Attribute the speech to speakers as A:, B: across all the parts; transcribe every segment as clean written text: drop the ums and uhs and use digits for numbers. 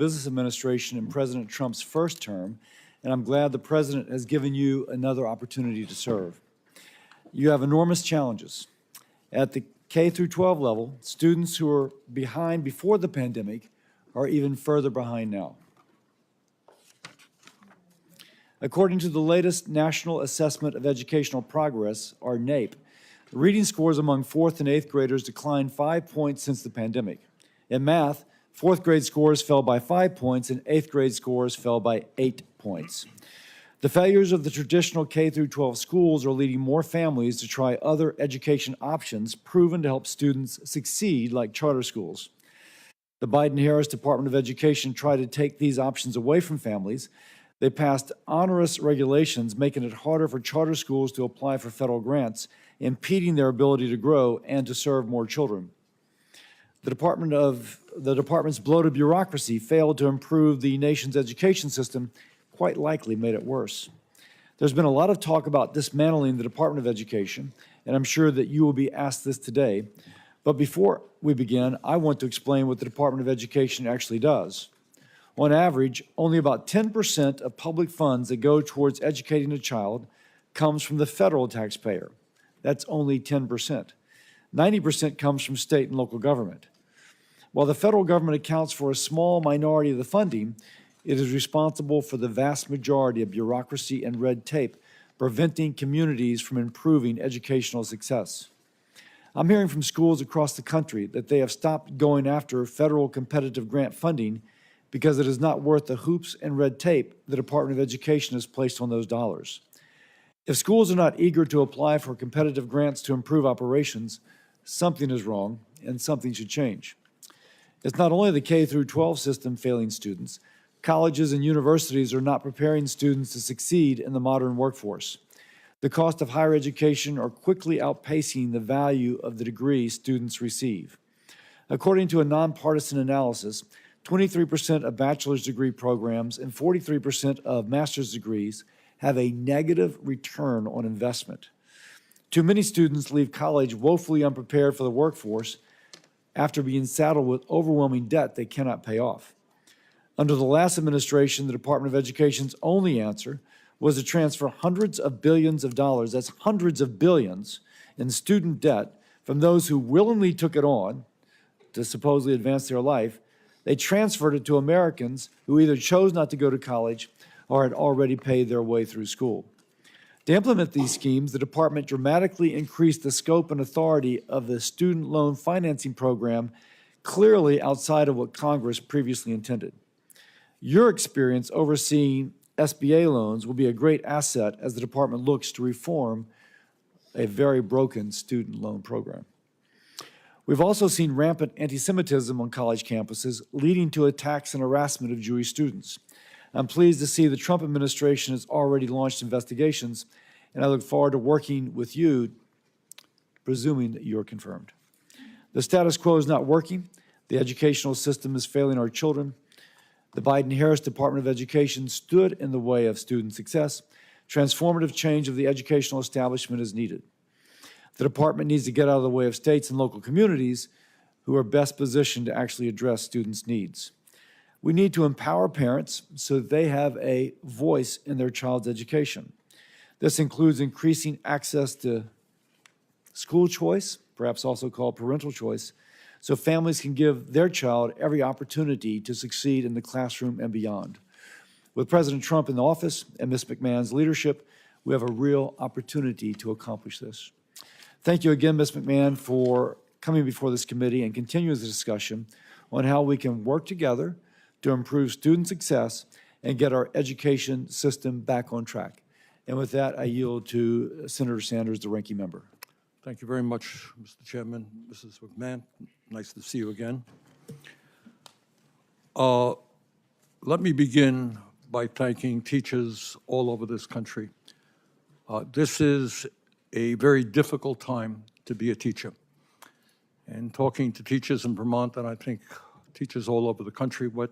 A: business administration in President Trump's first term, and I'm glad the President has given you another opportunity to serve. You have enormous challenges. At the K through 12 level, students who were behind before the pandemic are even further behind now. According to the latest National Assessment of Educational Progress, or NAEP, the reading scores among 4th and 8th graders declined 5 points since the pandemic. In math, 4th grade scores fell by 5 points and 8th grade scores fell by 8 points. The failures of the traditional K through 12 schools are leading more families to try other education options proven to help students succeed, like charter schools. The Biden-Harris Department of Education tried to take these options away from families. They passed onerous regulations making it harder for charter schools to apply for federal grants, impeding their ability to grow and to serve more children. The department's bloated bureaucracy failed to improve the nation's education system, quite likely made it worse. There's been a lot of talk about dismantling the Department of Education, and I'm sure that you will be asked this today. But before we begin, I want to explain what the Department of Education actually does. On average, only about 10% of public funds that go towards educating a child comes from the federal taxpayer. That's only 10%. 90% comes from state and local government. While the federal government accounts for a small minority of the funding, it is responsible for the vast majority of bureaucracy and red tape, preventing communities from improving educational success. I'm hearing from schools across the country that they have stopped going after federal competitive grant funding because it is not worth the hoops and red tape the Department of Education has placed on those dollars. If schools are not eager to apply for competitive grants to improve operations, something is wrong and something should change. It's not only the K through 12 system failing students. Colleges and universities are not preparing students to succeed in the modern workforce. The cost of higher education are quickly outpacing the value of the degree students receive. According to a nonpartisan analysis, 23% of bachelor's degree programs and 43% of master's degrees have a negative return on investment. Too many students leave college woefully unprepared for the workforce after being saddled with overwhelming debt they cannot pay off. Under the last administration, the Department of Education's only answer was to transfer hundreds of billions of dollars, that's hundreds of billions, in student debt from those who willingly took it on to supposedly advance their life. They transferred it to Americans who either chose not to go to college or had already paid their way through school. To implement these schemes, the department dramatically increased the scope and authority of the student loan financing program, clearly outside of what Congress previously intended. Your experience overseeing SBA loans will be a great asset as the department looks to reform a very broken student loan program. We've also seen rampant anti-Semitism on college campuses, leading to attacks and harassment of Jewish students. I'm pleased to see the Trump administration has already launched investigations, and I look forward to working with you, presuming that you're confirmed. The status quo is not working. The educational system is failing our children. The Biden-Harris Department of Education stood in the way of student success. Transformative change of the educational establishment is needed. The department needs to get out of the way of states and local communities who are best positioned to actually address students' needs. We need to empower parents so that they have a voice in their child's education. This includes increasing access to school choice, perhaps also called parental choice, so families can give their child every opportunity to succeed in the classroom and beyond. With President Trump in office and Ms. McMahon's leadership, we have a real opportunity to accomplish this. Thank you again, Ms. McMahon, for coming before this committee and continuing the discussion on how we can work together to improve student success and get our education system back on track. And with that, I yield to Senator Sanders, the ranking member.
B: Thank you very much, Mr. Chairman. Mrs. McMahon, nice to see you again. Let me begin by thanking teachers all over this country. This is a very difficult time to be a teacher. And talking to teachers in Vermont, and I think teachers all over the country, what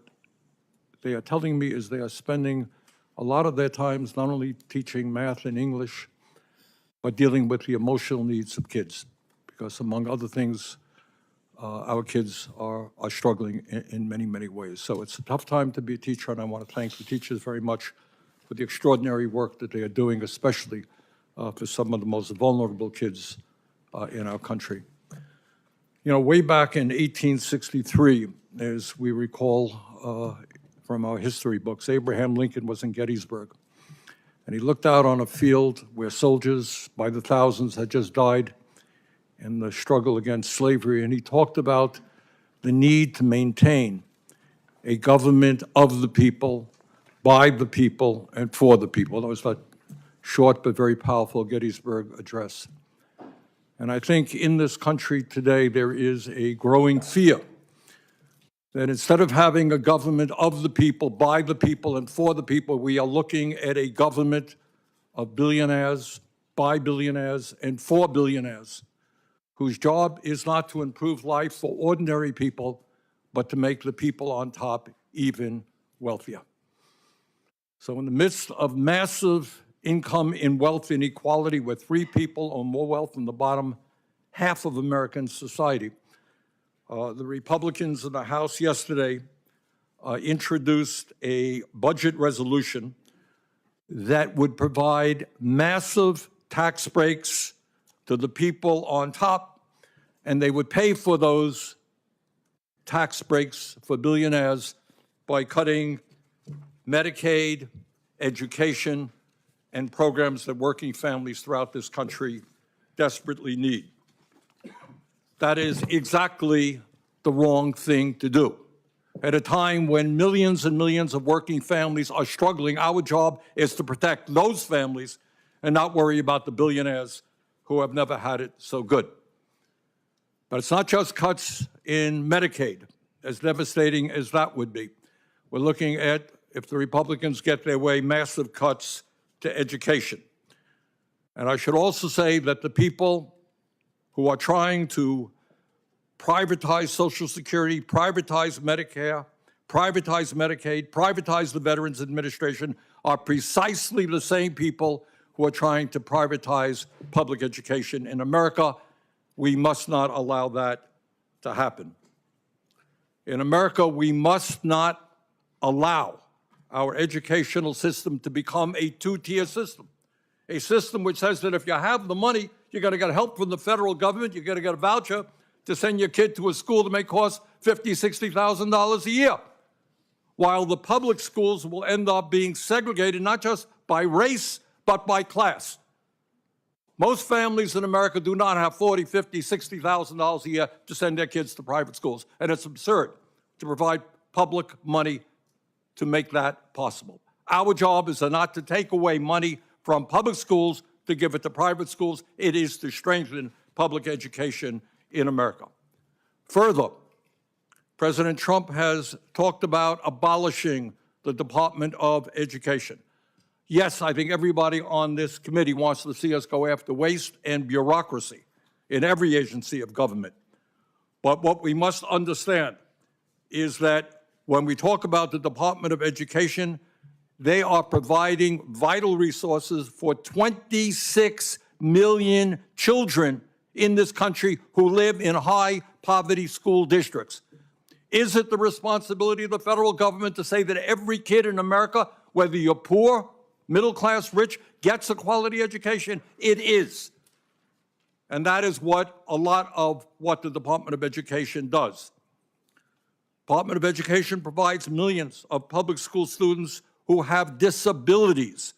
B: they are telling me is they are spending a lot of their times not only teaching math and English, but dealing with the emotional needs of kids. Because among other things, our kids are struggling in many, many ways. So it's a tough time to be a teacher, and I want to thank the teachers very much for the extraordinary work that they are doing, especially for some of the most vulnerable kids in our country. You know, way back in 1863, as we recall from our history books, Abraham Lincoln was in Gettysburg, and he looked out on a field where soldiers by the thousands had just died in the struggle against slavery, and he talked about the need to maintain a government of the people, by the people, and for the people. That was that short but very powerful Gettysburg Address. And I think in this country today, there is a growing fear that instead of having a government of the people, by the people, and for the people, we are looking at a government of billionaires, by billionaires, and for billionaires, whose job is not to improve life for ordinary people, but to make the people on top even wealthier. So in the midst of massive income and wealth inequality, where 3 people own more wealth than the bottom half of American society, the Republicans in the House yesterday introduced a budget resolution that would provide massive tax breaks to the people on top, and they would pay for those tax breaks for billionaires by cutting Medicaid, education, and programs that working families throughout this country desperately need. That is exactly the wrong thing to do. At a time when millions and millions of working families are struggling, our job is to protect those families and not worry about the billionaires who have never had it so good. But it's not just cuts in Medicaid, as devastating as that would be. We're looking at, if the Republicans get their way, massive cuts to education. And I should also say that the people who are trying to privatize Social Security, privatize Medicare, privatize Medicaid, privatize the Veterans Administration are precisely the same people who are trying to privatize public education in America. We must not allow that to happen. In America, we must not allow our educational system to become a 2-tier system, a system which says that if you have the money, you're going to get help from the federal government, you're going to get a voucher to send your kid to a school that may cost $50,000, $60,000 a year, while the public schools will end up being segregated not just by race, but by class. Most families in America do not have $40,000, $50,000, $60,000 a year to send their kids to private schools, and it's absurd to provide public money to make that possible. Our job is not to take away money from public schools to give it to private schools. It is to strengthen public education in America. Further, President Trump has talked about abolishing the Department of Education. Yes, I think everybody on this committee wants to see us go after waste and bureaucracy in every agency of government. But what we must understand is that when we talk about the Department of Education, they are providing vital resources for 26 million children in this country who live in high poverty school districts. Is it the responsibility of the federal government to say that every kid in America, whether you're poor, middle class, rich, gets a quality education? It is. And that is what a lot of what the Department of Education does. Department of Education provides millions of public school students who have disabilities,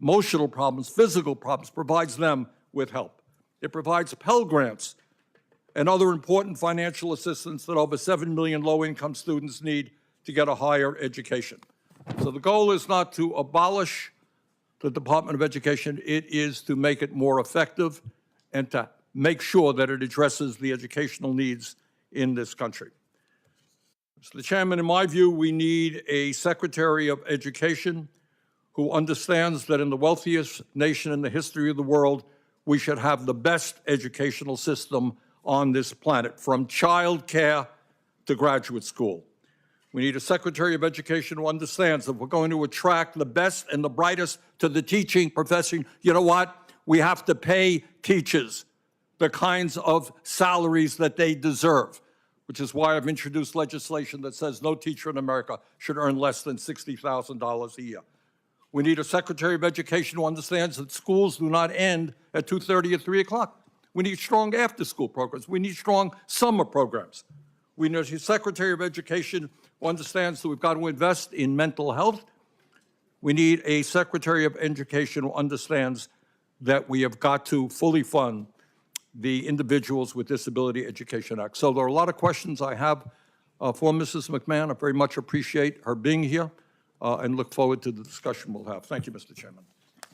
B: emotional problems, physical problems, provides them with help. It provides Pell Grants and other important financial assistance that over 7 million low-income students need to get a higher education. So the goal is not to abolish the Department of Education, it is to make it more effective and to make sure that it addresses the educational needs in this country. Mr. Chairman, in my view, we need a Secretary of Education who understands that in the wealthiest nation in the history of the world, we should have the best educational system on this planet, from child care to graduate school. We need a Secretary of Education who understands that we're going to attract the best and the brightest to the teaching profession. You know what? We have to pay teachers the kinds of salaries that they deserve, which is why I've introduced legislation that says no teacher in America should earn less than $60,000 a year. We need a Secretary of Education who understands that schools do not end at 2:30 or 3 o'clock. We need strong after-school programs. We need strong summer programs. We need a Secretary of Education who understands that we've got to invest in mental health. We need a Secretary of Education who understands that we have got to fully fund the Individuals with Disability Education Act. So there are a lot of questions I have for Mrs. McMahon. I very much appreciate her being here and look forward to the discussion we'll have. Thank you, Mr. Chairman.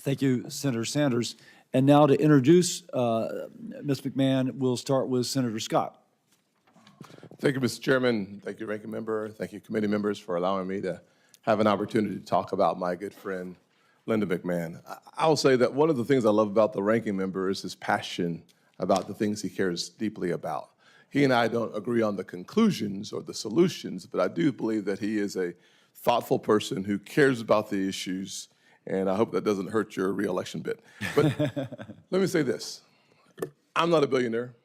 A: Thank you, Senator Sanders. And now to introduce Ms. McMahon, we'll start with Senator Scott.
C: Thank you, Mr. Chairman. Thank you, Ranking Member. Thank you, committee members, for allowing me to have an opportunity to talk about my good friend, Linda McMahon. I'll say that one of the things I love about the Ranking Member is his passion about the things he cares deeply about. He and I don't agree on the conclusions or the solutions, but I do believe that he is a thoughtful person who cares about the issues, and I hope that doesn't hurt your reelection bid. But let me say this. I'm not a billionaire,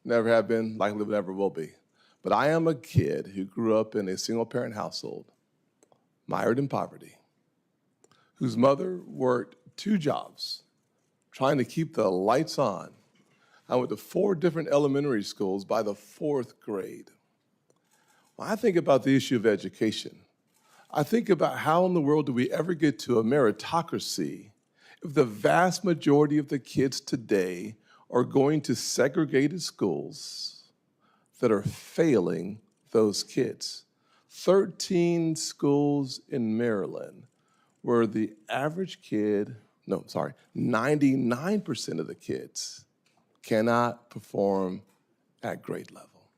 C: never have been, likely never will be. But I am a kid who grew up in a single-parent household, mired in poverty, whose mother worked 2 jobs, trying to keep the lights on. I went to 4 different elementary schools by the 4th grade. When I think about the issue of education, I think about how in the world do we ever get to a meritocracy if the vast majority of the kids today are going to segregated schools that are failing those kids. 13 schools in Maryland where the average kid, 99% of the kids cannot perform at grade level.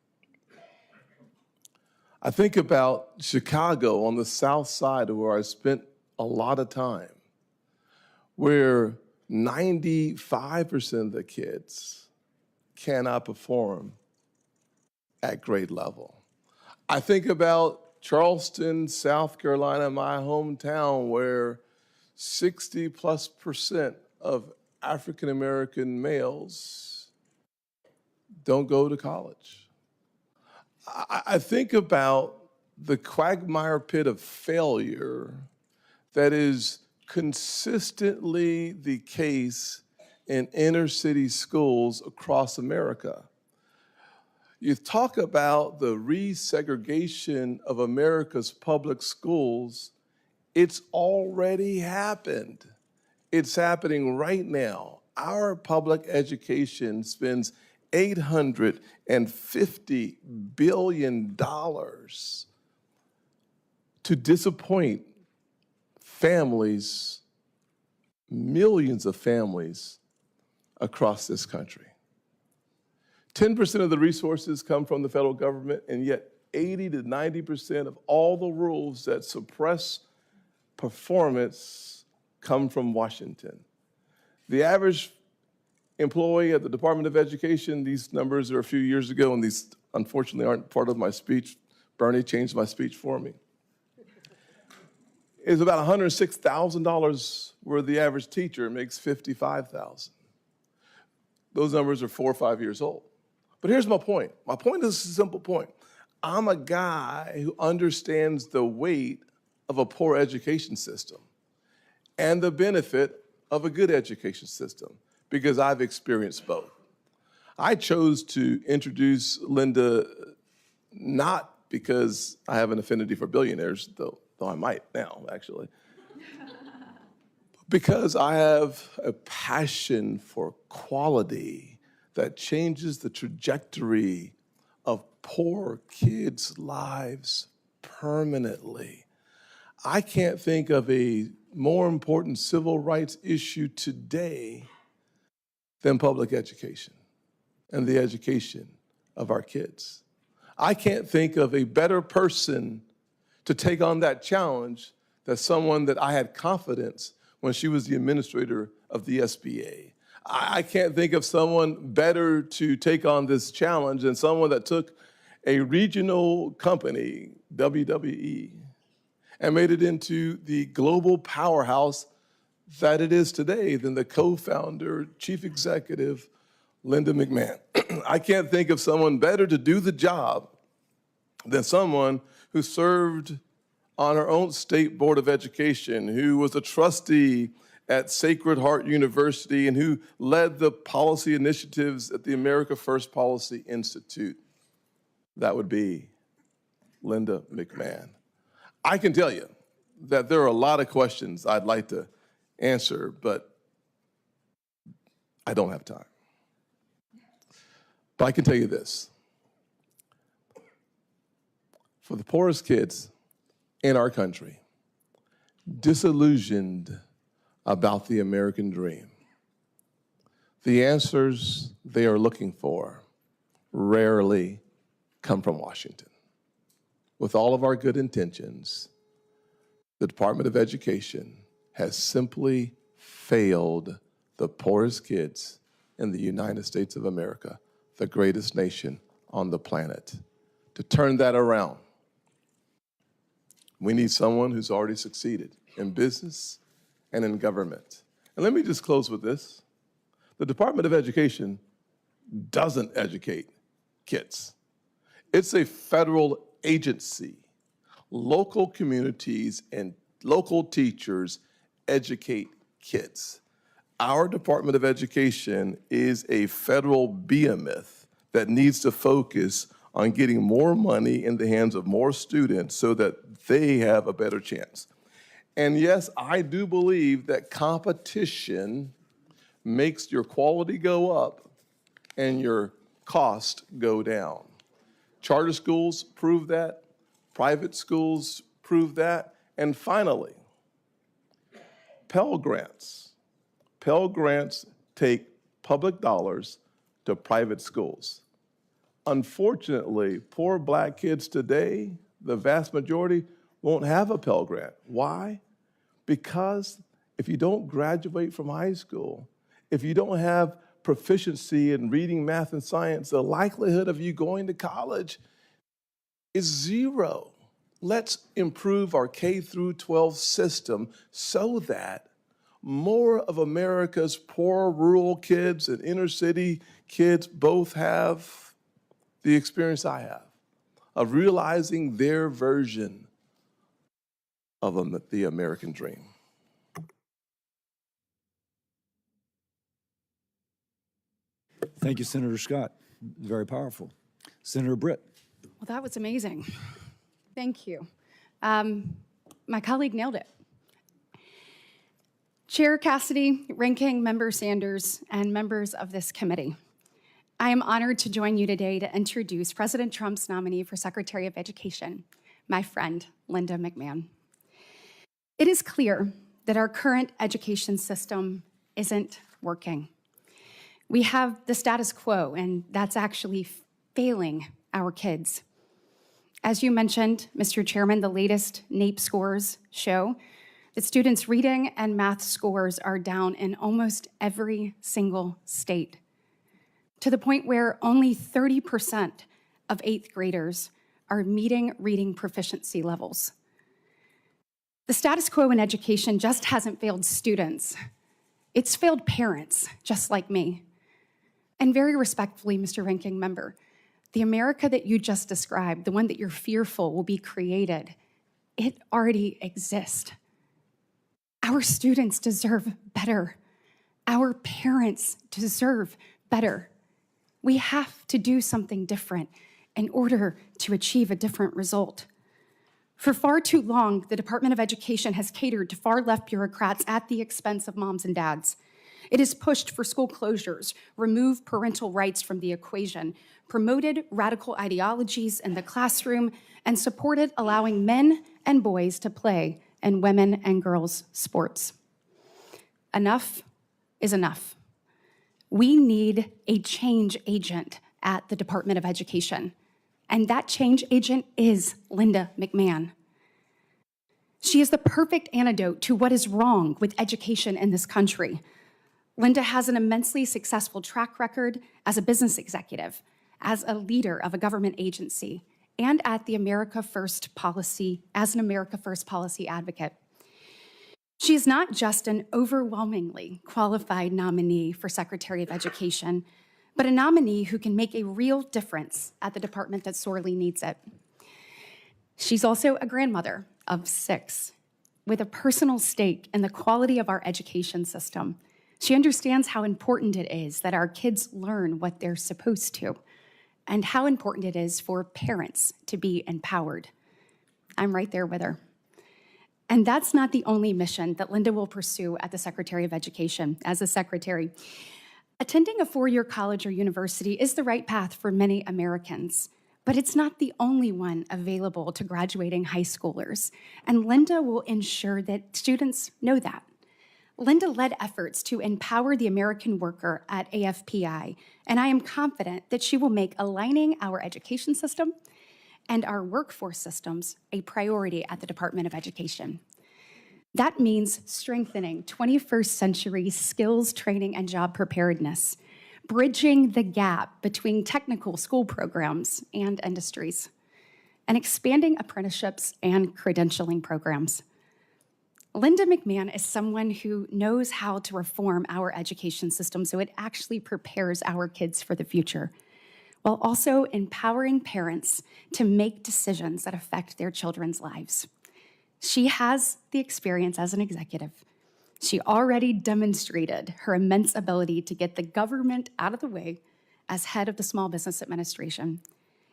C: I think about Chicago on the south side where I spent a lot of time, where 95% of the kids cannot perform at grade level. I think about Charleston, South Carolina, my hometown, where 60+% of African American males don't go to college. I think about the quagmire pit of failure that is consistently the case in inner city schools across America. You talk about the resegregation of America's public schools, it's already happened. It's happening right now. Our public education spends $850 billion to disappoint families, millions of families across this country. 10% of the resources come from the federal government, and yet 80 to 90% of all the rules that suppress performance come from Washington. The average employee at the Department of Education, these numbers are a few years ago, and these unfortunately aren't part of my speech. Bernie changed my speech for me. Is about $106,000, where the average teacher makes $55,000. Those numbers are 4 or 5 years old. But here's my point. My point is a simple point. I'm a guy who understands the weight of a poor education system and the benefit of a good education system, because I've experienced both. I chose to introduce Linda not because I have an affinity for billionaires, though I might now, actually, because I have a passion for quality that changes the trajectory of poor kids' lives permanently. I can't think of a more important civil rights issue today than public education and the education of our kids. I can't think of a better person to take on that challenge than someone that I had confidence when she was the administrator of the SBA. I can't think of someone better to take on this challenge than someone that took a regional company, WWE, and made it into the global powerhouse that it is today than the co-founder, chief executive Linda McMahon. I can't think of someone better to do the job than someone who served on our own state board of education, who was a trustee at Sacred Heart University, and who led the policy initiatives at the America First Policy Institute. That would be Linda McMahon. I can tell you that there are a lot of questions I'd like to answer, but I don't have time. But I can tell you this. For the poorest kids in our country, disillusioned about the American dream, the answers they are looking for rarely come from Washington. With all of our good intentions, the Department of Education has simply failed the poorest kids in the United States of America, the greatest nation on the planet. To turn that around, we need someone who's already succeeded in business and in government. And let me just close with this. The Department of Education doesn't educate kids. It's a federal agency. Local communities and local teachers educate kids. Our Department of Education is a federal behemoth that needs to focus on getting more money in the hands of more students so that they have a better chance. And yes, I do believe that competition makes your quality go up and your cost go down. Charter schools prove that, private schools prove that, and finally, Pell Grants. Pell Grants take public dollars to private schools. Unfortunately, poor Black kids today, the vast majority, won't have a Pell Grant. Why? Because if you don't graduate from high school, if you don't have proficiency in reading, math, and science, the likelihood of you going to college is zero. Let's improve our K through 12 system so that more of America's poor rural kids and inner city kids both have the experience I have of realizing their version of the American dream.
A: Thank you, Senator Scott. Very powerful. Senator Britt.
D: Well, that was amazing. Thank you. My colleague nailed it. Chair Cassidy, Ranking Member Sanders, and members of this committee, I am honored to join you today to introduce President Trump's nominee for Secretary of Education, my friend, Linda McMahon. It is clear that our current education system isn't working. We have the status quo, and that's actually failing our kids. As you mentioned, Mr. Chairman, the latest NAEP scores show that students' reading and math scores are down in almost every single state, to the point where only 30% of 8th graders are meeting reading proficiency levels. The status quo in education just hasn't failed students. It's failed parents, just like me. And very respectfully, Mr. Ranking Member, the America that you just described, the one that you're fearful will be created, it already exists. Our students deserve better. Our parents deserve better. We have to do something different in order to achieve a different result. For far too long, the Department of Education has catered to far-left bureaucrats at the expense of moms and dads. It has pushed for school closures, removed parental rights from the equation, promoted radical ideologies in the classroom, and supported allowing men and boys to play in women and girls' sports. Enough is enough. We need a change agent at the Department of Education, and that change agent is Linda McMahon. She is the perfect antidote to what is wrong with education in this country. Linda has an immensely successful track record as a business executive, as a leader of a government agency, and at the America First Policy, as an America First Policy advocate. She is not just an overwhelmingly qualified nominee for Secretary of Education, but a nominee who can make a real difference at the department that sorely needs it. She's also a grandmother of 6 with a personal stake in the quality of our education system. She understands how important it is that our kids learn what they're supposed to, and how important it is for parents to be empowered. I'm right there with her. And that's not the only mission that Linda will pursue at the Secretary of Education as a secretary. Attending a 4-year college or university is the right path for many Americans, but it's not the only one available to graduating high schoolers, and Linda will ensure that students know that. Linda led efforts to empower the American worker at AFPI, and I am confident that she will make aligning our education system and our workforce systems a priority at the Department of Education. That means strengthening 21st century skills training and job preparedness, bridging the gap between technical school programs and industries, and expanding apprenticeships and credentialing programs. Linda McMahon is someone who knows how to reform our education system so it actually prepares our kids for the future, while also empowering parents to make decisions that affect their children's lives. She has the experience as an executive. She already demonstrated her immense ability to get the government out of the way as head of the Small Business Administration.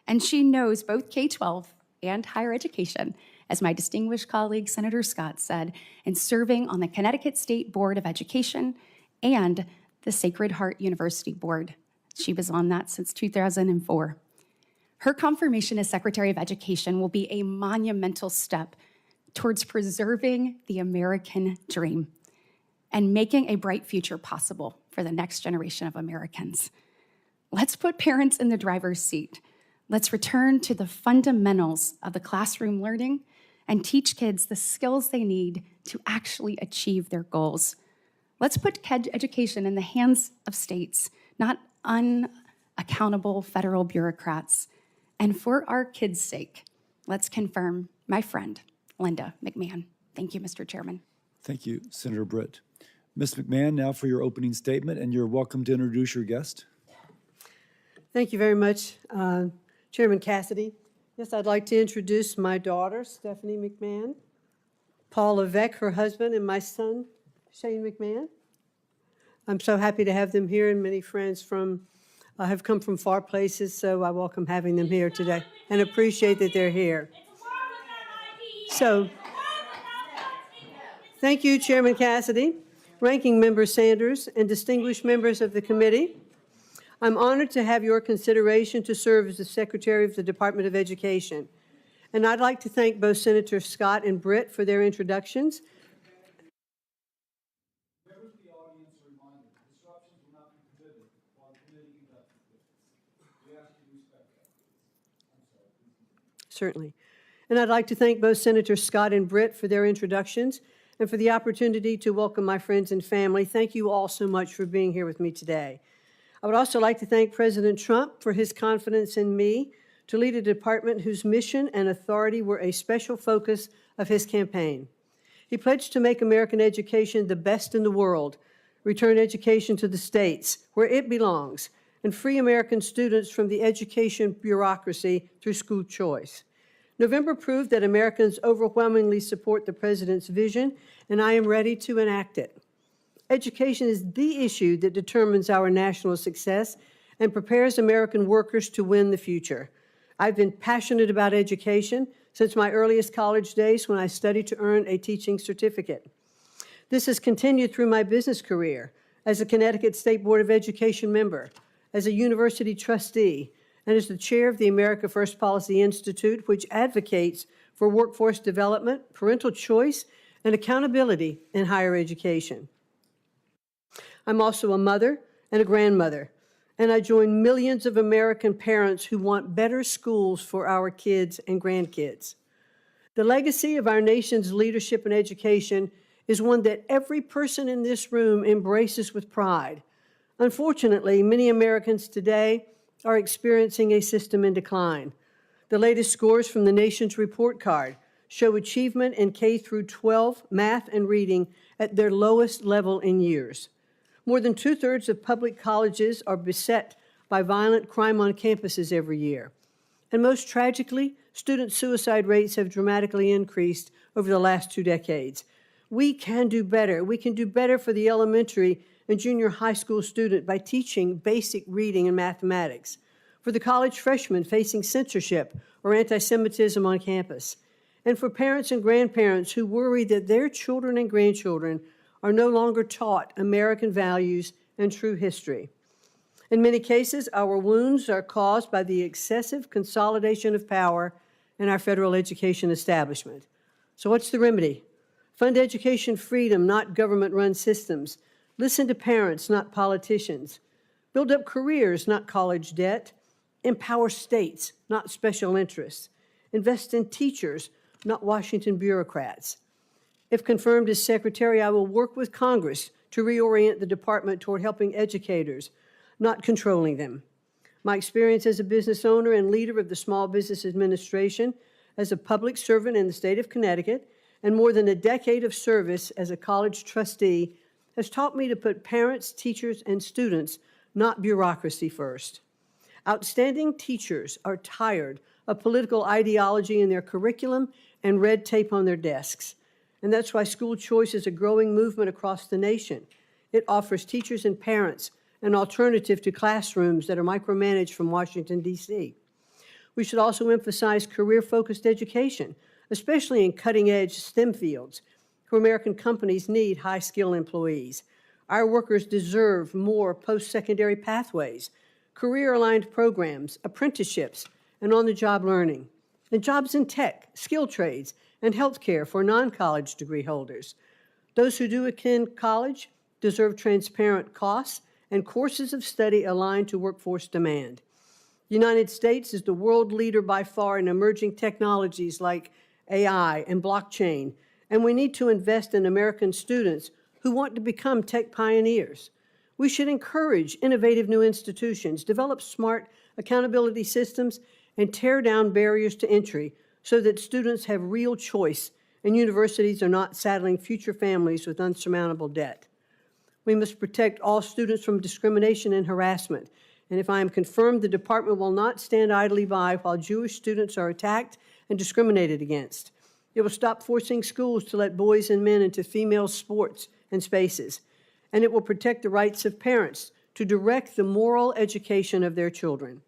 D: And she knows both K-12 and higher education, as my distinguished colleague, Senator Scott, said, in serving on the Connecticut State Board of Education and the Sacred Heart University Board. She was on that since 2004. Her confirmation as Secretary of Education will be a monumental step towards preserving the American dream and making a bright future possible for the next generation of Americans. Let's put parents in the driver's seat. Let's return to the fundamentals of the classroom learning and teach kids the skills they need to actually achieve their goals. Let's put education in the hands of states, not unaccountable federal bureaucrats. And for our kids' sake, let's confirm my friend, Linda McMahon. Thank you, Mr. Chairman.
A: Thank you, Senator Britt. Ms. McMahon, now for your opening statement, and you're welcome to introduce your guest.
E: Thank you very much, Chairman Cassidy. Yes, I'd like to introduce my daughter, Stephanie McMahon, Paul Levesque, her husband, and my son, Shane McMahon. I'm so happy to have them here, and many friends have come from far places, so I welcome having them here today and appreciate that they're here. So, thank you, Chairman Cassidy, Ranking Member Sanders, and distinguished members of the committee. I'm honored to have your consideration to serve as the Secretary of the Department of Education. And I'd like to thank both Senator Scott and Britt for their introductions.
A: Members of the audience are reminded that disruptions will not be prohibited while the committee conducts business. We ask you to respect that. I'm sorry, please.
E: Certainly. And I'd like to thank both Senator Scott and Britt for their introductions and for the opportunity to welcome my friends and family. Thank you all so much for being here with me today. I would also like to thank President Trump for his confidence in me to lead a department whose mission and authority were a special focus of his campaign. He pledged to make American education the best in the world, return education to the states where it belongs, and free American students from the education bureaucracy through school choice. November proved that Americans overwhelmingly support the president's vision, and I am ready to enact it. Education is the issue that determines our national success and prepares American workers to win the future. I've been passionate about education since my earliest college days when I studied to earn a teaching certificate. This has continued through my business career as a Connecticut State Board of Education member, as a university trustee, and as the chair of the America First Policy Institute, which advocates for workforce development, parental choice, and accountability in higher education. I'm also a mother and a grandmother, and I join millions of American parents who want better schools for our kids and grandkids. The legacy of our nation's leadership in education is one that every person in this room embraces with pride. Unfortunately, many Americans today are experiencing a system in decline. The latest scores from the nation's report card show achievement in K through 12 math and reading at their lowest level in years. More than 2/3 of public colleges are beset by violent crime on campuses every year. And most tragically, student suicide rates have dramatically increased over the last 2 decades. We can do better. We can do better for the elementary and junior high school student by teaching basic reading and mathematics, for the college freshman facing censorship or anti-Semitism on campus, and for parents and grandparents who worry that their children and grandchildren are no longer taught American values and true history. In many cases, our wounds are caused by the excessive consolidation of power in our federal education establishment. So what's the remedy? Fund education freedom, not government-run systems. Listen to parents, not politicians. Build up careers, not college debt. Empower states, not special interests. Invest in teachers, not Washington bureaucrats. If confirmed as secretary, I will work with Congress to reorient the department toward helping educators, not controlling them. My experience as a business owner and leader of the Small Business Administration, as a public servant in the state of Connecticut, and more than a decade of service as a college trustee has taught me to put parents, teachers, and students, not bureaucracy, first. Outstanding teachers are tired of political ideology in their curriculum and red tape on their desks. And that's why school choice is a growing movement across the nation. It offers teachers and parents an alternative to classrooms that are micromanaged from Washington, D.C. We should also emphasize career-focused education, especially in cutting-edge STEM fields, where American companies need high-skilled employees. Our workers deserve more post-secondary pathways, career-aligned programs, apprenticeships, and on-the-job learning, and jobs in tech, skilled trades, and healthcare for non-college degree holders. Those who do attend college deserve transparent costs and courses of study aligned to workforce demand. The United States is the world leader by far in emerging technologies like AI and blockchain, and we need to invest in American students who want to become tech pioneers. We should encourage innovative new institutions, develop smart accountability systems, and tear down barriers to entry so that students have real choice and universities are not saddling future families with unsurmountable debt. We must protect all students from discrimination and harassment. And if I am confirmed, the department will not stand idly by while Jewish students are attacked and discriminated against. It will stop forcing schools to let boys and men into female sports and spaces. And it will protect the rights of parents to direct the moral education of their children.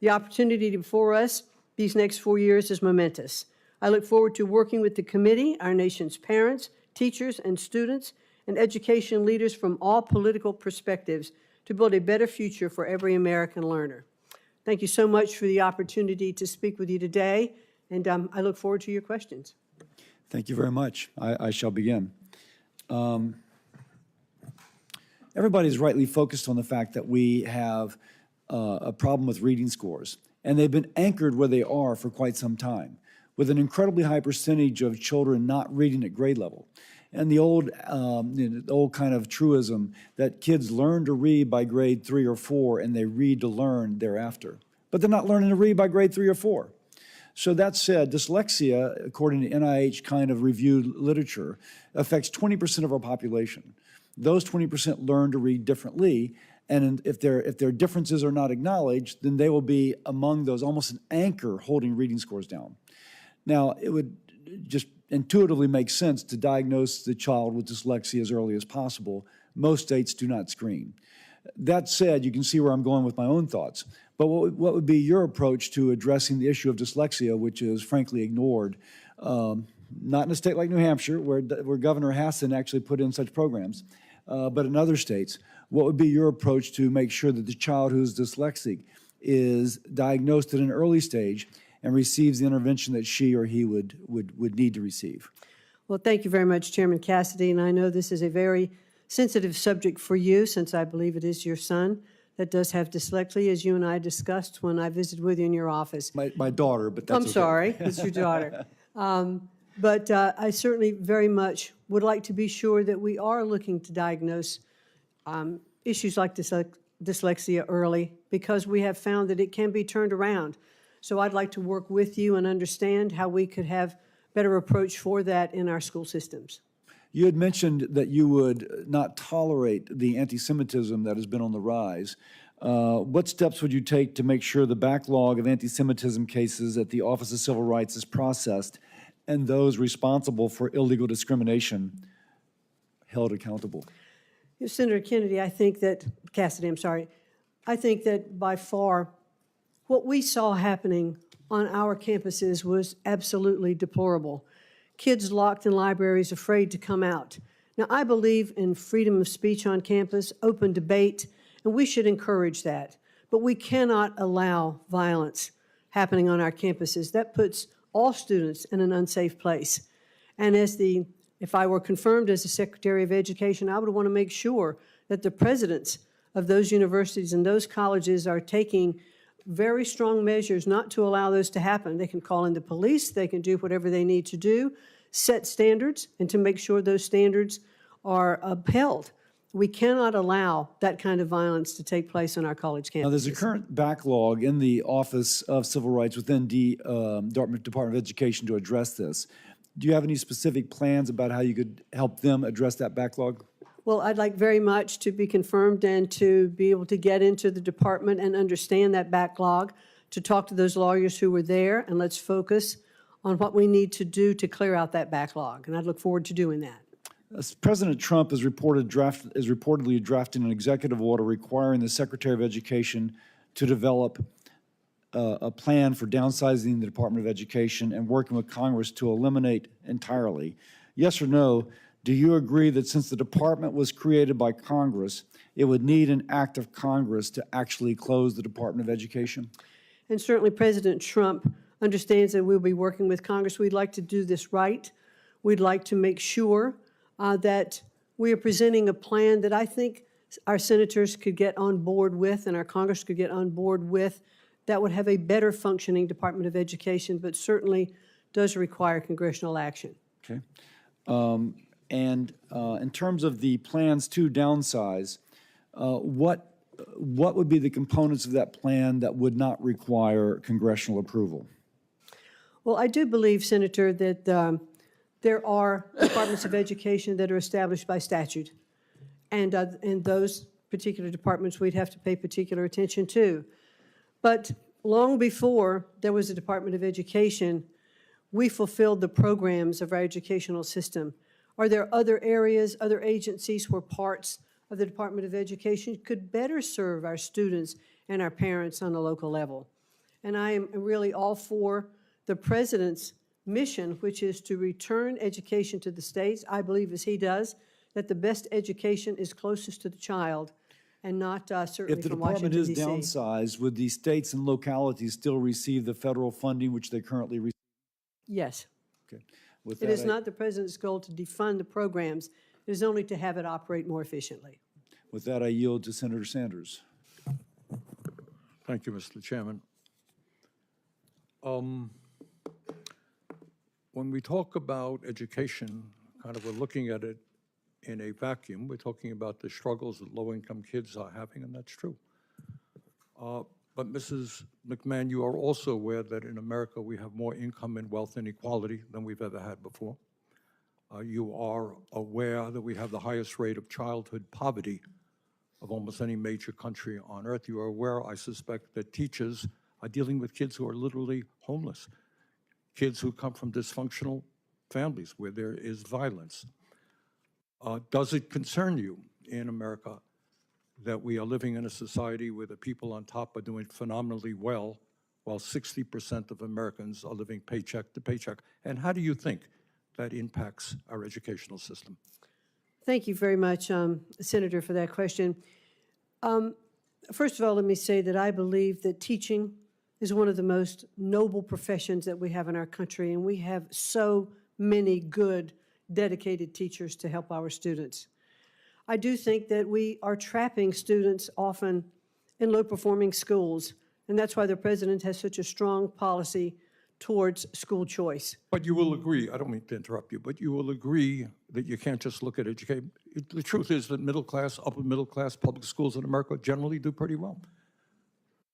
E: The opportunity before us these next 4 years is momentous. I look forward to working with the committee, our nation's parents, teachers, and students, and education leaders from all political perspectives to build a better future for every American learner. Thank you so much for the opportunity to speak with you today, and I look forward to your questions.
A: Thank you very much. I shall begin. Everybody's rightly focused on the fact that we have a problem with reading scores, and they've been anchored where they are for quite some time, with an incredibly high percentage of children not reading at grade level. And the old kind of truism that kids learn to read by grade 3 or 4 and they read to learn thereafter. But they're not learning to read by grade 3 or 4. So that said, dyslexia, according to NIH kind of reviewed literature, affects 20% of our population. Those 20% learn to read differently, and if their differences are not acknowledged, then they will be among those, almost an anchor holding reading scores down. Now, it would just intuitively make sense to diagnose the child with dyslexia as early as possible. Most states do not screen. That said, you can see where I'm going with my own thoughts. But what would be your approach to addressing the issue of dyslexia, which is frankly ignored, not in a state like New Hampshire, where Governor Hassan actually put in such programs, but in other states? What would be your approach to make sure that the child who's dyslexic is diagnosed at an early stage and receives the intervention that she or he would need to receive?
E: Well, thank you very much, Chairman Cassidy, and I know this is a very sensitive subject for you, since I believe it is your son that does have dyslexia, as you and I discussed when I visited with you in your office.
A: My daughter, but that's
E: I'm
A: okay.
E: sorry, it's your daughter. But I certainly very much would like to be sure that we are looking to diagnose issues like dyslexia early, because we have found that it can be turned around. So I'd like to work with you and understand how we could have better approach for that in our school systems.
A: You had mentioned that you would not tolerate the anti-Semitism that has been on the rise. What steps would you take to make sure the backlog of anti-Semitism cases at the Office of Civil Rights is processed and those responsible for illegal discrimination held accountable?
E: Senator Kennedy, Cassidy, I'm sorry. I think that by far what we saw happening on our campuses was absolutely deplorable. Kids locked in libraries, afraid to come out. Now, I believe in freedom of speech on campus, open debate, and we should encourage that. But we cannot allow violence happening on our campuses. That puts all students in an unsafe place. And if I were confirmed as the Secretary of Education, I would want to make sure that the presidents of those universities and those colleges are taking very strong measures not to allow those to happen. They can call in the police, they can do whatever they need to do, set standards, and to make sure those standards are upheld. We cannot allow that kind of violence to take place on our college campuses.
A: Now, there's a current backlog in the Office of Civil Rights within the Department of Education to address this. Do you have any specific plans about how you could help them address that backlog?
E: Well, I'd like very much to be confirmed and to be able to get into the department and understand that backlog, to talk to those lawyers who were there, and let's focus on what we need to do to clear out that backlog. And I look forward to doing that.
A: President Trump is reportedly drafting an executive order requiring the Secretary of Education to develop a plan for downsizing the Department of Education and working with Congress to eliminate entirely. Yes or no, do you agree that since the department was created by Congress, it would need an act of Congress to actually close the Department of Education?
E: And certainly President Trump understands that we'll be working with Congress. We'd like to do this right. We'd like to make sure that we are presenting a plan that I think our senators could get on board with and our Congress could get on board with that would have a better functioning Department of Education, but certainly does require congressional action.
A: Okay. In terms of the plans to downsize, what would be the components of that plan that would not require congressional approval?
E: Well, I do believe, Senator, that there are departments of education that are established by statute, and those particular departments we'd have to pay particular attention to. But long before there was a Department of Education, we fulfilled the programs of our educational system. Are there other areas, other agencies where parts of the Department of Education could better serve our students and our parents on a local level? And I am really all for the President's mission, which is to return education to the states. I believe, as he does, that the best education is closest to the child and not certainly from Washington, D.C.
A: If the department is downsized, would the states and localities still receive the federal funding which they currently receive?
E: Yes.
A: Okay. With
E: It
A: that,
E: is not the President's goal to defund the programs. It is only to have it operate more efficiently.
A: With that, I yield to Senator Sanders.
B: Thank you, Mr. Chairman. When we talk about education, kind of we're looking at it in a vacuum. We're talking about the struggles that low-income kids are having, and that's true. But Mrs. McMahon, you are also aware that in America we have more income and wealth inequality than we've ever had before. You are aware that we have the highest rate of childhood poverty of almost any major country on earth. You are aware, I suspect, that teachers are dealing with kids who are literally homeless, kids who come from dysfunctional families where there is violence. Does it concern you in America that we are living in a society where the people on top are doing phenomenally well, while 60% of Americans are living paycheck to paycheck? And how do you think that impacts our educational system?
E: Thank you very much, Senator, for that question. First of all, let me say that I believe that teaching is one of the most noble professions that we have in our country, and we have so many good, dedicated teachers to help our students. I do think that we are trapping students often in low-performing schools, and that's why the President has such a strong policy towards school choice.
B: But you will agree, I don't mean to interrupt you, but you will agree that you can't just look at education. The truth is that middle class, upper middle class public schools in America generally do pretty well.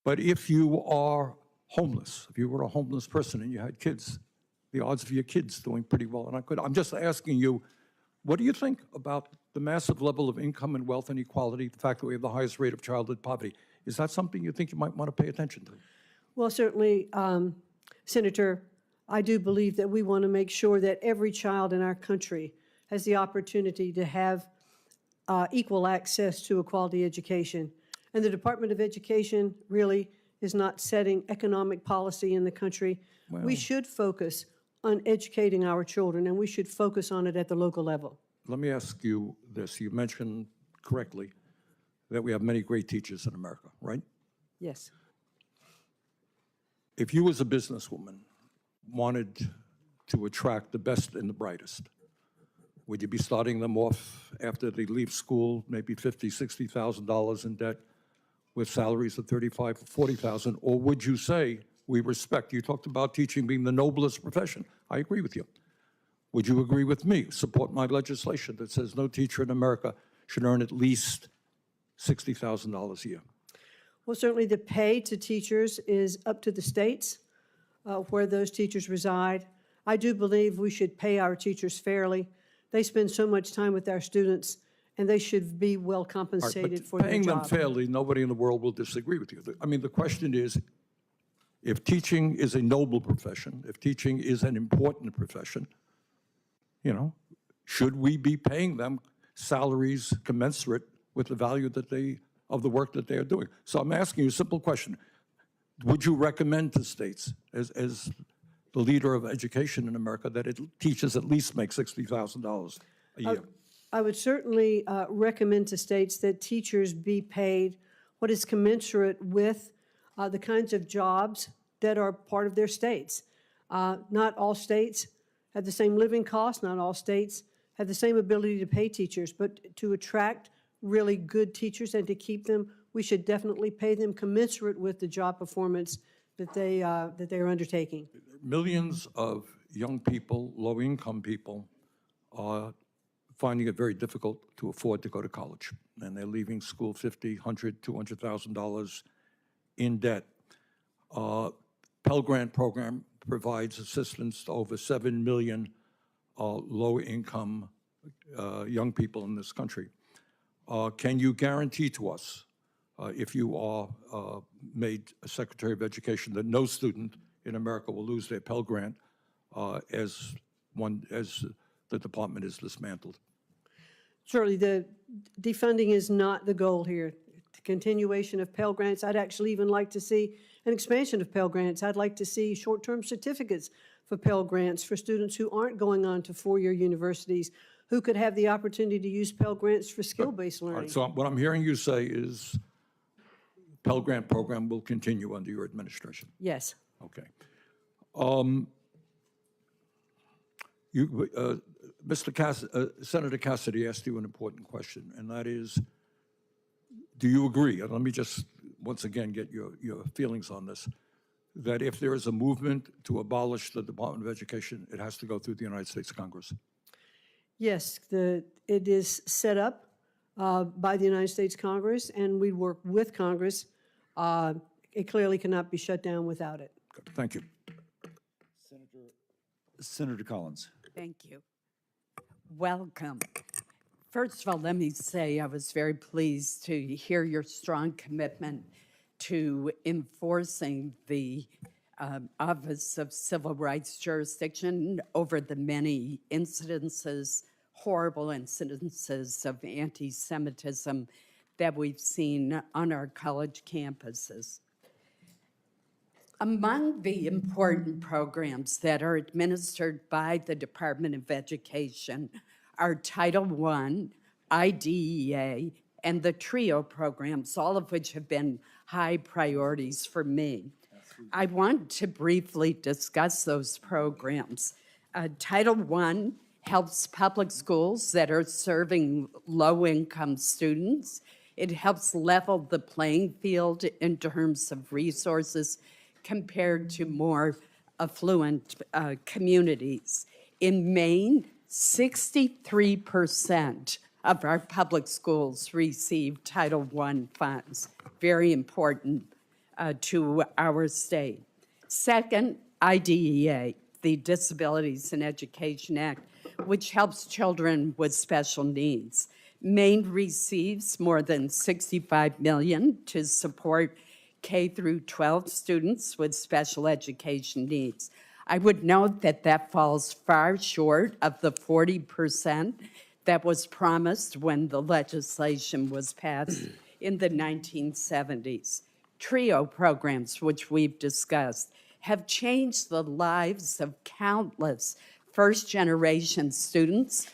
B: But if you are homeless, if you were a homeless person and you had kids, the odds of your kids doing pretty well, and I'm just asking you, what do you think about the massive level of income and wealth inequality, the fact that we have the highest rate of childhood poverty? Is that something you think you might want to pay attention to?
E: Well, certainly, Senator, I do believe that we want to make sure that every child in our country has the opportunity to have equal access to a quality education. And the Department of Education really is not setting economic policy in the country. We should focus on educating our children, and we should focus on it at the local level.
B: Let me ask you this. You mentioned correctly that we have many great teachers in America, right?
E: Yes.
B: If you as a businesswoman wanted to attract the best and the brightest, would you be starting them off after they leave school, maybe $50,000, $60,000 in debt with salaries of $35,000 or $40,000? Or would you say, we respect, you talked about teaching being the noblest profession. I agree with you. Would you agree with me, support my legislation that says no teacher in America should earn at least $60,000 a year?
E: Well, certainly the pay to teachers is up to the states where those teachers reside. I do believe we should pay our teachers fairly. They spend so much time with our students, and they should be well
B: All right,
E: compensated
B: but
E: for their
B: paying them
E: job.
B: fairly, nobody in the world will disagree with you. I mean, the question is, if teaching is a noble profession, if teaching is an important profession, you know, should we be paying them salaries commensurate with the value that of the work that they are doing? So I'm asking you a simple question. Would you recommend to states, as the leader of education in America, that teachers at least make $60,000 a year?
E: I would certainly recommend to states that teachers be paid what is commensurate with the kinds of jobs that are part of their states. Not all states have the same living costs, not all states have the same ability to pay teachers, but to attract really good teachers and to keep them, we should definitely pay them commensurate with the job performance that they are undertaking.
B: Millions of young people, low-income people, are finding it very difficult to afford to go to college, and they're leaving school $50,000, $100,000, $200,000 in debt. Pell Grant program provides assistance to over 7 million low-income young people in this country. Can you guarantee to us, if you are made a Secretary of Education, that no student in America will lose their Pell Grant as the department is dismantled?
E: Certainly, the defunding is not the goal here. The continuation of Pell Grants, I'd actually even like to see an expansion of Pell Grants. I'd like to see short-term certificates for Pell Grants for students who aren't going on to four-year universities, who could have the opportunity to use Pell Grants for skill-based
B: All
E: learning.
B: right, so what I'm hearing you say is Pell Grant program will continue under your administration.
E: Yes.
B: Okay. Senator Cassidy asked you an important question, and that is, do you agree, and let me just once again get your feelings on this, that if there is a movement to abolish the Department of Education, it has to go through the United States Congress?
E: Yes, it is set up by the United States Congress, and we work with Congress. It clearly cannot be shut down without it.
B: Good. Thank you.
A: Senator Collins.
F: Thank you. Welcome. First of all, let me say I was very pleased to hear your strong commitment to enforcing the Office of Civil Rights jurisdiction over the many incidences, horrible incidences of anti-Semitism that we've seen on our college campuses. Among the important programs that are administered by the Department of Education are Title I, IDEA, and the TRIO programs, all of which have been high priorities for me. I want to briefly discuss those programs. Title I helps public schools that are serving low-income students. It helps level the playing field in terms of resources compared to more affluent communities. In Maine, 63% of our public schools receive Title I funds. Very important to our state. Second, IDEA, the Disabilities in Education Act, which helps children with special needs. Maine receives more than $65 million to support K through 12 students with special education needs. I would note that that falls far short of the 40% that was promised when the legislation was passed in the 1970s. TRIO programs, which we've discussed, have changed the lives of countless first-generation students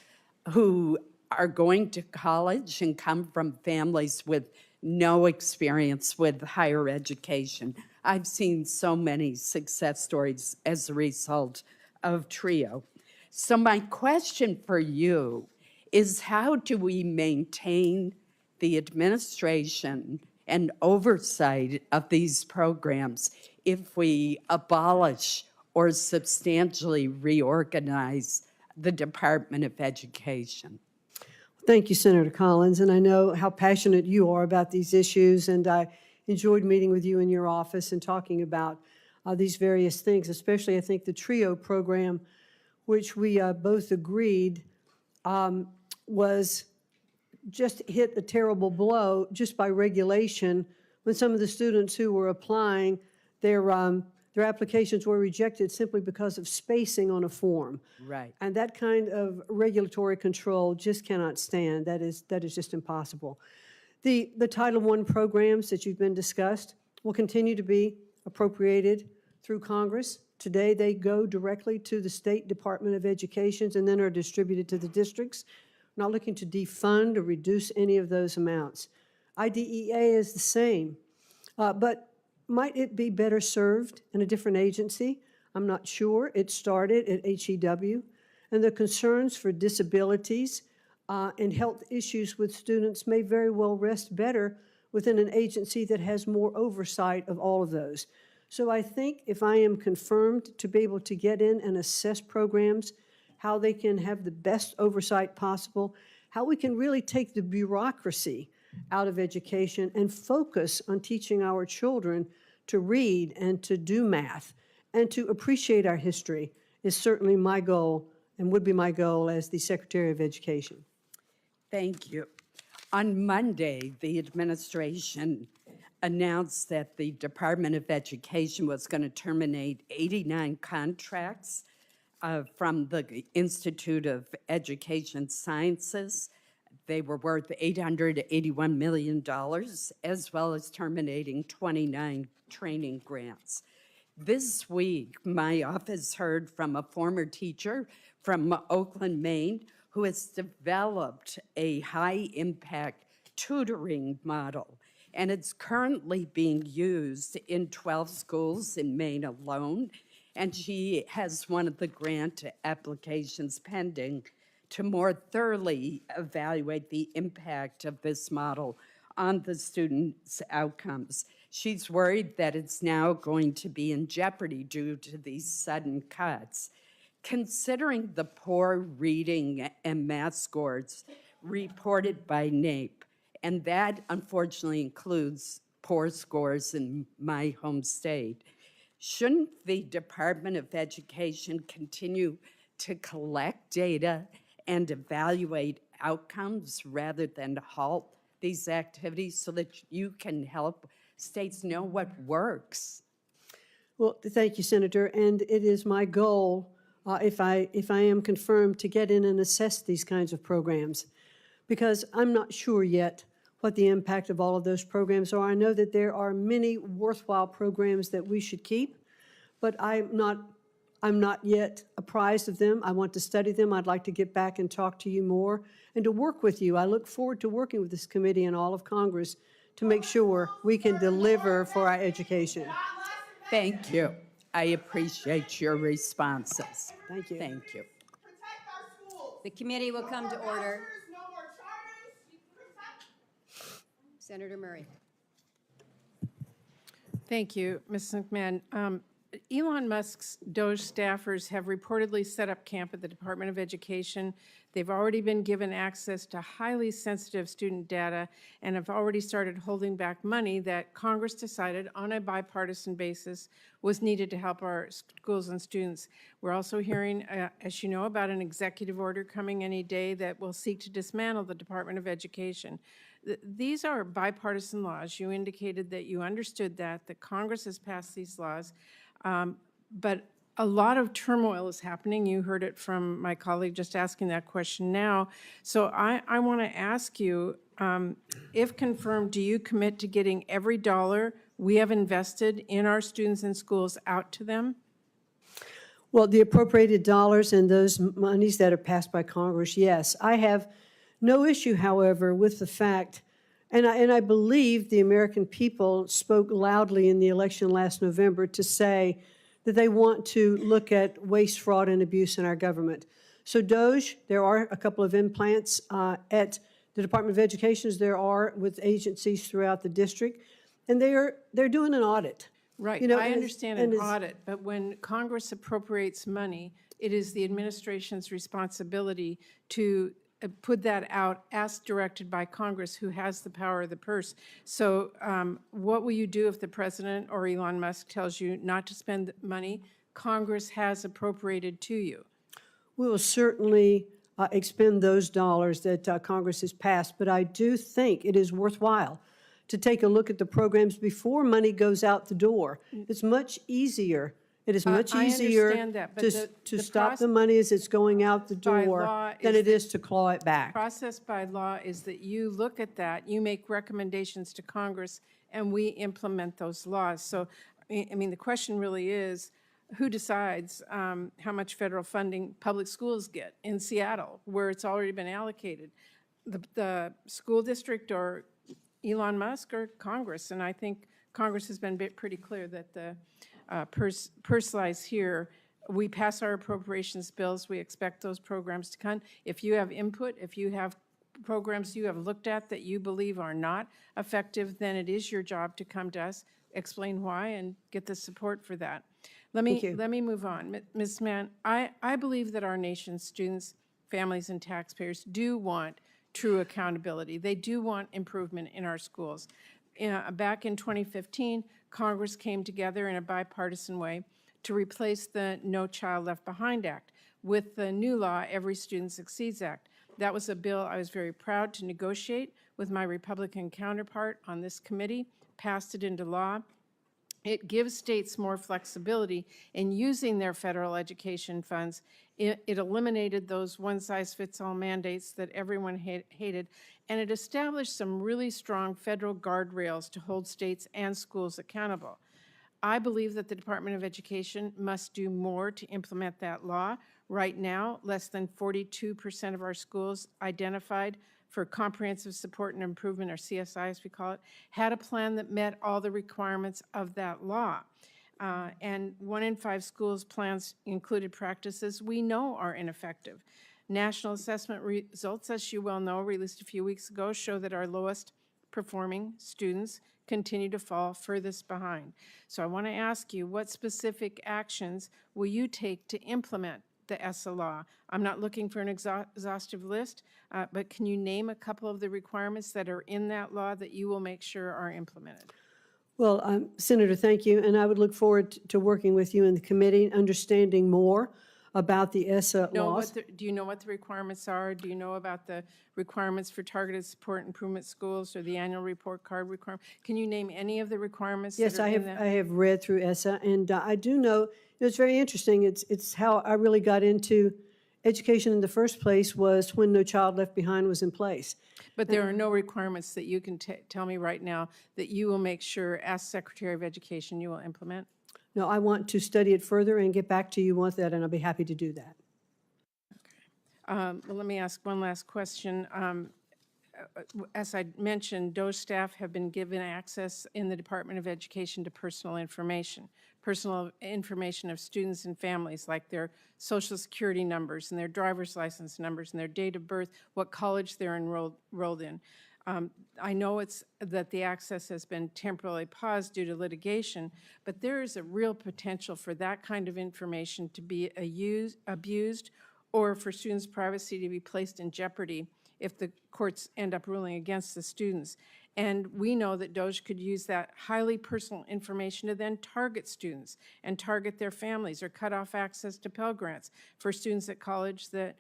F: who are going to college and come from families with no experience with higher education. I've seen so many success stories as a result of TRIO. So my question for you is, how do we maintain the administration and oversight of these programs if we abolish or substantially reorganize the Department of Education?
E: Thank you, Senator Collins, and I know how passionate you are about these issues, and I enjoyed meeting with you in your office and talking about these various things, especially I think the TRIO program, which we both agreed was just hit a terrible blow just by regulation when some of the students who were applying, their applications were rejected simply because of spacing on a form.
F: Right.
E: And that kind of regulatory control just cannot stand. That is just impossible. The Title I programs that you've been discussed will continue to be appropriated through Congress. Today, they go directly to the State Department of Education and then are distributed to the districts. We're not looking to defund or reduce any of those amounts. IDEA is the same, but might it be better served in a different agency? I'm not sure. It started at HEW, and the concerns for disabilities and health issues with students may very well rest better within an agency that has more oversight of all of those. So I think if I am confirmed to be able to get in and assess programs, how they can have the best oversight possible, how we can really take the bureaucracy out of education and focus on teaching our children to read and to do math and to appreciate our history is certainly my goal and would be my goal as the Secretary of Education.
F: Thank you. On Monday, the administration announced that the Department of Education was going to terminate 89 contracts from the Institute of Education Sciences. They were worth $881 million, as well as terminating 29 training grants. This week, my office heard from a former teacher from Oakland, Maine, who has developed a high-impact tutoring model, and it's currently being used in 12 schools in Maine alone, and she has one of the grant applications pending to more thoroughly evaluate the impact of this model on the students' outcomes. She's worried that it's now going to be in jeopardy due to these sudden cuts. Considering the poor reading and math scores reported by NAEP, and that unfortunately includes poor scores in my home state, shouldn't the Department of Education continue to collect data and evaluate outcomes rather than halt these activities so that you can help states know what works?
E: Well, thank you, Senator, and it is my goal, if I am confirmed, to get in and assess these kinds of programs, because I'm not sure yet what the impact of all of those programs are. I know that there are many worthwhile programs that we should keep, but I'm not yet apprised of them. I want to study them. I'd like to get back and talk to you more and to work with you. I look forward to working with this committee and all of Congress to make sure we can deliver for our education.
F: Thank you. I appreciate your responses.
E: Thank you.
F: Thank you.
G: The committee will come to order. Senator Murray.
H: Thank you, Ms. McMahon. Elon Musk's DOJ staffers have reportedly set up camp at the Department of Education. They've already been given access to highly sensitive student data and have already started holding back money that Congress decided on a bipartisan basis was needed to help our schools and students. We're also hearing, as you know, about an executive order coming any day that will seek to dismantle the Department of Education. These are bipartisan laws. You indicated that you understood that Congress has passed these laws. But a lot of turmoil is happening. You heard it from my colleague just asking that question now. So I want to ask you, if confirmed, do you commit to getting every dollar we have invested in our students and schools out to them?
E: Well, the appropriated dollars and those monies that are passed by Congress, yes. I have no issue, however, with the fact, and I believe the American people spoke loudly in the election last November to say that they want to look at waste, fraud, and abuse in our government. So DOJ, there are a couple of implants at the Department of Education, as there are with agencies throughout the district, and they're doing an audit.
H: Right,
E: You know,
H: I understand
E: and
H: an audit, but when Congress appropriates money, it is the administration's responsibility to put that out as directed by Congress, who has the power of the purse. So what will you do if the president or Elon Musk tells you not to spend money Congress has appropriated to you?
E: We will certainly expend those dollars that Congress has passed, but I do think it is worthwhile to take a look at the programs before money goes out the door. It's much easier. It is much
H: I
E: easier
H: understand that, but
E: to
H: the
E: stop the money as it's going out the
H: by
E: door
H: law
E: than
H: is
E: it is to claw it back.
H: Process by law is that you look at that, you make recommendations to Congress, and we implement those laws. So, I mean, the question really is, who decides how much federal funding public schools get in Seattle, where it's already been allocated? The school district or Elon Musk or Congress? And I think Congress has been pretty clear that the purse lies here. We pass our appropriations bills. We expect those programs to come. If you have input, if you have programs you have looked at that you believe are not effective, then it is your job to come to us, explain why, and get the support for that. Let me move on. Ms. Mann, I believe that our nation's students, families, and taxpayers do want true accountability. They do want improvement in our schools. Back in 2015, Congress came together in a bipartisan way to replace the No Child Left Behind Act with the new law, Every Student Succeeds Act. That was a bill I was very proud to negotiate with my Republican counterpart on this committee, passed it into law. It gives states more flexibility in using their federal education funds. It eliminated those one-size-fits-all mandates that everyone hated, and it established some really strong federal guardrails to hold states and schools accountable. I believe that the Department of Education must do more to implement that law. Right now, less than 42% of our schools identified for comprehensive support and improvement, or CSI as we call it, had a plan that met all the requirements of that law. And 1 in 5 schools' plans included practices we know are ineffective. National assessment results, as you well know, released a few weeks ago, show that our lowest performing students continue to fall furthest behind. So I want to ask you, what specific actions will you take to implement the ESSA law? I'm not looking for an exhaustive list, but can you name a couple of the requirements that are in that law that you will make sure are implemented?
E: Well, Senator, thank you, and I would look forward to working with you in the committee, understanding more about the ESSA laws.
H: Do you know what the requirements are? Do you know about the requirements for targeted support improvement schools or the annual report card requirement? Can you name any of the requirements
E: Yes,
H: that are in that?
E: I have read through ESSA, and I do know, it's very interesting. It's how I really got into education in the first place, was when No Child Left Behind was in place.
H: But there are no requirements that you can tell me right now that you will make sure, as Secretary of Education, you will implement?
E: No, I want to study it further and get back to you with that, and I'll be happy to do that.
H: Well, let me ask one last question. As I mentioned, DOJ staff have been given access in the Department of Education to personal information of students and families, like their Social Security numbers and their driver's license numbers and their date of birth, what college they're enrolled in. I know that the access has been temporarily paused due to litigation, but there is a real potential for that kind of information to be abused or for students' privacy to be placed in jeopardy if the courts end up ruling against the students. And we know that DOJ could use that highly personal information to then target students and target their families or cut off access to Pell Grants for students at college that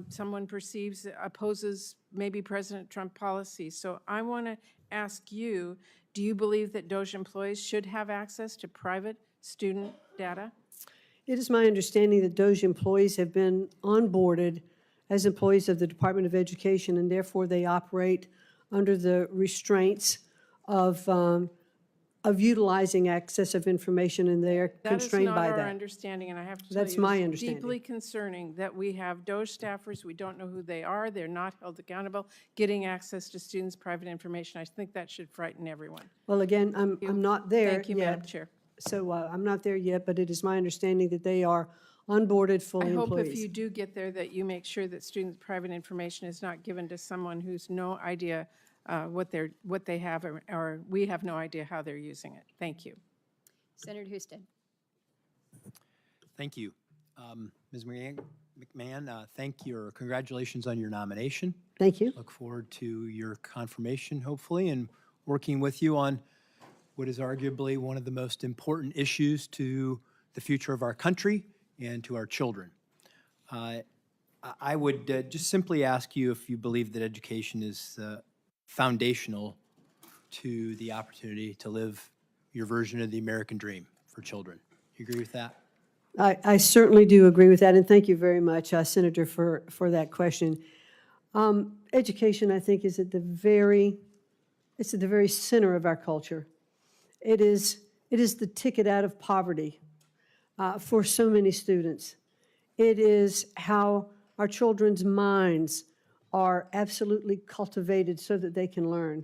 H: someone perceives opposes maybe President Trump policy. So I want to ask you, do you believe that DOJ employees should have access to private student data?
E: It is my understanding that DOJ employees have been onboarded as employees of the Department of Education, and therefore they operate under the restraints of utilizing access of information, and they are constrained by
H: That is not our
E: that.
H: understanding, and I have to tell you,
E: That's my
H: it's
E: understanding.
H: deeply concerning that we have DOJ staffers, we don't know who they are, they're not held accountable, getting access to students' private information. I think that should frighten everyone.
E: Well, again, I'm not there
H: Thank you, Madam
E: yet,
H: Chair.
E: so I'm not there yet, but it is my understanding that they are onboarded fully
H: I hope
E: employees.
H: if you do get there that you make sure that students' private information is not given to someone who's no idea what they have, or we have no idea how they're using it. Thank you.
G: Senator Houston.
I: Thank you. Ms. McMahon, thank you, or congratulations on your nomination.
E: Thank you.
I: Look forward to your confirmation, hopefully, and working with you on what is arguably one of the most important issues to the future of our country and to our children. I would just simply ask you if you believe that education is foundational to the opportunity to live your version of the American dream for children. You agree with that?
E: I certainly do agree with that, and thank you very much, Senator, for that question. Education, I think, is at the very center of our culture. It is the ticket out of poverty for so many students. It is how our children's minds are absolutely cultivated so that they can learn.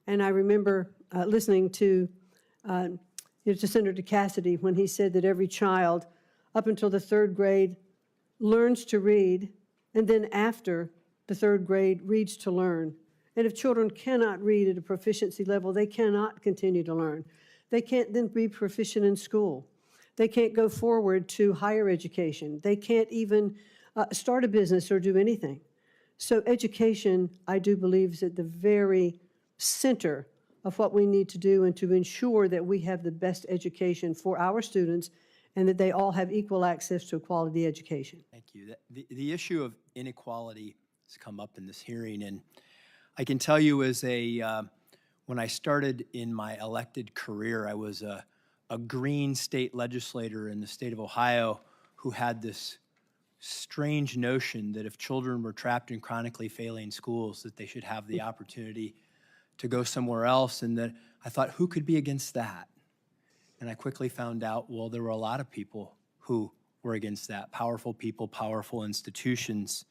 E: And I remember listening to Senator Cassidy when he said that every child up until the third grade learns to read, and then after the third grade reads to learn. And if children cannot read at a proficiency level, they cannot continue to learn. They can't then be proficient in school. They can't go forward to higher education. They can't even start a business or do anything. So education, I do believe, is at the very center of what we need to do and to ensure that we have the best education for our students and that they all have equal access to a quality education.
I: Thank you. The issue of inequality has come up in this hearing, and I can tell you as when I started in my elected career, I was a green state legislator in the state of Ohio who had this strange notion that if children were trapped in chronically failing schools, that they should have the opportunity to go somewhere else, and that I thought, who could be against that? And I quickly found out, well, there were a lot of people who were against that, powerful people, powerful institutions.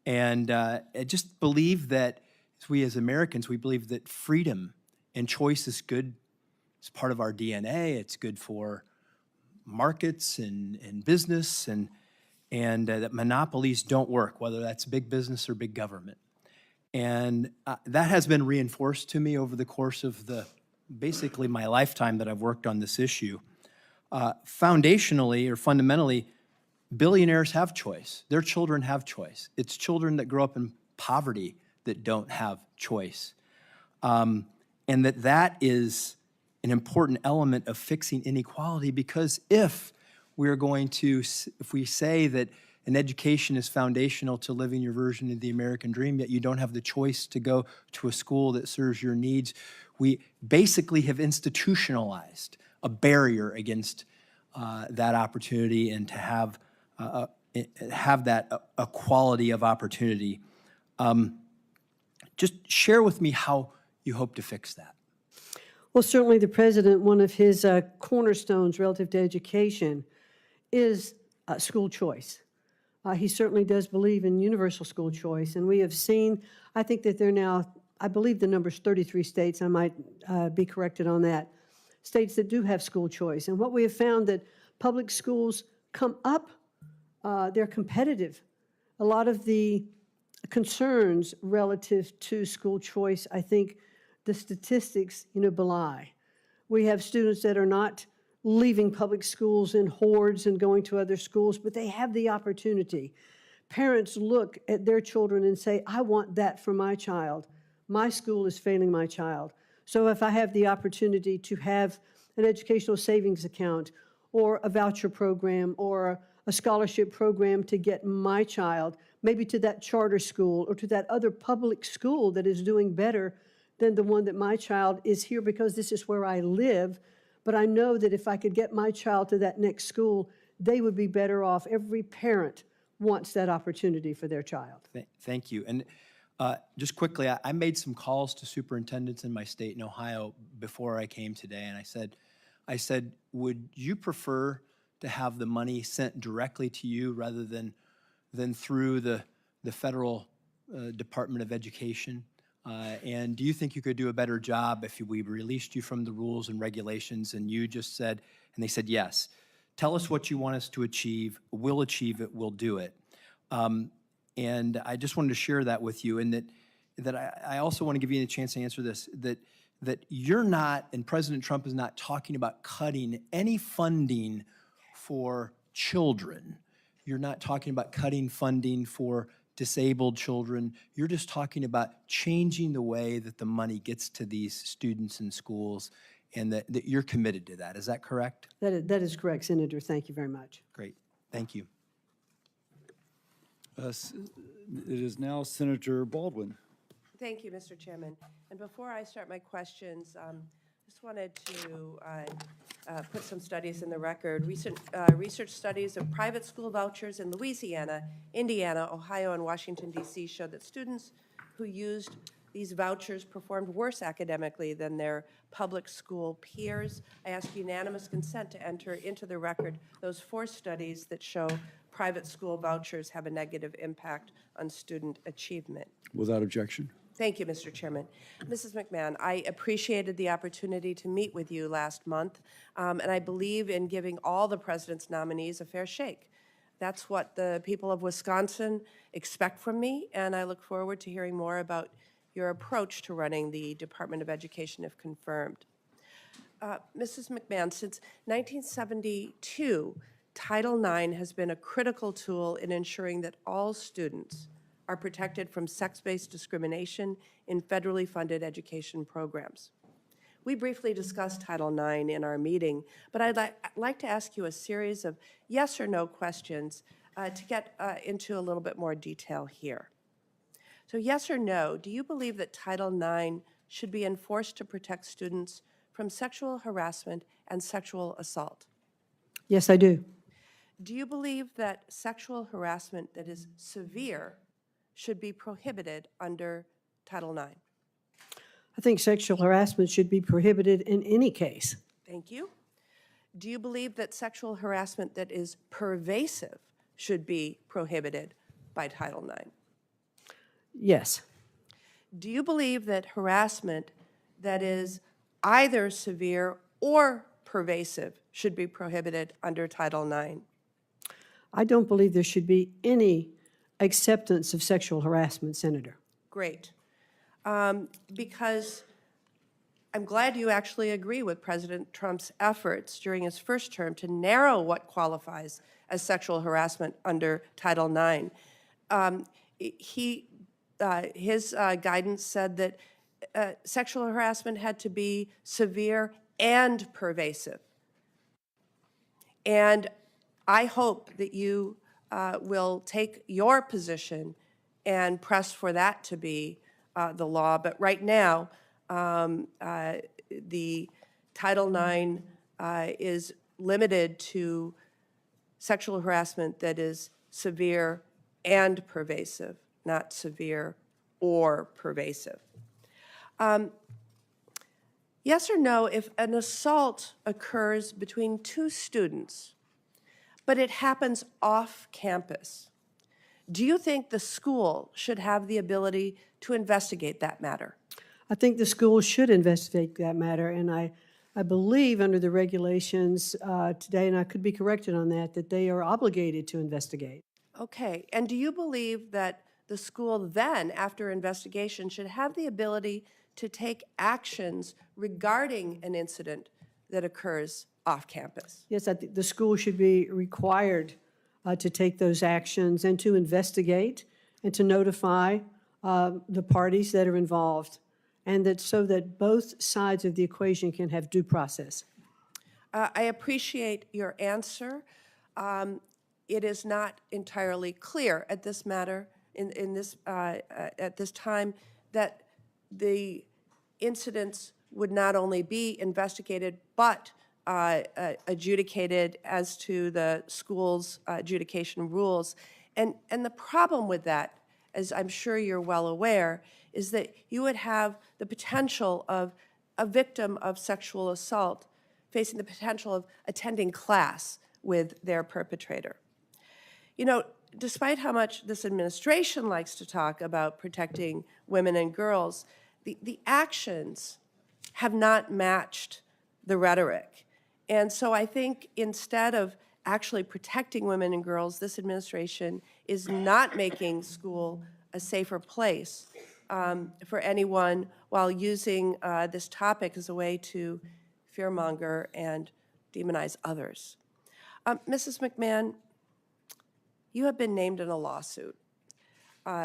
I: And I just believe that we as Americans, we believe that freedom and choice is good. It's part of our DNA. It's good for markets and business, and that monopolies don't work, whether that's big business or big government. And that has been reinforced to me over the course of basically my lifetime that I've worked on this issue. Foundationally or fundamentally, billionaires have choice. Their children have choice. It's children that grow up in poverty that don't have choice. And that is an important element of fixing inequality, because if we say that an education is foundational to living your version of the American dream, yet you don't have the choice to go to a school that serves your needs, we basically have institutionalized a barrier against that opportunity and to have that equality of opportunity. Just share with me how you hope to fix that.
E: Well, certainly the president, one of his cornerstones relative to education is school choice. He certainly does believe in universal school choice, and we have seen, I think that there are now, I believe the number's 33 states, I might be corrected on that, states that do have school choice. And what we have found that public schools come up, they're competitive. A lot of the concerns relative to school choice, I think the statistics, belie. We have students that are not leaving public schools in hordes and going to other schools, but they have the opportunity. Parents look at their children and say, I want that for my child. My school is failing my child. So if I have the opportunity to have an educational savings account or a voucher program or a scholarship program to get my child maybe to that charter school or to that other public school that is doing better than the one that my child is here because this is where I live, but I know that if I could get my child to that next school, they would be better off. Every parent wants that opportunity for their child.
I: Thank you. And just quickly, I made some calls to superintendents in my state in Ohio before I came today, and I said, would you prefer to have the money sent directly to you rather than through the federal Department of Education? And do you think you could do a better job if we released you from the rules and regulations and you just said, and they said, yes, tell us what you want us to achieve, we'll achieve it, we'll do it. And I just wanted to share that with you, and that I also want to give you a chance to answer this, that you're not, and President Trump is not talking about cutting any funding for children. You're not talking about cutting funding for disabled children. You're just talking about changing the way that the money gets to these students in schools, and that you're committed to that. Is that correct?
E: That is correct, Senator. Thank you very much.
I: Great. Thank you.
A: It is now Senator Baldwin.
J: Thank you, Mr. Chairman. And before I start my questions, just wanted to put some studies in the record. Recent research studies of private school vouchers in Louisiana, Indiana, Ohio, and Washington, D.C. showed that students who used these vouchers performed worse academically than their public school peers. I ask unanimous consent to enter into the record those 4 studies that show private school vouchers have a negative impact on student achievement.
A: Without objection.
J: Thank you, Mr. Chairman. Mrs. McMahon, I appreciated the opportunity to meet with you last month, and I believe in giving all the president's nominees a fair shake. That's what the people of Wisconsin expect from me, and I look forward to hearing more about your approach to running the Department of Education if confirmed. Mrs. McMahon, since 1972, Title IX has been a critical tool in ensuring that all students are protected from sex-based discrimination in federally funded education programs. We briefly discussed Title IX in our meeting, but I'd like to ask you a series of yes or no questions to get into a little bit more detail here. So yes or no, do you believe that Title IX should be enforced to protect students from sexual harassment and sexual assault?
E: Yes, I do.
J: Do you believe that sexual harassment that is severe should be prohibited under Title IX?
E: I think sexual harassment should be prohibited in any case.
J: Thank you. Do you believe that sexual harassment that is pervasive should be prohibited by Title IX?
E: Yes.
J: Do you believe that harassment that is either severe or pervasive should be prohibited under Title IX?
E: I don't believe there should be any acceptance of sexual harassment, Senator.
J: Great. Because I'm glad you actually agree with President Trump's efforts during his first term to narrow what qualifies as sexual harassment under Title IX. His guidance said that sexual harassment had to be severe and pervasive. And I hope that you will take your position and press for that to be the law. But right now, the Title IX is limited to sexual harassment that is severe and pervasive, not severe or pervasive. Yes or no, if an assault occurs between 2 students, but it happens off campus, do you think the school should have the ability to investigate that matter?
E: I think the school should investigate that matter, and I believe under the regulations today, and I could be corrected on that, that they are obligated to investigate.
J: Okay, and do you believe that the school then, after investigation, should have the ability to take actions regarding an incident that occurs off campus.
E: Yes, I think the school should be required to take those actions and to investigate and to notify the parties that are involved, and that so that both sides of the equation can have due process.
J: I appreciate your answer. It is not entirely clear at this matter, at this time, that the incidents would not only be investigated, but adjudicated as to the school's adjudication rules. And the problem with that, as I'm sure you're well aware, is that you would have the potential of a victim of sexual assault facing the potential of attending class with their perpetrator. You know, despite how much this administration likes to talk about protecting women and girls, the actions have not matched the rhetoric. And so I think instead of actually protecting women and girls, this administration is not making school a safer place for anyone, while using this topic as a way to fearmonger and demonize others. Mrs. McMahon, you have been named in a lawsuit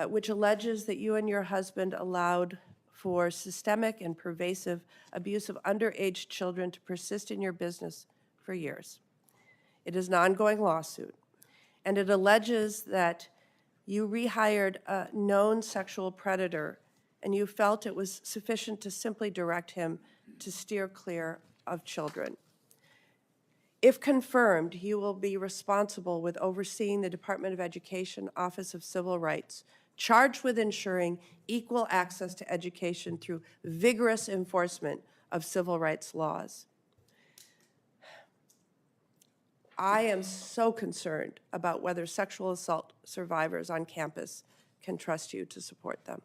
J: which alleges that you and your husband allowed for systemic and pervasive abuse of underage children to persist in your business for years. It is an ongoing lawsuit, and it alleges that you rehired a known sexual predator, and you felt it was sufficient to simply direct him to steer clear of children. If confirmed, you will be responsible with overseeing the Department of Education Office of Civil Rights, charged with ensuring equal access to education through vigorous enforcement of civil rights laws. I am so concerned about whether sexual assault survivors on campus can trust you to support them.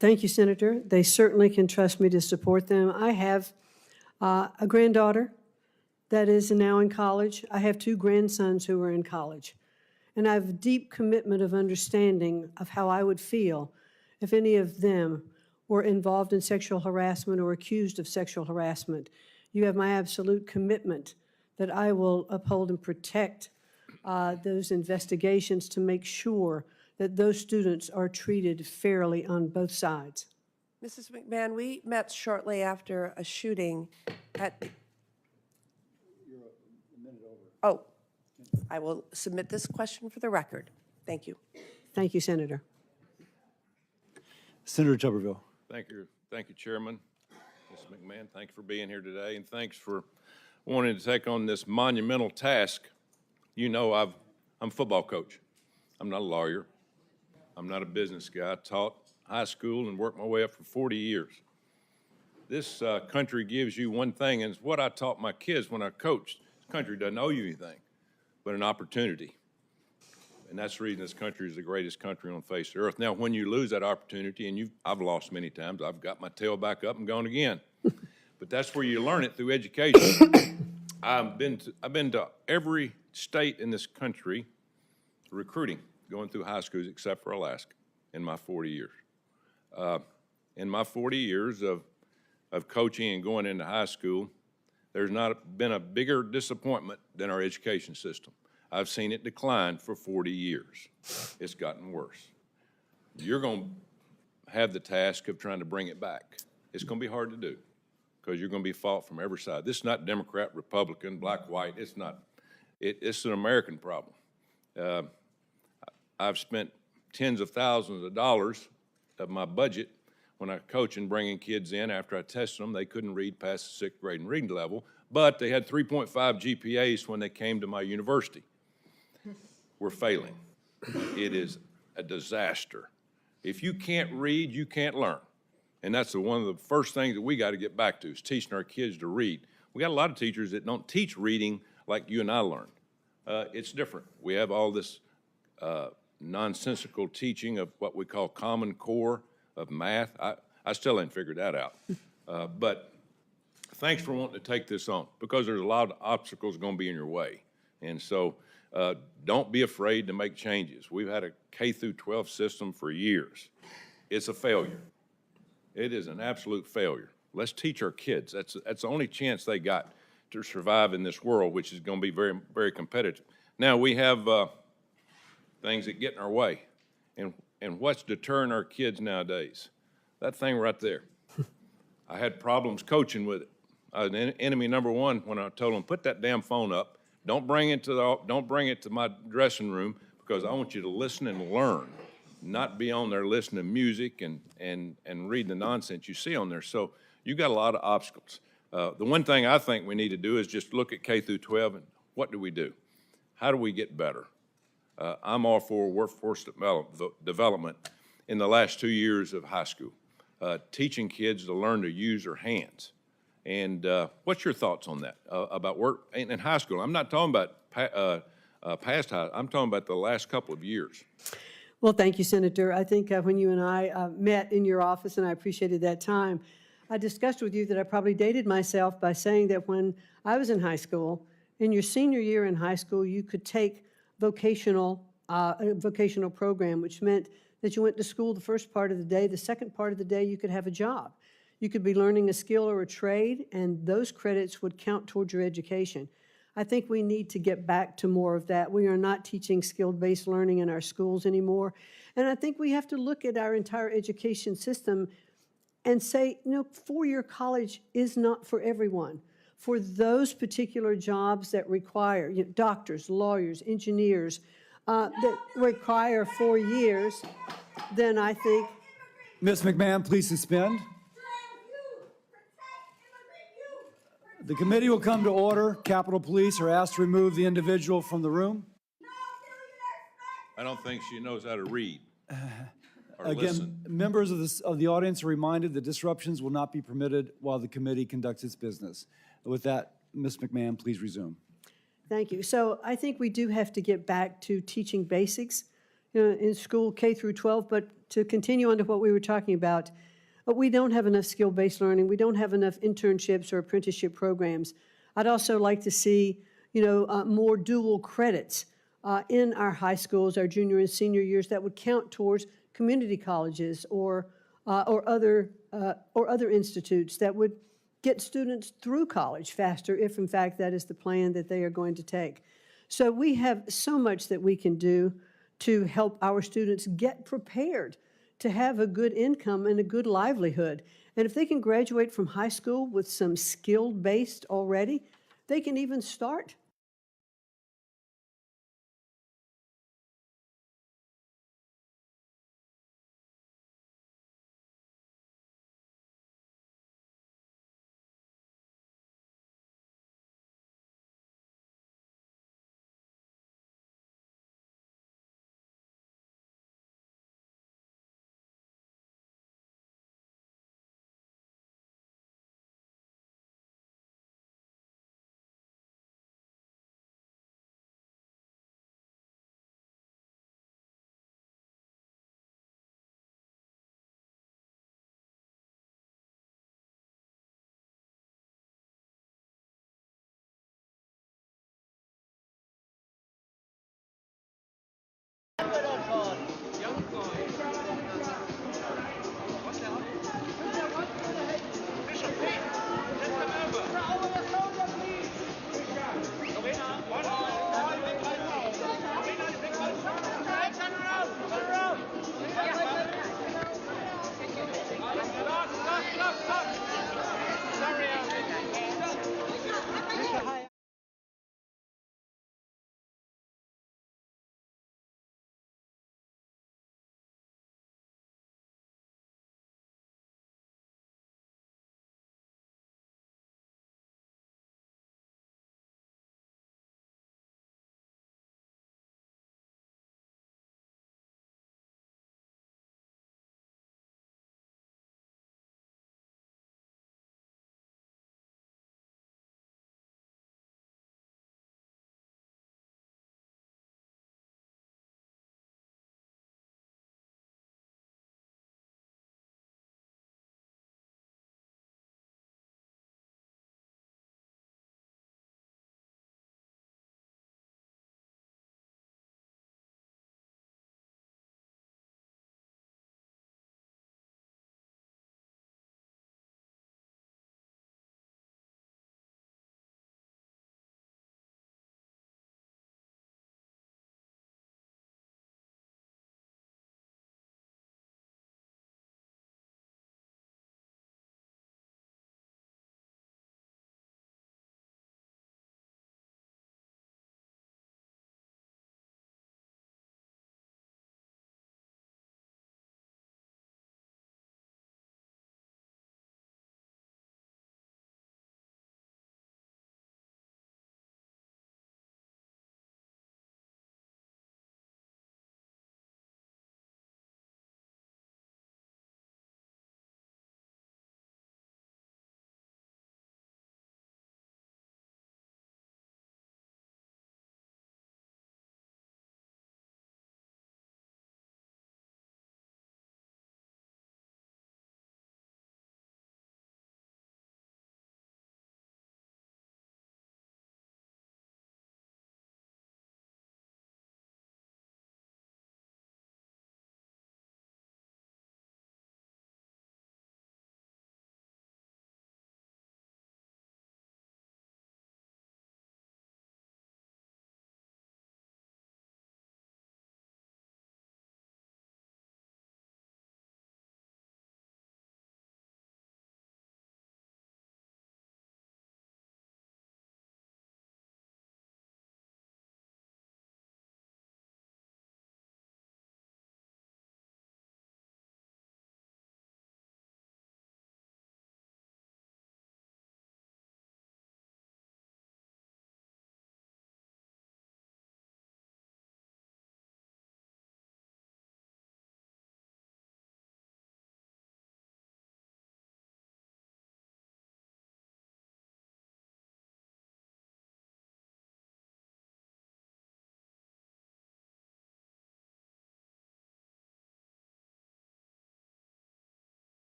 E: Thank you, Senator. They certainly can trust me to support them. I have a granddaughter that is now in college. I have 2 grandsons who are in college. And I have a deep commitment of understanding of how I would feel if any of them were involved in sexual harassment or accused of sexual harassment. You have my absolute commitment that I will uphold and protect those investigations to make sure that those students are treated fairly on both sides.
J: Mrs. McMahon, we met shortly after a shooting at... You're a minute over. Oh, I will submit this question for the record. Thank you.
E: Thank you, Senator.
A: Senator Tuberville.
K: Thank you, Chairman. Ms. McMahon, thank you for being here today, and thanks for wanting to take on this monumental task. You know, I'm a football coach. I'm not a lawyer. I'm not a business guy. I taught high school and worked my way up for 40 years. This country gives you one thing, and it's what I taught my kids when I coached. This country doesn't owe you anything but an opportunity. And that's the reason this country is the greatest country on the face of the earth. Now, when you lose that opportunity, and I've lost many times, I've got my tail back up and gone again. But that's where you learn it, through education. I've been to every state in this country recruiting, going through high schools except for Alaska in my 40 years. In my 40 years of coaching and going into high school, there's not been a bigger disappointment than our education system. I've seen it decline for 40 years. It's gotten worse. You're going to have the task of trying to bring it back. It's going to be hard to do because you're going to be fought from every side. This is not Democrat, Republican, black, white. It's not. It's an American problem. I've spent tens of thousands of dollars of my budget when I coach and bringing kids in. After I tested them, they couldn't read past the 6th grade and reading level, but they had 3.5 GPAs when they came to my university. We're failing. It is a disaster. If you can't read, you can't learn. And that's one of the first things that we got to get back to, is teaching our kids to read. We got a lot of teachers that don't teach reading like you and I learned. It's different. We have all this nonsensical teaching of what we call Common Core of math. I still ain't figured that out. But thanks for wanting to take this on, because there's a lot of obstacles going to be in your way. And so Don't be afraid to make changes. We've had a K through 12 system for years. It's a failure. It is an absolute failure. Let's teach our kids. That's the only chance they got to survive in this world, which is going to be very, very competitive. Now, we have things that get in our way. And what's deterring our kids nowadays? That thing right there. I had problems coaching with it. Enemy number one when I told them, put that damn phone up. Don't bring it to my dressing room, because I want you to listen and learn, not be on there listening to music and read the nonsense you see on there. So you got a lot of obstacles. The one thing I think we need to do is just look at K through 12 and what do we do? How do we get better? I'm all for workforce development in the last 2 years of high school, teaching kids to learn to use their hands. And what's your thoughts on that, about work in high school? I'm not talking about past high, I'm talking about the last couple of years.
E: Well, thank you, Senator. I think when you and I met in your office, and I appreciated that time, I discussed with you that I probably dated myself by saying that when I was in high school, in your senior year in high school, you could take a vocational program, which meant that you went to school the first part of the day. The second part of the day, you could have a job. You could be learning a skill or a trade, and those credits would count towards your education. I think we need to get back to more of that. We are not teaching skill-based learning in our schools anymore. And I think we have to look at our entire education system and say, you know, four-year college is not for everyone. For those particular jobs that require, you know, doctors, lawyers, engineers, that require 4 years, then I think.
A: Ms. McMahon, please suspend. The committee will come to order. Capitol Police are asked to remove the individual from the room.
K: I don't think she knows how to read or
A: Again,
K: listen.
A: members of the audience are reminded that disruptions will not be permitted while the committee conducts its business. With that, Ms. McMahon, please resume.
E: Thank you. So I think we do have to get back to teaching basics, you know, in school K through 12, but to continue on to what we were talking about, but we don't have enough skill-based learning. We don't have enough internships or apprenticeship programs. I'd also like to see, you know, more dual credits in our high schools, our junior and senior years, that would count towards community colleges or other institutes that would get students through college faster if, in fact, that is the plan that they are going to take. So we have so much that we can do to help our students get prepared to have a good income and a good livelihood. And if they can graduate from high school with some skill-based already, they can even start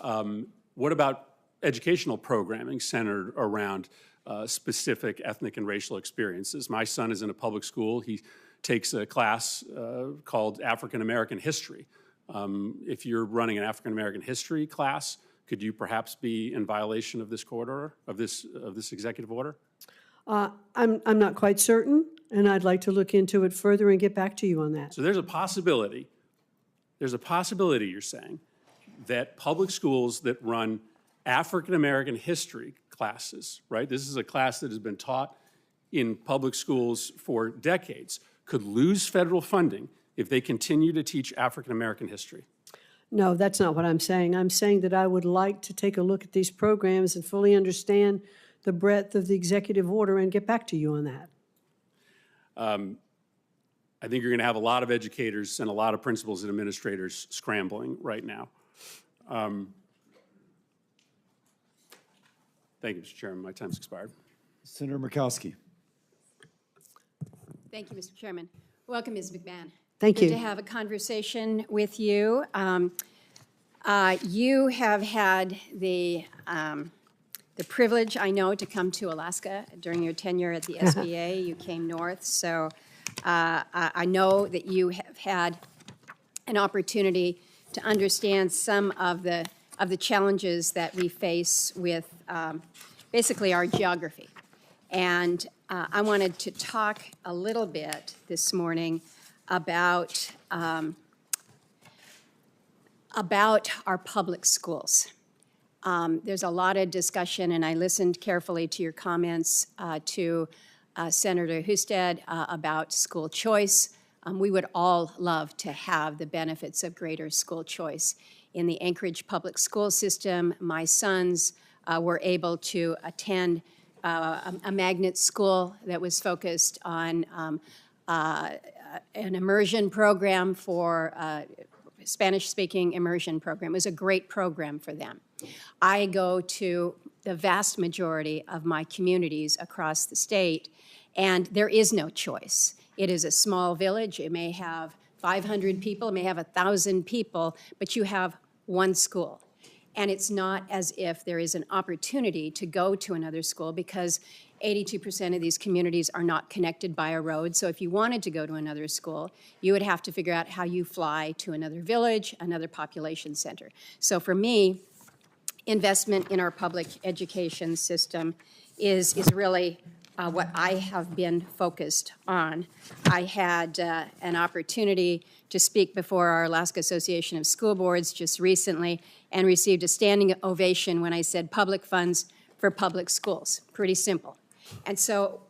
L: What about educational programming centered around specific ethnic and racial experiences? My son is in a public school. He takes a class called African American History. If you're running an African American history class, could you perhaps be in violation of this court order, of this executive order?
E: I'm not quite certain, and I'd like to look into it further and get back to you on that.
L: So there's a possibility, you're saying, that public schools that run African American history classes, right? This is a class that has been taught in public schools for decades, could lose federal funding if they continue to teach African American history.
E: No, that's not what I'm saying. I'm saying that I would like to take a look at these programs and fully understand the breadth of the executive order and get back to you on that.
L: I think you're going to have a lot of educators and a lot of principals and administrators scrambling right now. Thank you, Mr. Chairman. My time's expired.
A: Senator Murkowski.
G: Thank you, Mr. Chairman. Welcome, Ms. McMahon.
E: Thank you.
G: Good to have a conversation with you. You have had the privilege, I know, to come to Alaska during your tenure at the SBA. You came north, so I know that you have had an opportunity to understand some of the challenges that we face with basically our geography. And I wanted to talk a little bit this morning about our public schools. There's a lot of discussion, and I listened carefully to your comments to Senator Husted about school choice. We would all love to have the benefits of greater school choice. In the Anchorage public school system, my sons were able to attend a magnet school that was focused on an immersion program for Spanish-speaking immersion program. It was a great program for them. I go to the vast majority of my communities across the state, and there is no choice. It is a small village. It may have 500 people, it may have 1,000 people, but you have one school. And it's not as if there is an opportunity to go to another school because 82% of these communities are not connected by a road. So if you wanted to go to another school, you would have to figure out how you fly to another village, another population center. So for me, investment in our public education system is really what I have been focused on. I had an opportunity to speak before our Alaska Association of School Boards just recently and received a standing ovation when I said public funds for public schools. Pretty simple. And so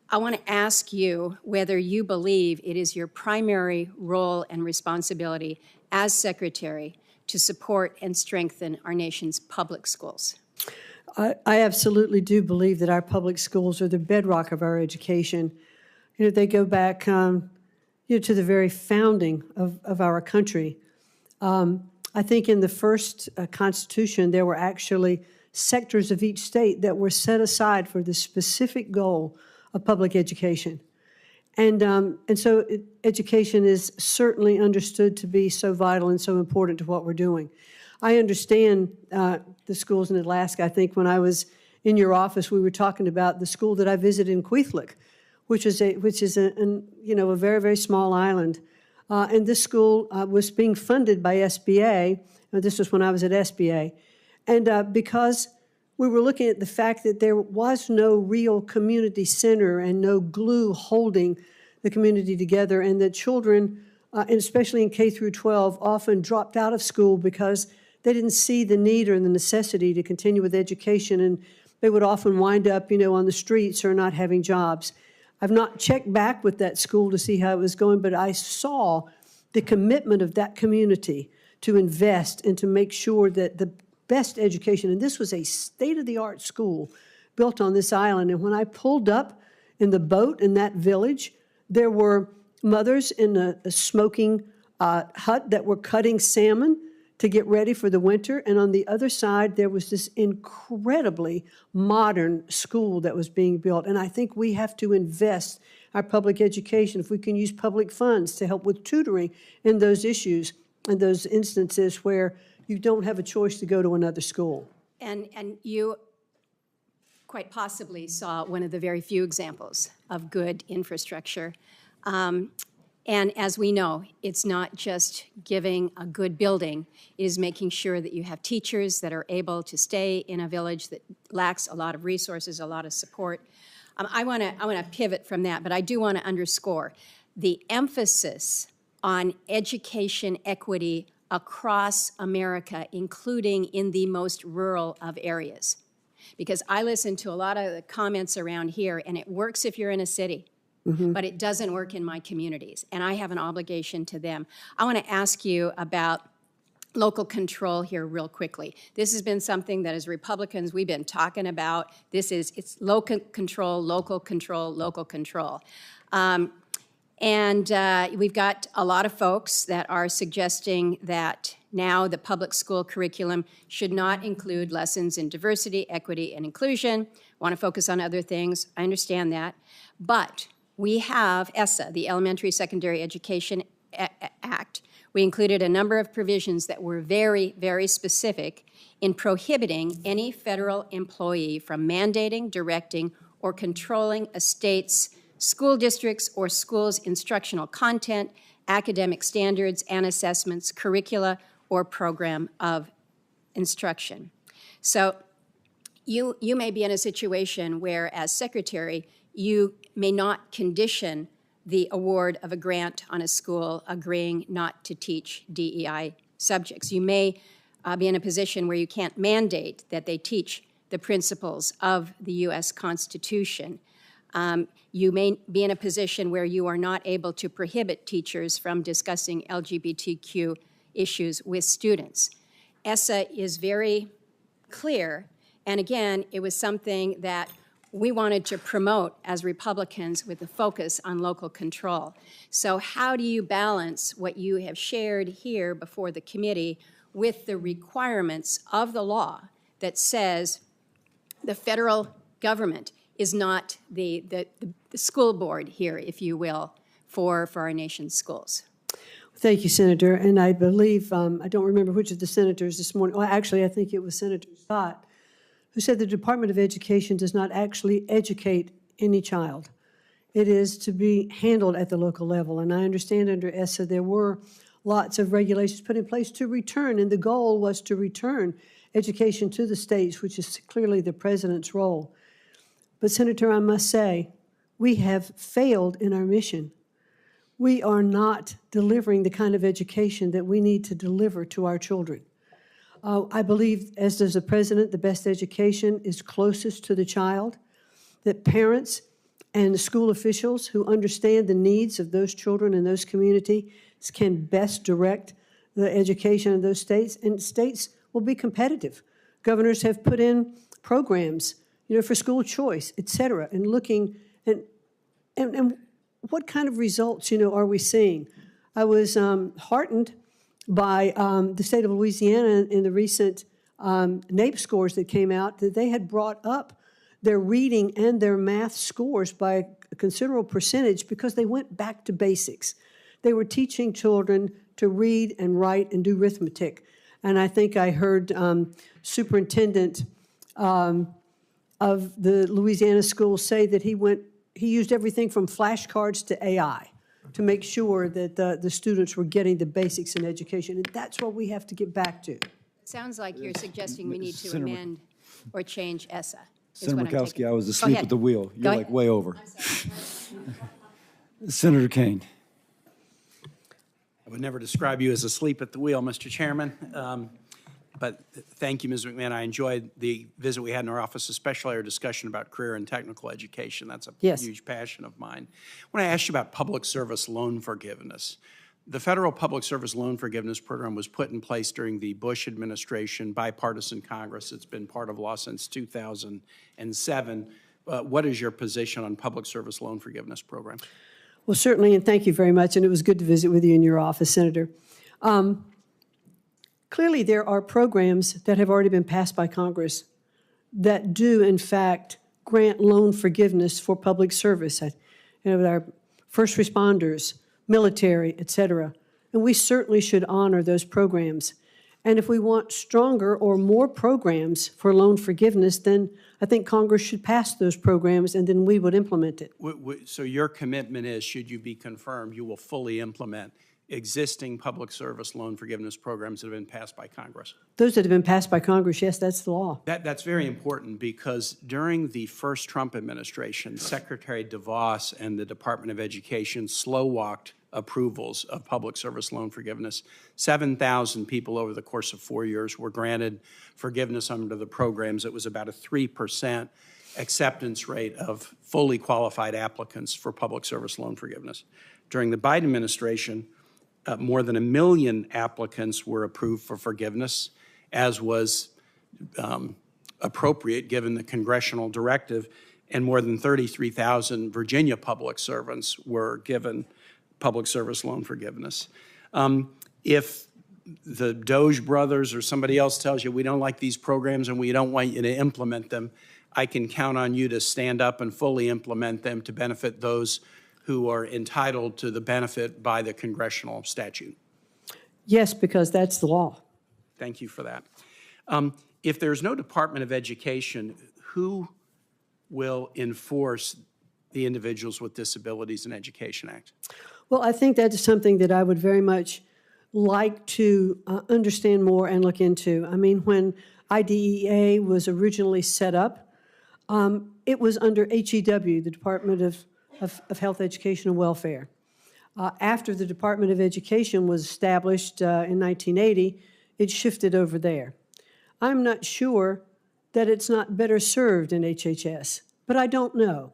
G: I want to ask you whether you believe it is your primary role and responsibility as Secretary to support and strengthen our nation's public schools.
E: I absolutely do believe that our public schools are the bedrock of our education. You know, they go back to the very founding of our country. I think in the first Constitution, there were actually sectors of each state that were set aside for the specific goal of public education. And so education is certainly understood to be so vital and so important to what we're doing. I understand the schools in Alaska. I think when I was in your office, we were talking about the school that I visited in Kwethluk, which is a very, very small island. And this school was being funded by SBA. This was when I was at SBA. And because we were looking at the fact that there was no real community center and no glue holding the community together, and that children, and especially in K through 12, often dropped out of school because they didn't see the need or the necessity to continue with education, and they would often wind up, on the streets or not having jobs. I've not checked back with that school to see how it was going, but I saw the commitment of that community to invest and to make sure that the best education, and this was a state-of-the-art school built on this island, and when I pulled up in the boat in that village, there were mothers in a smoking hut that were cutting salmon to get ready for the winter, and on the other side, there was this incredibly modern school that was being built, and I think we have to invest our public education, if we can use public funds to help with tutoring in those issues and those instances where, you don't have a choice to go to another school.
G: And you quite possibly saw one of the very few examples of good infrastructure. And as we know, it's not just giving a good building, it is making sure that you have teachers that are able to stay in a village that lacks a lot of resources, a lot of support. I want to pivot from that, but I do want to underscore the emphasis on education equity across America, including in the most rural of areas. Because I listen to a lot of the comments around here, and it works if you're in a city, but it doesn't work in my communities, and I have an obligation to them. I want to ask you about local control here real quickly. This has been something that as Republicans we've been talking about. It's local control, local control, local control. And we've got a lot of folks that are suggesting that now the public school curriculum should not include lessons in diversity, equity, and inclusion. Want to focus on other things. I understand that. But we have ESSA, the Elementary Secondary Education Act. We included a number of provisions that were very, very specific in prohibiting any federal employee from mandating, directing, or controlling a state's school districts or schools' instructional content, academic standards and assessments, curricula, or program of instruction. So you may be in a situation where, as secretary, you may not condition the award of a grant on a school agreeing not to teach DEI subjects. You may be in a position where you can't mandate that they teach the principles of the U.S. Constitution. You may be in a position where you are not able to prohibit teachers from discussing LGBTQ issues with students. ESSA is very clear, and again, it was something that we wanted to promote as Republicans with a focus on local control. So how do you balance what you have shared here before the committee with the requirements of the law that says the federal government is not the school board here, if you will, for our nation's schools?
E: Thank you, Senator. And I believe, I don't remember which of the senators this morning, well, actually, I think it was Senator Scott, who said the Department of Education does not actually educate any child. It is to be handled at the local level. And I understand under ESSA there were lots of regulations put in place to return, and the goal was to return education to the states, which is clearly the president's role. But Senator, I must say, we have failed in our mission. We are not delivering the kind of education that we need to deliver to our children. I believe, as does the president, the best education is closest to the child, that parents and the school officials who understand the needs of those children in those communities can best direct the education of those states, and states will be competitive. Governors have put in programs, for school choice, et cetera, and looking, and what kind of results, are we seeing? I was heartened by the state of Louisiana in the recent NAEP scores that came out, that they had brought up their reading and their math scores by a considerable percentage because they went back to basics. They were teaching children to read and write and do arithmetic. And I think I heard superintendent of the Louisiana school say that he used everything from flashcards to AI to make sure that the students were getting the basics in education. And that's what we have to get back to.
G: It sounds like you're suggesting we need to
A: Senator-
G: amend or change ESSA. is
A: Senator
G: what I'm taking.
A: Murkowski, I was
G: Go
A: asleep
G: ahead.
A: at the wheel.
G: Go
A: You're
G: ahead.
A: like way over. Senator Kane.
M: I would never describe you as asleep at the wheel, Mr. Chairman. But thank you, Ms. McMahon. I enjoyed the visit we had in our office, especially our discussion about career and technical education. That's a
E: Yes.
M: huge passion of mine. When I asked you about public service loan forgiveness, the federal public service loan forgiveness program was put in place during the Bush administration, bipartisan Congress. It's been part of law since 2007. What is your position on public service loan forgiveness program?
E: Well, certainly, and thank you very much, and it was good to visit with you in your office, Senator. Clearly, there are programs that have already been passed by Congress that do, in fact, grant loan forgiveness for public service. Our first responders, military, et cetera. And we certainly should honor those programs. And if we want stronger or more programs for loan forgiveness, then I think Congress should pass those programs and then we would implement it.
M: So your commitment is, should you be confirmed, you will fully implement existing public service loan forgiveness programs that have been passed by Congress?
E: Those that have been passed by Congress, yes, that's the law.
M: That's very important because during the first Trump administration, Secretary DeVos and the Department of Education slow-walked approvals of public service loan forgiveness. 7,000 people over the course of 4 years were granted forgiveness under the programs. It was about a 3% acceptance rate of fully qualified applicants for public service loan forgiveness. During the Biden administration, more than 1 million applicants were approved for forgiveness, as was appropriate given the congressional directive, and more than 33,000 Virginia public servants were given public service loan forgiveness. If the Doge brothers or somebody else tells you we don't like these programs and we don't want you to implement them, I can count on you to stand up and fully implement them to benefit those who are entitled to the benefit by the congressional statute.
E: Yes, because that's the law.
M: Thank you for that. If there's no Department of Education, who will enforce the Individuals with Disabilities in Education Act?
E: Well, I think that is something that I would very much like to understand more and look into. I mean, when IDEA was originally set up, it was under HEW, the Department of Health, Education, and Welfare. After the Department of Education was established in 1980, it shifted over there. I'm not sure that it's not better served in HHS, but I don't know.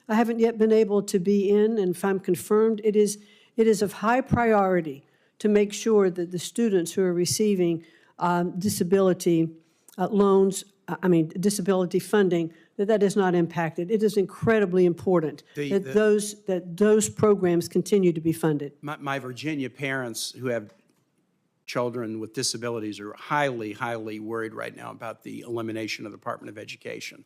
E: I haven't yet been able to be in, and if I'm confirmed, it is of high priority to make sure that the students who are receiving disability loans, disability funding, that is not impacted. It is incredibly important that those programs continue to be funded.
M: My Virginia parents who have children with disabilities are highly, highly worried right now about the elimination of the Department of Education.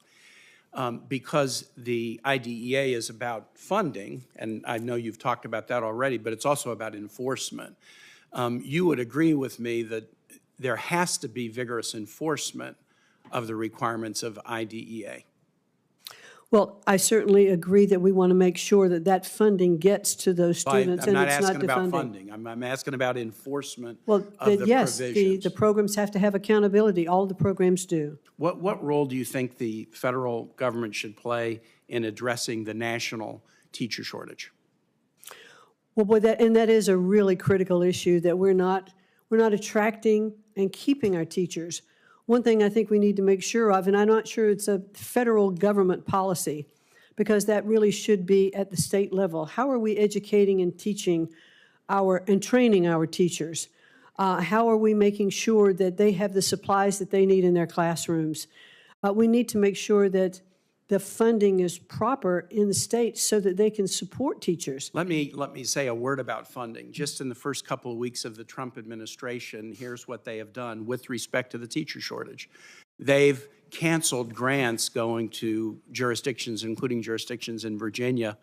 M: Because the IDEA is about funding, and I know you've talked about that already, but it's also about enforcement. You would agree with me that there has to be vigorous enforcement of the requirements of IDEA.
E: Well, I certainly agree that we want to make sure that that funding gets to those students and it's not defunding.
M: I'm not asking about funding. I'm asking about enforcement
E: Well,
M: of the
E: yes,
M: provisions.
E: the programs have to have accountability. All the programs do.
M: What role do you think the federal government should play in addressing the national teacher shortage?
E: Well, boy, that is a really critical issue, that we're not attracting and keeping our teachers. One thing I think we need to make sure of, and I'm not sure it's a federal government policy, because that really should be at the state level. How are we educating and teaching and training our teachers? How are we making sure that they have the supplies that they need in their classrooms? We need to make sure that the funding is proper in the state so that they can support teachers.
M: Let me say a word about funding. Just in the first couple of weeks of the Trump administration, here's what they have done with respect to the teacher shortage. They've canceled grants going to jurisdictions, including jurisdictions in Virginia,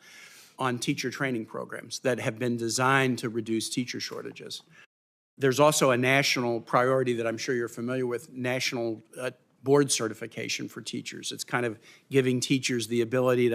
M: on teacher training programs that have been designed to reduce teacher shortages. There's also a national priority that I'm sure you're familiar with, national board certification for teachers. It's kind of giving teachers the ability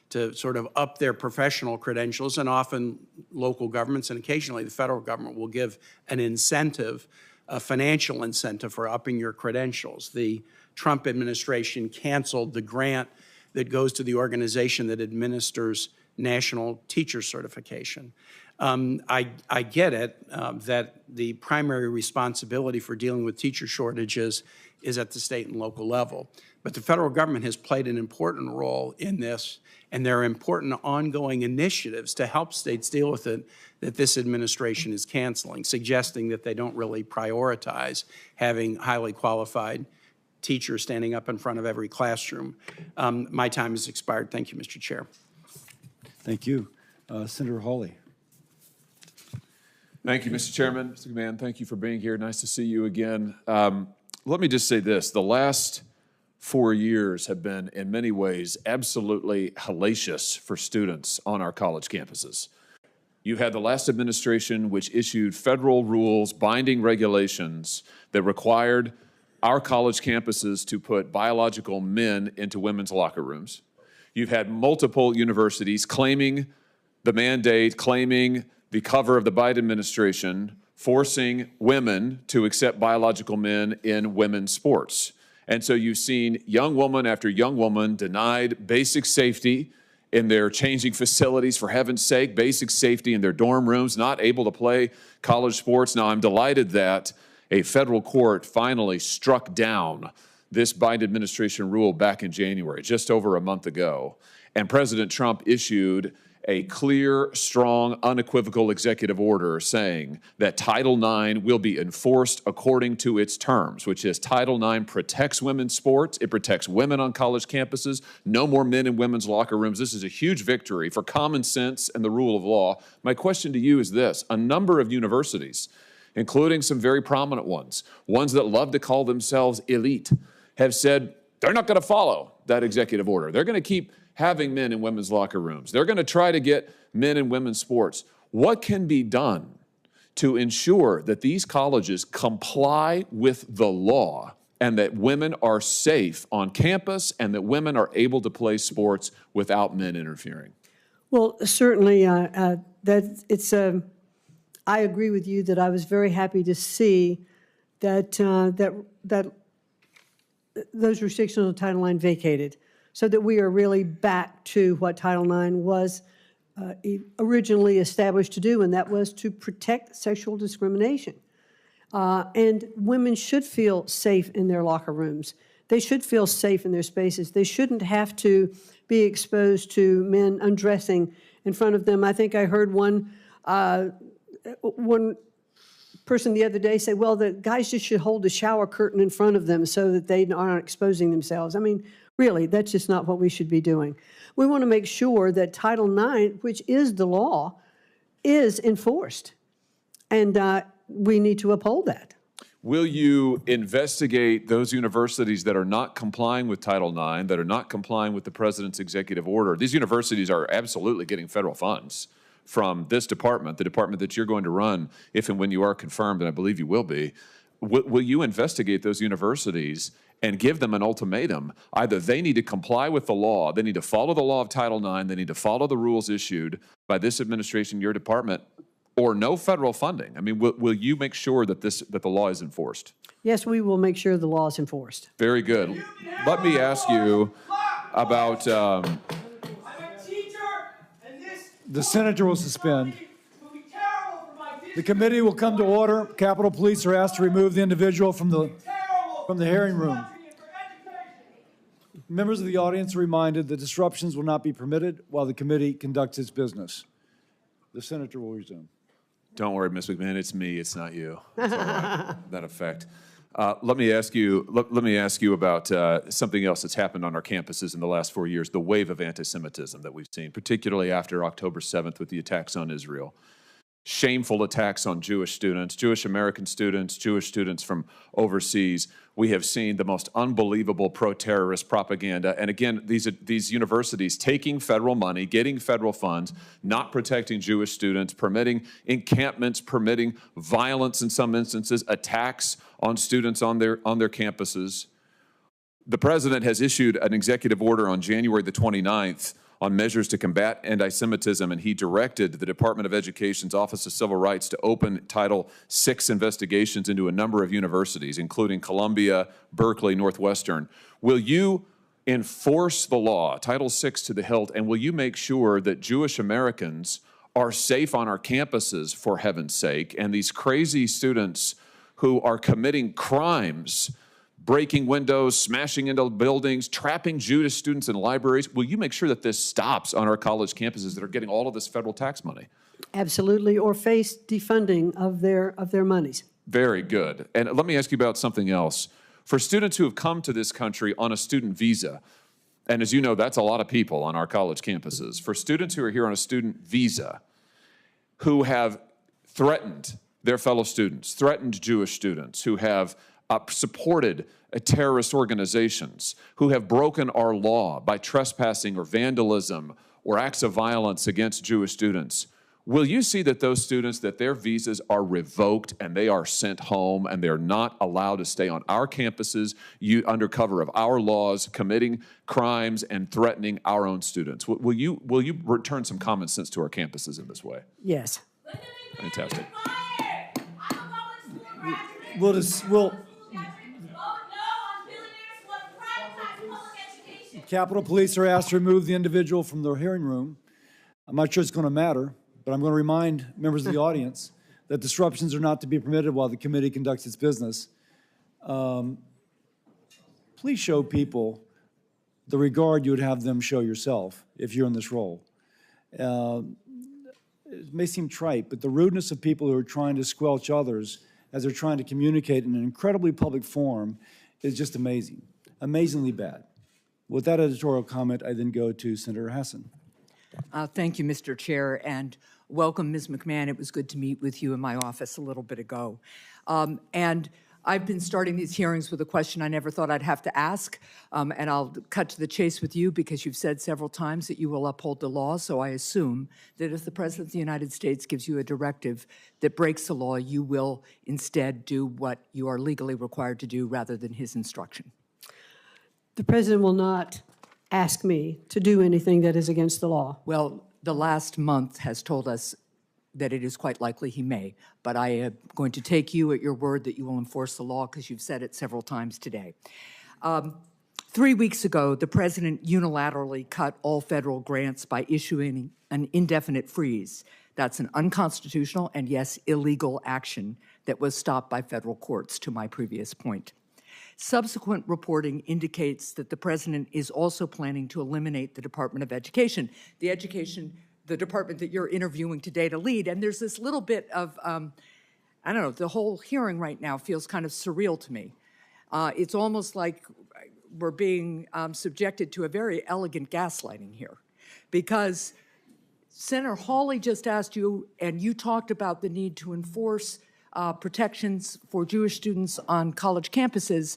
M: to sort of up their professional credentials, and often local governments and occasionally the federal government will give an incentive, a financial incentive for upping your credentials. The Trump administration canceled the grant that goes to the organization that administers national teacher certification. I get it that the primary responsibility for dealing with teacher shortages is at the state and local level. But the federal government has played an important role in this, and there are important ongoing initiatives to help states deal with it that this administration is canceling, suggesting that they don't really prioritize having highly qualified teachers standing up in front of every classroom. My time has expired. Thank you, Mr. Chair.
A: Thank you. Senator Hawley.
N: Thank you, Mr. Chairman. Mr. McMahon, thank you for being here. Nice to see you again. Let me just say this. The last 4 years have been, in many ways, absolutely hellacious for students on our college campuses. You had the last administration which issued federal rules, binding regulations that required our college campuses to put biological men into women's locker rooms. You've had multiple universities claiming the mandate, claiming the cover of the Biden administration, forcing women to accept biological men in women's sports. And so you've seen young woman after young woman denied basic safety in their changing facilities, for heaven's sake, basic safety in their dorm rooms, not able to play college sports. Now, I'm delighted that a federal court finally struck down this Biden administration rule back in January, just over a month ago. And President Trump issued a clear, strong, unequivocal executive order saying that Title IX will be enforced according to its terms, which is Title IX protects women's sports, it protects women on college campuses, no more men in women's locker rooms. This is a huge victory for common sense and the rule of law. My question to you is this: a number of universities, including some very prominent ones that love to call themselves elite, have said they're not going to follow that executive order. They're going to keep having men in women's locker rooms. They're going to try to get men in women's sports. What can be done to ensure that these colleges comply with the law and that women are safe on campus and that women are able to play sports without men interfering?
E: Well, certainly, I agree with you that I was very happy to see that those restrictions on Title IX vacated, so that we are really back to what Title IX was originally established to do, and that was to protect sexual discrimination. And women should feel safe in their locker rooms. They should feel safe in their spaces. They shouldn't have to be exposed to men undressing in front of them. I think I heard one person the other day say, well, the guys just should hold the shower curtain in front of them so that they aren't exposing themselves. I mean, really, that's just not what we should be doing. We want to make sure that Title IX, which is the law, is enforced. And we need to uphold that.
N: Will you investigate those universities that are not complying with Title IX, that are not complying with the president's executive order? These universities are absolutely getting federal funds from this department, the department that you're going to run if and when you are confirmed, and I believe you will be. Will you investigate those universities and give them an ultimatum? Either they need to comply with the law, they need to follow the law of Title IX, they need to follow the rules issued by this administration, your department, or no federal funding. I mean, will you make sure that the law is enforced?
E: Yes, we will make sure the law is enforced.
N: Very good. Let me ask you about...
A: The senator will suspend. The committee will come to order. Capitol Police are asked to remove the individual from the hearing room. Members of the audience are reminded that disruptions will not be permitted while the committee conducts its business. The senator will resume.
N: Don't worry, Ms. McMahon, it's me, it's not you. It's all right, that effect. Let me ask you about something else that's happened on our campuses in the last 4 years, the wave of anti-Semitism that we've seen, particularly after October 7th with the attacks on Israel. Shameful attacks on Jewish students, Jewish American students, Jewish students from overseas. We have seen the most unbelievable pro-terrorist propaganda. And again, these universities taking federal money, getting federal funds, not protecting Jewish students, permitting encampments, permitting violence in some instances, attacks on students on their campuses. The president has issued an executive order on January the 29th on measures to combat anti-Semitism, and he directed the Department of Education's Office of Civil Rights to open Title VI investigations into a number of universities, including Columbia, Berkeley, Northwestern. Will you enforce the law, Title VI to the hilt, and will you make sure that Jewish Americans are safe on our campuses, for heaven's sake, and these crazy students who are committing crimes, breaking windows, smashing into buildings, trapping Jewish students in libraries? Will you make sure that this stops on our college campuses that are getting all of this federal tax money?
E: Absolutely, or face defunding of their monies.
N: Very good. And let me ask you about something else. For students who have come to this country on a student visa, and as you know, that's a lot of people on our college campuses. For students who are here on a student visa, who have threatened their fellow students, threatened Jewish students, who have supported terrorist organizations, who have broken our law by trespassing or vandalism or acts of violence against Jewish students, will you see that those students, that their visas are revoked and they are sent home and they're not allowed to stay on our campuses under cover of our laws, committing crimes and threatening our own students? Will you return some common sense to our campuses in this way?
E: Yes.
N: Fantastic.
A: Capitol Police are asked to remove the individual from the hearing room. I'm not sure it's going to matter, but I'm going to remind members of the audience that disruptions are not to be permitted while the committee conducts its business. Please show people the regard you would have them show yourself if you're in this role. It may seem trite, but the rudeness of people who are trying to squelch others as they're trying to communicate in an incredibly public forum is just amazing, amazingly bad. With that editorial comment, I then go to Senator Hassan.
O: Thank you, Mr. Chair, and welcome, Ms. McMahon. It was good to meet with you in my office a little bit ago. And I've been starting these hearings with a question I never thought I'd have to ask, and I'll cut to the chase with you because you've said several times that you will uphold the law, so I assume that if the President of the United States gives you a directive that breaks the law, you will instead do what you are legally required to do rather than his instruction.
E: The President will not ask me to do anything that is against the law.
O: Well, the last month has told us that it is quite likely he may, but I am going to take you at your word that you will enforce the law because you've said it several times today. 3 weeks ago, the President unilaterally cut all federal grants by issuing an indefinite freeze. That's an unconstitutional and, yes, illegal action that was stopped by federal courts, to my previous point. Subsequent reporting indicates that the President is also planning to eliminate the Department of Education, the department that you're interviewing today to lead. And there's this little bit of, I don't know, the whole hearing right now feels kind of surreal to me. It's almost like we're being subjected to a very elegant gaslighting here, because Senator Hawley just asked you, and you talked about the need to enforce protections for Jewish students on college campuses,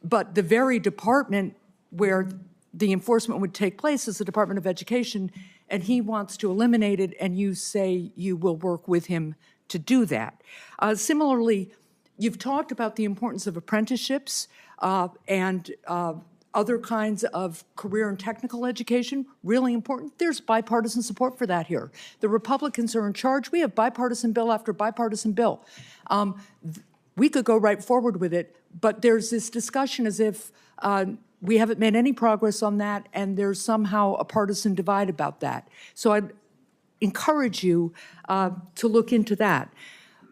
O: but the very department where the enforcement would take place is the Department of Education, and he wants to eliminate it, and you say you will work with him to do that. Similarly, you've talked about the importance of apprenticeships and other kinds of career and technical education, really important. There's bipartisan support for that here. The Republicans are in charge. We have bipartisan bill after bipartisan bill. We could go right forward with it, but there's this discussion as if we haven't made any progress on that, and there's somehow a partisan divide about that. So I'd encourage you to look into that.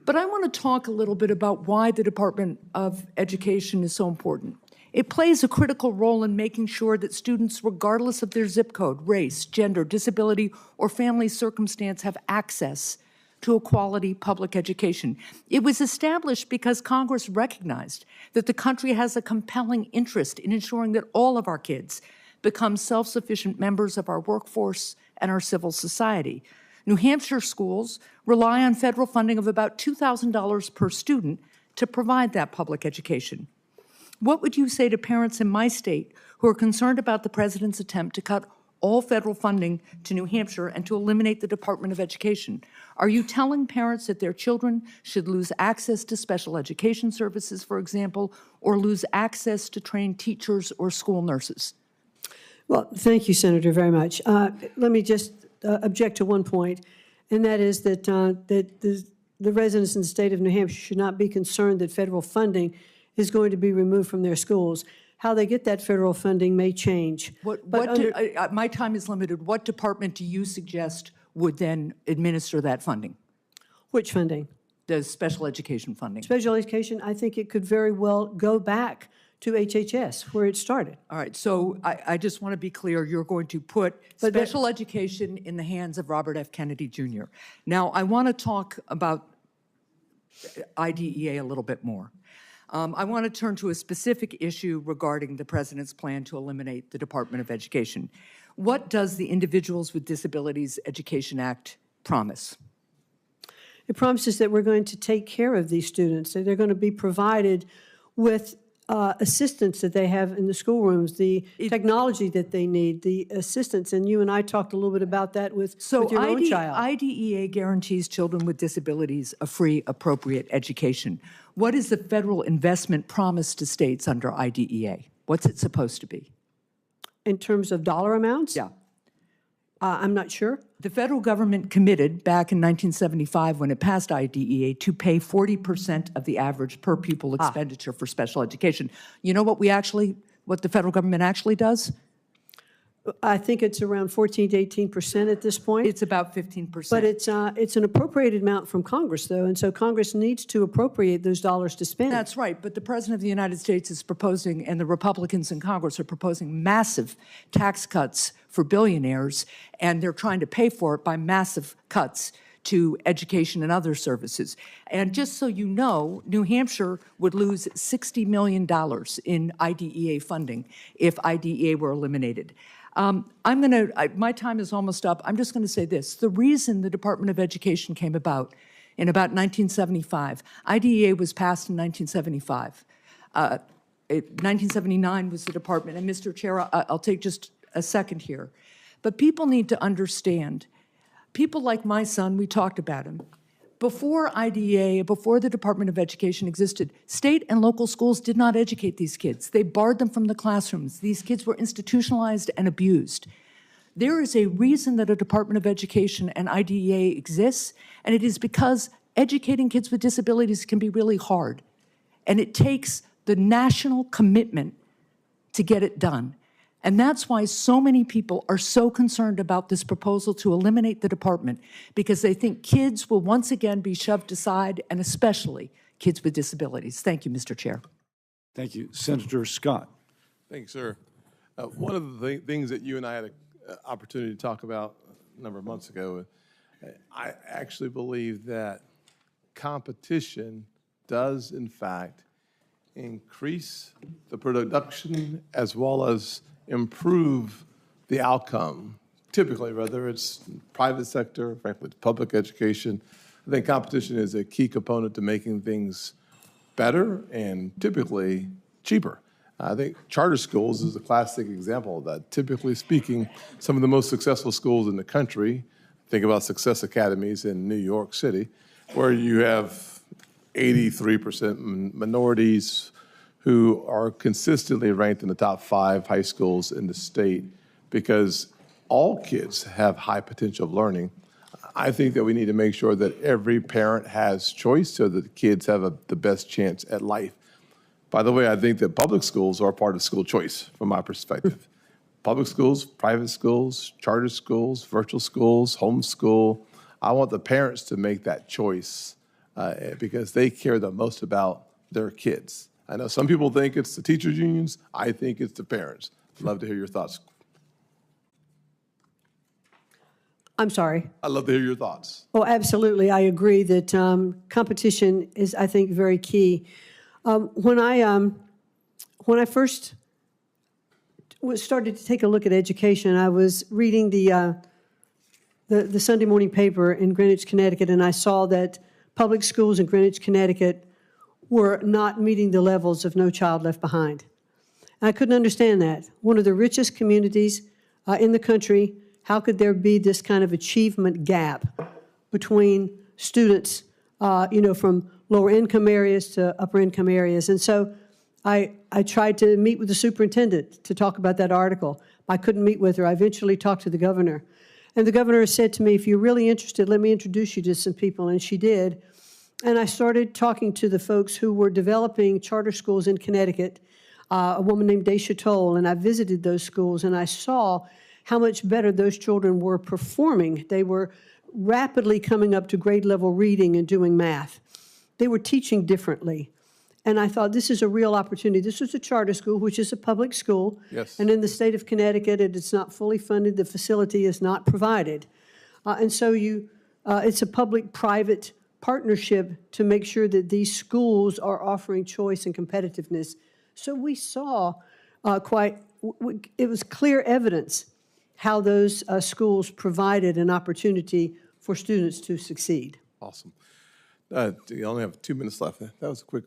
O: But I want to talk a little bit about why the Department of Education is so important. It plays a critical role in making sure that students, regardless of their zip code, race, gender, disability, or family circumstance, have access to a quality public education. It was established because Congress recognized that the country has a compelling interest in ensuring that all of our kids become self-sufficient members of our workforce and our civil society. New Hampshire schools rely on federal funding of about $2,000 per student to provide that public education. What would you say to parents in my state who are concerned about the President's attempt to cut all federal funding to New Hampshire and to eliminate the Department of Education? Are you telling parents that their children should lose access to special education services, for example, or lose access to trained teachers or school nurses?
E: Well, thank you, Senator, very much. Let me just object to one point, and that is that, the residents in the state of New Hampshire should not be concerned that federal funding is going to be removed from their schools. How they get that federal funding may change.
O: My time is limited. What department do you suggest would then administer that funding?
E: Which funding?
O: The special education funding.
E: Special education, I think it could very well go back to HHS, where it started.
O: All right, so I just want to be clear, you're going to put special education in the hands of Robert F. Kennedy Jr. Now, I want to talk about IDEA a little bit more. I want to turn to a specific issue regarding the President's plan to eliminate the Department of Education. What does the Individuals with Disabilities Education Act promise?
E: It promises that we're going to take care of these students, that they're going to be provided with assistance that they have in the schoolrooms, the technology that they need, the assistance. And you and I talked a little bit about that with your own child.
O: IDEA guarantees children with disabilities a free, appropriate education. What is the federal investment promised to states under IDEA? What's it supposed to be?
E: In terms of dollar amounts?
O: Yeah.
E: I'm not sure.
O: The federal government committed back in 1975 when it passed IDEA to pay 40% of the average per pupil expenditure for special education. You know what the federal government actually does?
E: I think it's around 14 to 18% at this point.
O: It's about 15%.
E: But it's an appropriated amount from Congress, though, and so Congress needs to appropriate those dollars to spend.
O: That's right, but the President of the United States is proposing, and the Republicans in Congress are proposing massive tax cuts for billionaires, and they're trying to pay for it by massive cuts to education and other services. And just so you know, New Hampshire would lose $60 million in IDEA funding if IDEA were eliminated. My time is almost up. I'm just going to say this. The reason the Department of Education came about in about 1975, IDEA was passed in 1975. 1979 was the department. And Mr. Chair, I'll take just a second here. But people need to understand, people like my son, we talked about him. Before IDEA, before the Department of Education existed, state and local schools did not educate these kids. They barred them from the classrooms. These kids were institutionalized and abused. There is a reason that a Department of Education and IDEA exists, and it is because educating kids with disabilities can be really hard. And it takes the national commitment to get it done. And that's why so many people are so concerned about this proposal to eliminate the department, because they think kids will once again be shoved aside, and especially kids with disabilities. Thank you, Mr. Chair.
A: Thank you. Senator Scott.
C: Thank you, sir. One of the things that you and I had an opportunity to talk about a number of months ago, I actually believe that competition does, in fact, increase the production as well as improve the outcome. Typically, whether it's private sector, frankly, public education, I think competition is a key component to making things better and typically cheaper. I think charter schools is a classic example of that. Typically speaking, some of the most successful schools in the country, think about Success Academies in New York City, where you have 83% minorities who are consistently ranked in the top 5 high schools in the state because all kids have high potential of learning. I think that we need to make sure that every parent has choice so that the kids have the best chance at life. By the way, I think that public schools are part of school choice from my perspective. Public schools, private schools, charter schools, virtual schools, homeschool. I want the parents to make that choice because they care the most about their kids. I know some people think it's the teachers' unions. I think it's the parents. I'd love to hear your thoughts.
E: I'm sorry.
C: I'd love to hear your thoughts.
E: Oh, absolutely. I agree that competition is, I think, very key. When I first started to take a look at education, I was reading the Sunday morning paper in Greenwich, Connecticut, and I saw that public schools in Greenwich, Connecticut were not meeting the levels of No Child Left Behind. And I couldn't understand that. One of the richest communities in the country, how could there be this kind of achievement gap between students, from lower income areas to upper income areas? And so I tried to meet with the superintendent to talk about that article. I couldn't meet with her. I eventually talked to the governor. And the governor said to me, if you're really interested, let me introduce you to some people. And she did. And I started talking to the folks who were developing charter schools in Connecticut, a woman named Daisha Toll, and I visited those schools, and I saw how much better those children were performing. They were rapidly coming up to grade level reading and doing math. They were teaching differently. And I thought, this is a real opportunity. This was a charter school, which is a public school.
C: Yes.
E: And in the state of Connecticut, it's not fully funded. The facility is not provided. And so it's a public-private partnership to make sure that these schools are offering choice and competitiveness. So we saw it was clear evidence how those schools provided an opportunity for students to succeed.
C: Awesome. You only have 2 minutes left. That was quick.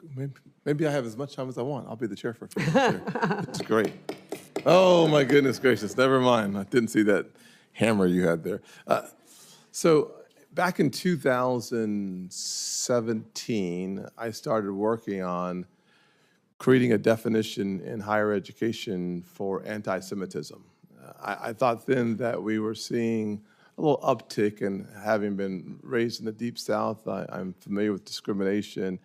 C: Maybe I have as much time as I want. I'll be the chair for a few minutes. It's great. Oh, my goodness gracious. Never mind. I didn't see that hammer you had there. So back in 2017, I started working on creating a definition in higher education for anti-Semitism. I thought then that we were seeing a little uptick, and having been raised in the Deep South, I'm familiar with discrimination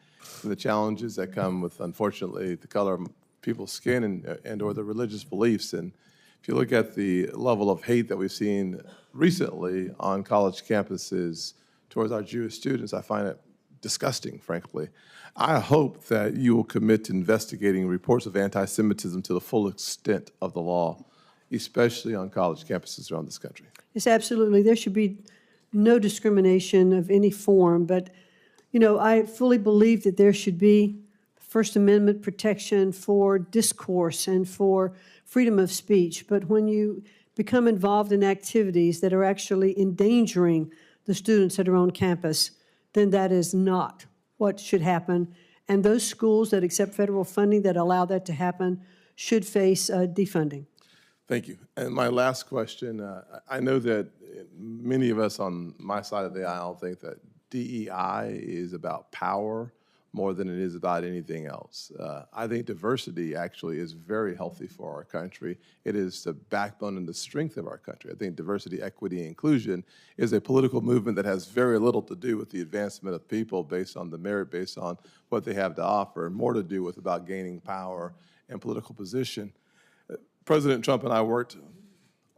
C: and the challenges that come with, unfortunately, the color of people's skin and or their religious beliefs. And if you look at the level of hate that we've seen recently on college campuses towards our Jewish students, I find it disgusting, frankly. I hope that you will commit to investigating reports of anti-Semitism to the full extent of the law, especially on college campuses around this country.
E: Yes, absolutely. There should be no discrimination of any form, but, I fully believe that there should be First Amendment protection for discourse and for freedom of speech. But when you become involved in activities that are actually endangering the students that are on campus, then that is not what should happen. And those schools that accept federal funding that allow that to happen should face defunding.
C: Thank you. And my last question, I know that many of us on my side of the aisle think that DEI is about power more than it is about anything else. I think diversity actually is very healthy for our country. It is the backbone and the strength of our country. I think diversity, equity, and inclusion is a political movement that has very little to do with the advancement of people based on the merit, based on what they have to offer, and more to do with about gaining power and political position. President Trump and I worked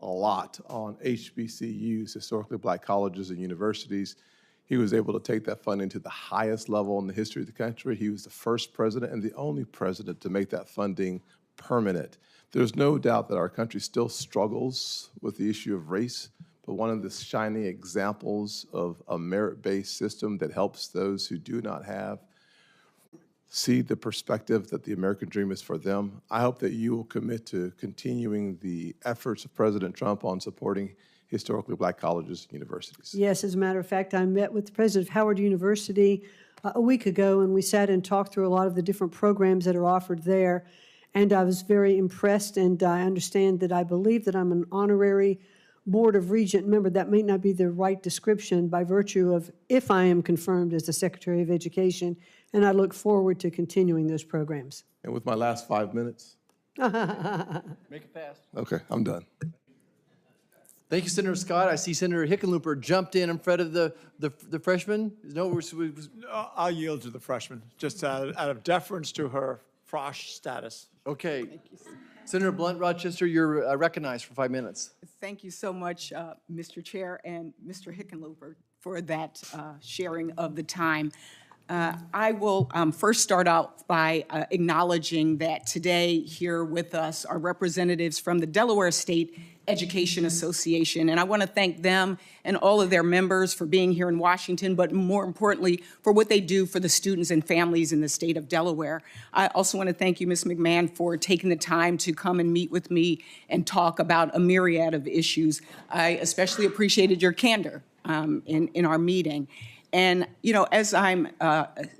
C: a lot on HBCUs, historically black colleges and universities. He was able to take that funding to the highest level in the history of the country. He was the first president and the only president to make that funding permanent. There's no doubt that our country still struggles with the issue of race, but one of the shining examples of a merit-based system that helps those who do not have see the perspective that the American dream is for them. I hope that you will commit to continuing the efforts of President Trump on supporting historically black colleges and universities.
E: Yes, as a matter of fact, I met with the president of Howard University a week ago, and we sat and talked through a lot of the different programs that are offered there. And I was very impressed, and I understand that I believe that I'm an honorary Board of Regent member. That may not be the right description by virtue of if I am confirmed as the Secretary of Education, and I look forward to continuing those programs.
C: And with my last 5 minutes?
P: Make it fast.
C: Okay, I'm done.
P: Thank you, Senator Scott. I see Senator Hickenlooper jumped in front of the freshman. No,
Q: I'll yield to the freshman, just out of deference to her frosh status.
P: okay. Thank you. Senator Blunt Rochester, you're recognized for 5 minutes.
R: Thank you so much, Mr. Chair and Mr. Hickenlooper, for that sharing of the time. I will first start out by acknowledging that today here with us are representatives from the Delaware State Education Association, and I want to thank them and all of their members for being here in Washington, but more importantly, for what they do for the students and families in the state of Delaware. I also want to thank you, Ms. McMahon, for taking the time to come and meet with me and talk about a myriad of issues. I especially appreciated your candor in our meeting. And, as I'm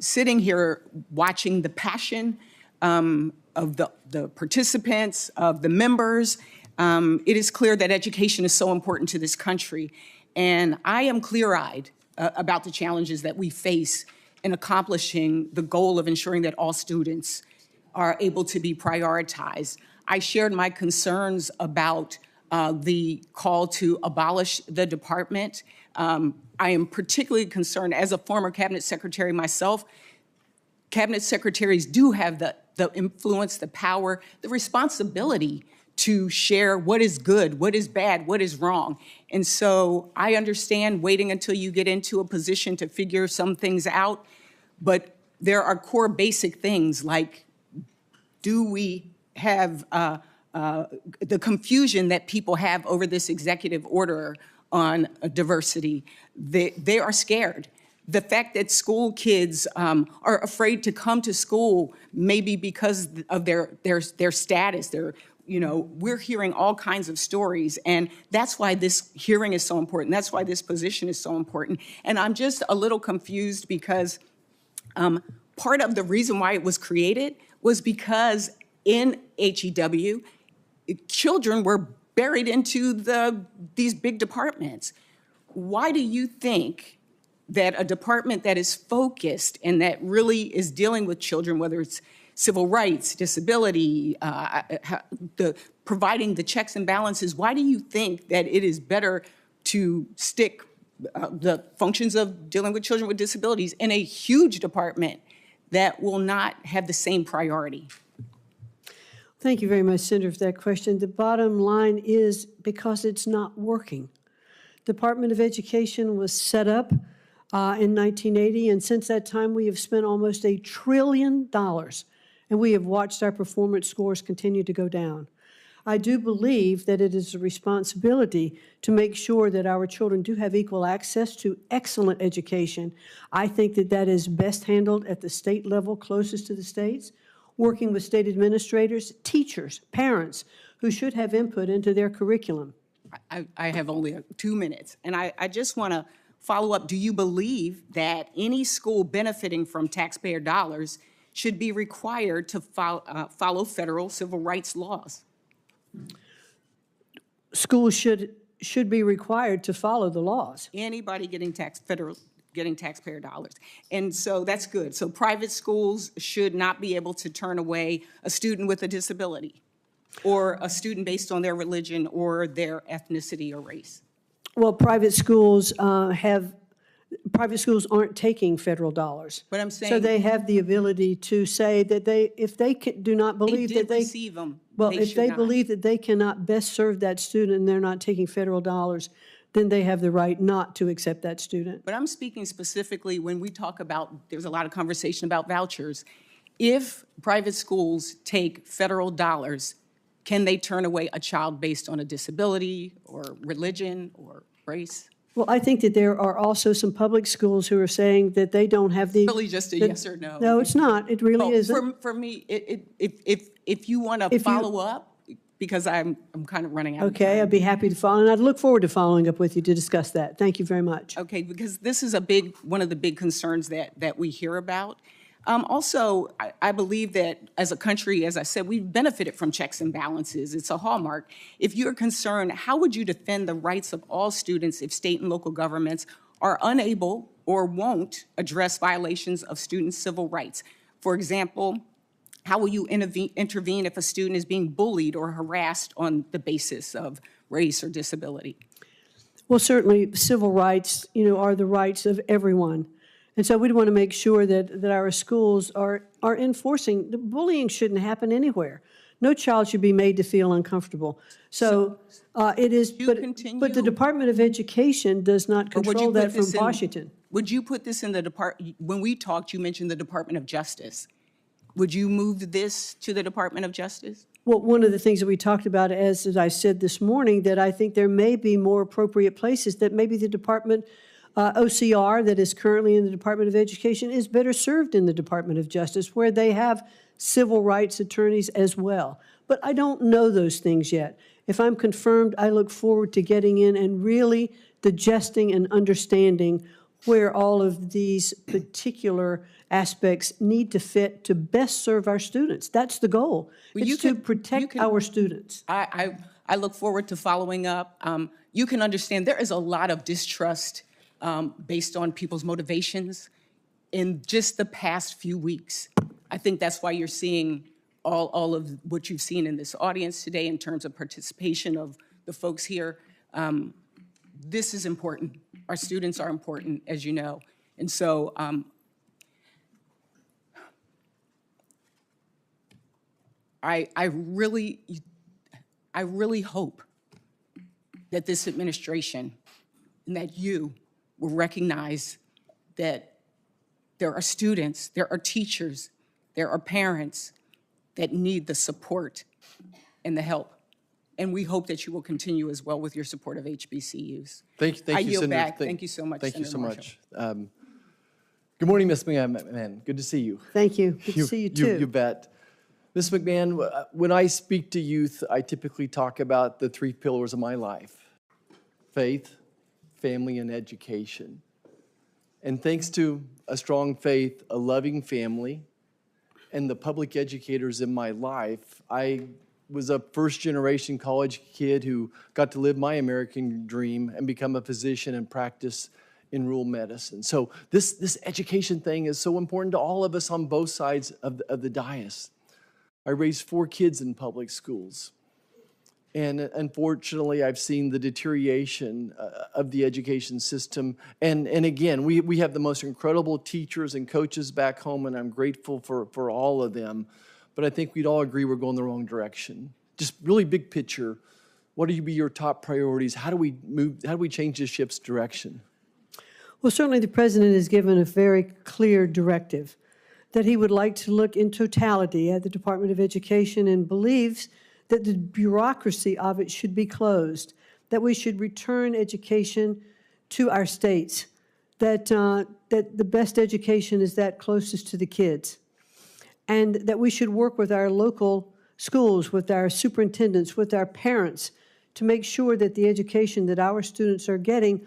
R: sitting here watching the passion of the participants, of the members, it is clear that education is so important to this country. And I am clear-eyed about the challenges that we face in accomplishing the goal of ensuring that all students are able to be prioritized. I shared my concerns about the call to abolish the department. I am particularly concerned, as a former cabinet secretary myself, cabinet secretaries do have the influence, the power, the responsibility to share what is good, what is bad, what is wrong. And so I understand waiting until you get into a position to figure some things out, but there are core basic things like, do we have the confusion that people have over this executive order on diversity? They are scared. The fact that school kids are afraid to come to school, maybe because of their status, we're hearing all kinds of stories, and that's why this hearing is so important. That's why this position is so important. And I'm just a little confused because Part of the reason why it was created was because in HEW, children were buried into these big departments. Why do you think that a department that is focused and that really is dealing with children, whether it's civil rights, disability, providing the checks and balances, why do you think that it is better to stick the functions of dealing with children with disabilities in a huge department that will not have the same priority?
E: Thank you very much, Senator, for that question. The bottom line is because it's not working. Department of Education was set up in 1980, and since that time we have spent almost $1 trillion, and we have watched our performance scores continue to go down. I do believe that it is a responsibility to make sure that our children do have equal access to excellent education. I think that that is best handled at the state level, closest to the states, working with state administrators, teachers, parents, who should have input into their curriculum.
R: I have only 2 minutes, and I just want to follow up. Do you believe that any school benefiting from taxpayer dollars should be required to follow federal civil rights laws?
E: Schools should be required to follow the laws.
R: Anybody getting taxpayer dollars. And so that's good. So private schools should not be able to turn away a student with a disability or a student based on their religion or their ethnicity or race.
E: Well, private schools aren't taking federal dollars.
R: But I'm saying,
E: so they have the ability to say that if they do not believe
R: they did
E: that they
R: receive them.
E: Well,
R: they
E: if they
R: not.
E: believe that they cannot best serve that student and they're not taking federal dollars, then they have the right not to accept that student.
R: But I'm speaking specifically when we talk about, there's a lot of conversation about vouchers. If private schools take federal dollars, can they turn away a child based on a disability or religion or race?
E: Well, I think that there are also some public schools who are saying that they don't have the...
R: Really just a yes or no?
E: No, it's not. It really isn't.
R: For me, if you want to follow up, because I'm kind of running out of time.
E: Okay, I'd be happy to follow, and I'd look forward to following up with you to discuss that. Thank you very much.
R: Okay, because this is one of the big concerns that we hear about. Also, I believe that as a country, as I said, we've benefited from checks and balances. It's a hallmark. If you're concerned, how would you defend the rights of all students if state and local governments are unable or won't address violations of students' civil rights? For example, how will you intervene if a student is being bullied or harassed on the basis of race or disability?
E: Well, certainly, civil rights, are the rights of everyone. And so we'd want to make sure that our schools are enforcing. The bullying shouldn't happen anywhere. No child should be made to feel uncomfortable. So it is, but the Department of Education does not control that from Washington.
R: Would you put this in the department, when we talked, you mentioned the Department of Justice. Would you move this to the Department of Justice?
E: Well, one of the things that we talked about, as I said this morning, that I think there may be more appropriate places that maybe the Department OCR that is currently in the Department of Education is better served in the Department of Justice, where they have civil rights attorneys as well. But I don't know those things yet. If I'm confirmed, I look forward to getting in and really digesting and understanding where all of these particular aspects need to fit to best serve our students. That's the goal. It's to protect our students.
R: I look forward to following up. You can understand there is a lot of distrust based on people's motivations in just the past few weeks. I think that's why you're seeing all of what you've seen in this audience today in terms of participation of the folks here. This is important. Our students are important, as you know. And so I really hope that this administration and that you will recognize that there are students, there are teachers, there are parents that need the support and the help. And we hope that you will continue as well with your support of HBCUs.
P: Thank you,
R: I yield
P: Senator.
R: back. Thank you so much,
P: Thank you
R: Senator
P: so
R: Marshall.
P: much. Good morning, Ms. McMahon. Good to see you.
E: Thank you. Good to see you, too.
P: You bet. Ms. McMahon, when I speak to youth, I typically talk about the 3 pillars of my life: faith, family, and education. And thanks to a strong faith, a loving family, and the public educators in my life, I was a first-generation college kid who got to live my American dream and become a physician and practice in rural medicine. So this education thing is so important to all of us on both sides of the dais. I raised 4 kids in public schools. And unfortunately, I've seen the deterioration of the education system. And again, we have the most incredible teachers and coaches back home, and I'm grateful for all of them. But I think we'd all agree we're going the wrong direction. Just really big picture, what would be your top priorities? How do we change the ship's direction?
E: Well, certainly the president has given a very clear directive that he would like to look in totality at the Department of Education and believes that the bureaucracy of it should be closed, that we should return education to our states, that the best education is that closest to the kids, and that we should work with our local schools, with our superintendents, with our parents, to make sure that the education that our students are getting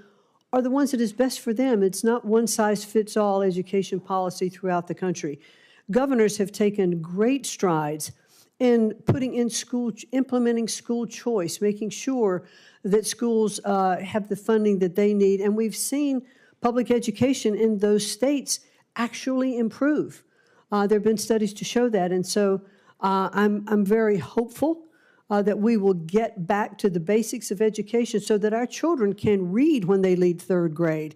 E: are the ones that is best for them. It's not one-size-fits-all education policy throughout the country. Governors have taken great strides in implementing school choice, making sure that schools have the funding that they need. And we've seen public education in those states actually improve. There have been studies to show that. And so I'm very hopeful that we will get back to the basics of education so that our children can read when they leave 3rd grade,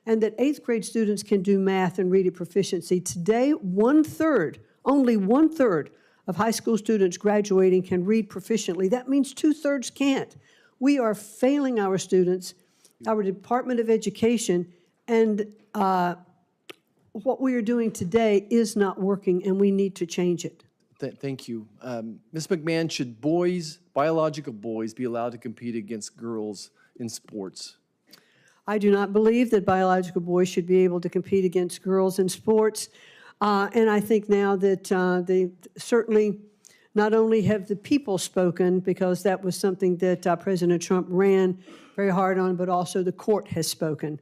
E: and that 8th grade students can do math and read at proficiency. Today, only one third of high school students graduating can read proficiently. That means 2/3 can't. We are failing our students, our Department of Education, and what we are doing today is not working, and we need to change it.
P: Thank you. Ms. McMahon, should biological boys be allowed to compete against girls in sports?
E: I do not believe that biological boys should be able to compete against girls in sports. And I think now that they certainly not only have the people spoken, because that was something that President Trump ran very hard on, but also the court has spoken.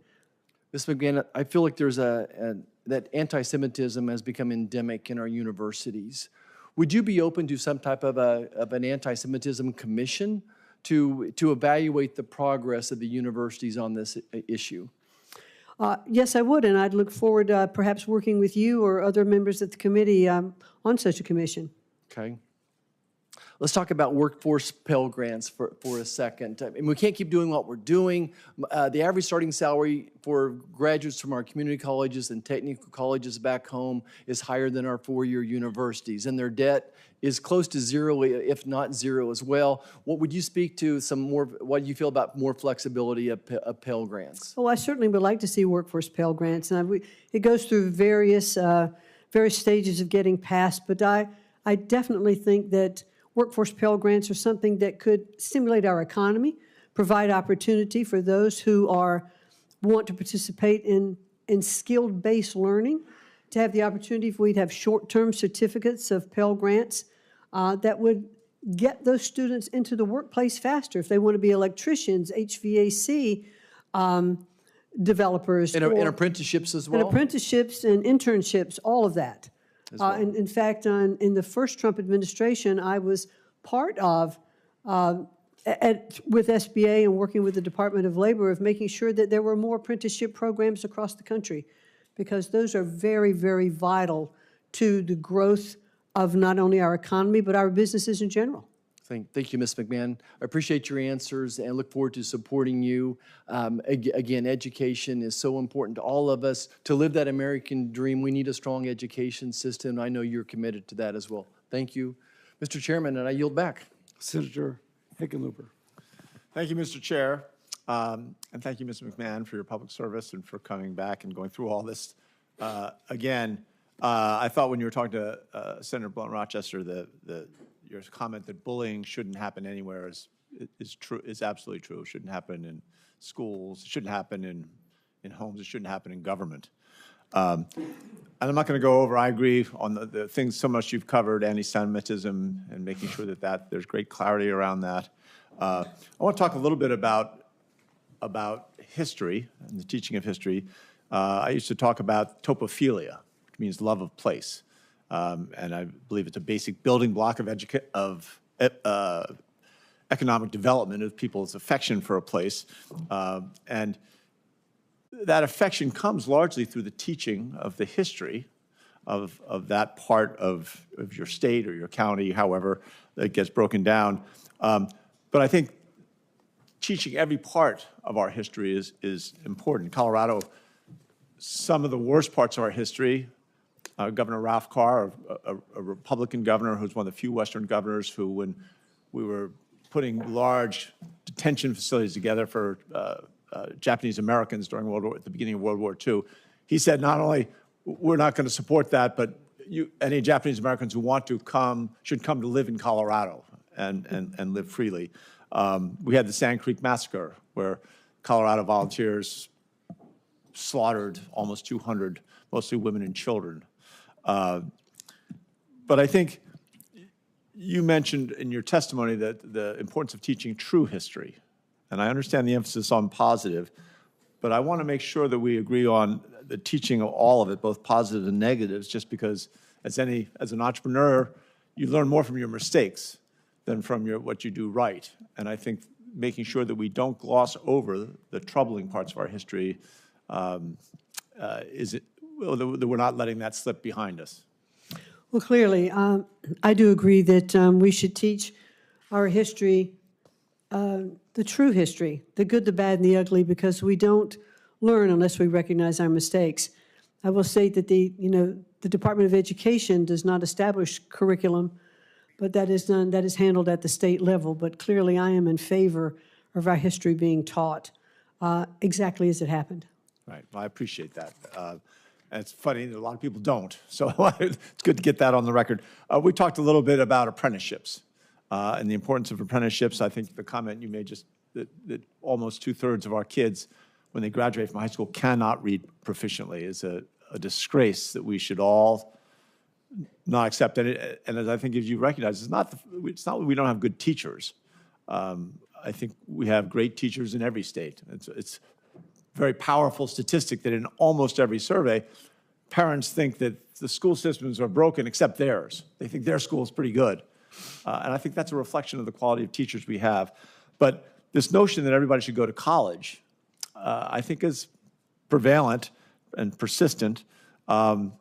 P: Ms. McMahon, I feel like there's that anti-Semitism has become endemic in our universities. Would you be open to some type of an anti-Semitism commission to evaluate the progress of the universities on this issue?
E: Yes, I would, and I'd look forward to perhaps working with you or other members of the committee on such a commission.
P: Okay. Let's talk about workforce Pell Grants for a second. I mean, we can't keep doing what we're doing. The average starting salary for graduates from our community colleges and technical colleges back home is higher than our 4-year universities, and their debt is close to zero, if not zero as well. What would you speak to what do you feel about more flexibility of Pell Grants?
E: Oh, I certainly would like to see workforce Pell Grants, and it goes through various stages of getting passed, but I definitely think that workforce Pell Grants are something that could stimulate our economy, provide opportunity for those who want to participate in skilled-based learning, to have the opportunity if we'd have short-term certificates of Pell Grants that would get those students into the workplace faster if they want to be electricians, HVAC developers.
P: And apprenticeships as well?
E: And apprenticeships and internships, all of that. Well. In fact, in the first Trump administration, I was part of, with SBA and working with the Department of Labor, of making sure that there were more apprenticeship programs across the country, because those are very, very vital to the growth of not only our economy, but our businesses in general.
P: Thank you, Ms. McMahon. I appreciate your answers and look forward to supporting you. Again, education is so important to all of us. To live that American dream, we need a strong education system. I know you're committed to that as well. Thank you, Mr. Chairman, and I yield back.
A: Senator Hickenlooper.
Q: Thank you, Mr. Chair. And thank you, Ms. McMahon, for your public service and for coming back and going through all this. Again, I thought when you were talking to Senator Blunt Rochester, your comment that bullying shouldn't happen anywhere is true. Is absolutely true. It shouldn't happen in schools. It shouldn't happen in homes. It shouldn't happen in government. And I'm not going to go over. I agree on the things so much you've covered, anti-Semitism, and making sure that there's great clarity around that. I want to talk a little bit about about history and the teaching of history, I used to talk about topophilia, which means love of place. And I believe it's a basic building block of economic development of people's affection for a place. And that affection comes largely through the teaching of the history of that part of your state or your county, however it gets broken down. But I think teaching every part of our history is important. Colorado, some of the worst parts of our history, Governor Ralph Carr, a Republican governor who's one of the few Western governors who, when we were putting large detention facilities together for Japanese Americans during at the beginning of World War II, he said not only we're not going to support that, but any Japanese Americans who want to come should come to live in Colorado and live freely. We had the Sand Creek Massacre, where Colorado volunteers slaughtered almost 200, mostly women and children. But I think you mentioned in your testimony that the importance of teaching true history. And I understand the emphasis on positive, but I want to make sure that we agree on the teaching of all of it, both positive and negatives, just because as an entrepreneur, you learn more from your mistakes than from what you do right. And I think making sure that we don't gloss over the troubling parts of our history that we're not letting that slip behind us.
E: Well, clearly, I do agree that we should teach our history, the true history, the good, the bad, and the ugly, because we don't learn unless we recognize our mistakes. I will state that the Department of Education does not establish curriculum, but that is handled at the state level. But clearly, I am in favor of our history being taught exactly as it happened.
Q: Right. Well, I appreciate that. And it's funny that a lot of people don't. So it's good to get that on the record. We talked a little bit about apprenticeships and the importance of apprenticeships. I think the comment you made just that almost 2/3 of our kids, when they graduate from high school, cannot read proficiently is a disgrace that we should all not accept. And as I think as you recognize, it's not that we don't have good teachers. I think we have great teachers in every state. It's very powerful statistic that in almost every survey, parents think that the school systems are broken except theirs. They think their school is pretty good. And I think that's a reflection of the quality of teachers we have. But this notion that everybody should go to college, I think is prevalent and persistent. That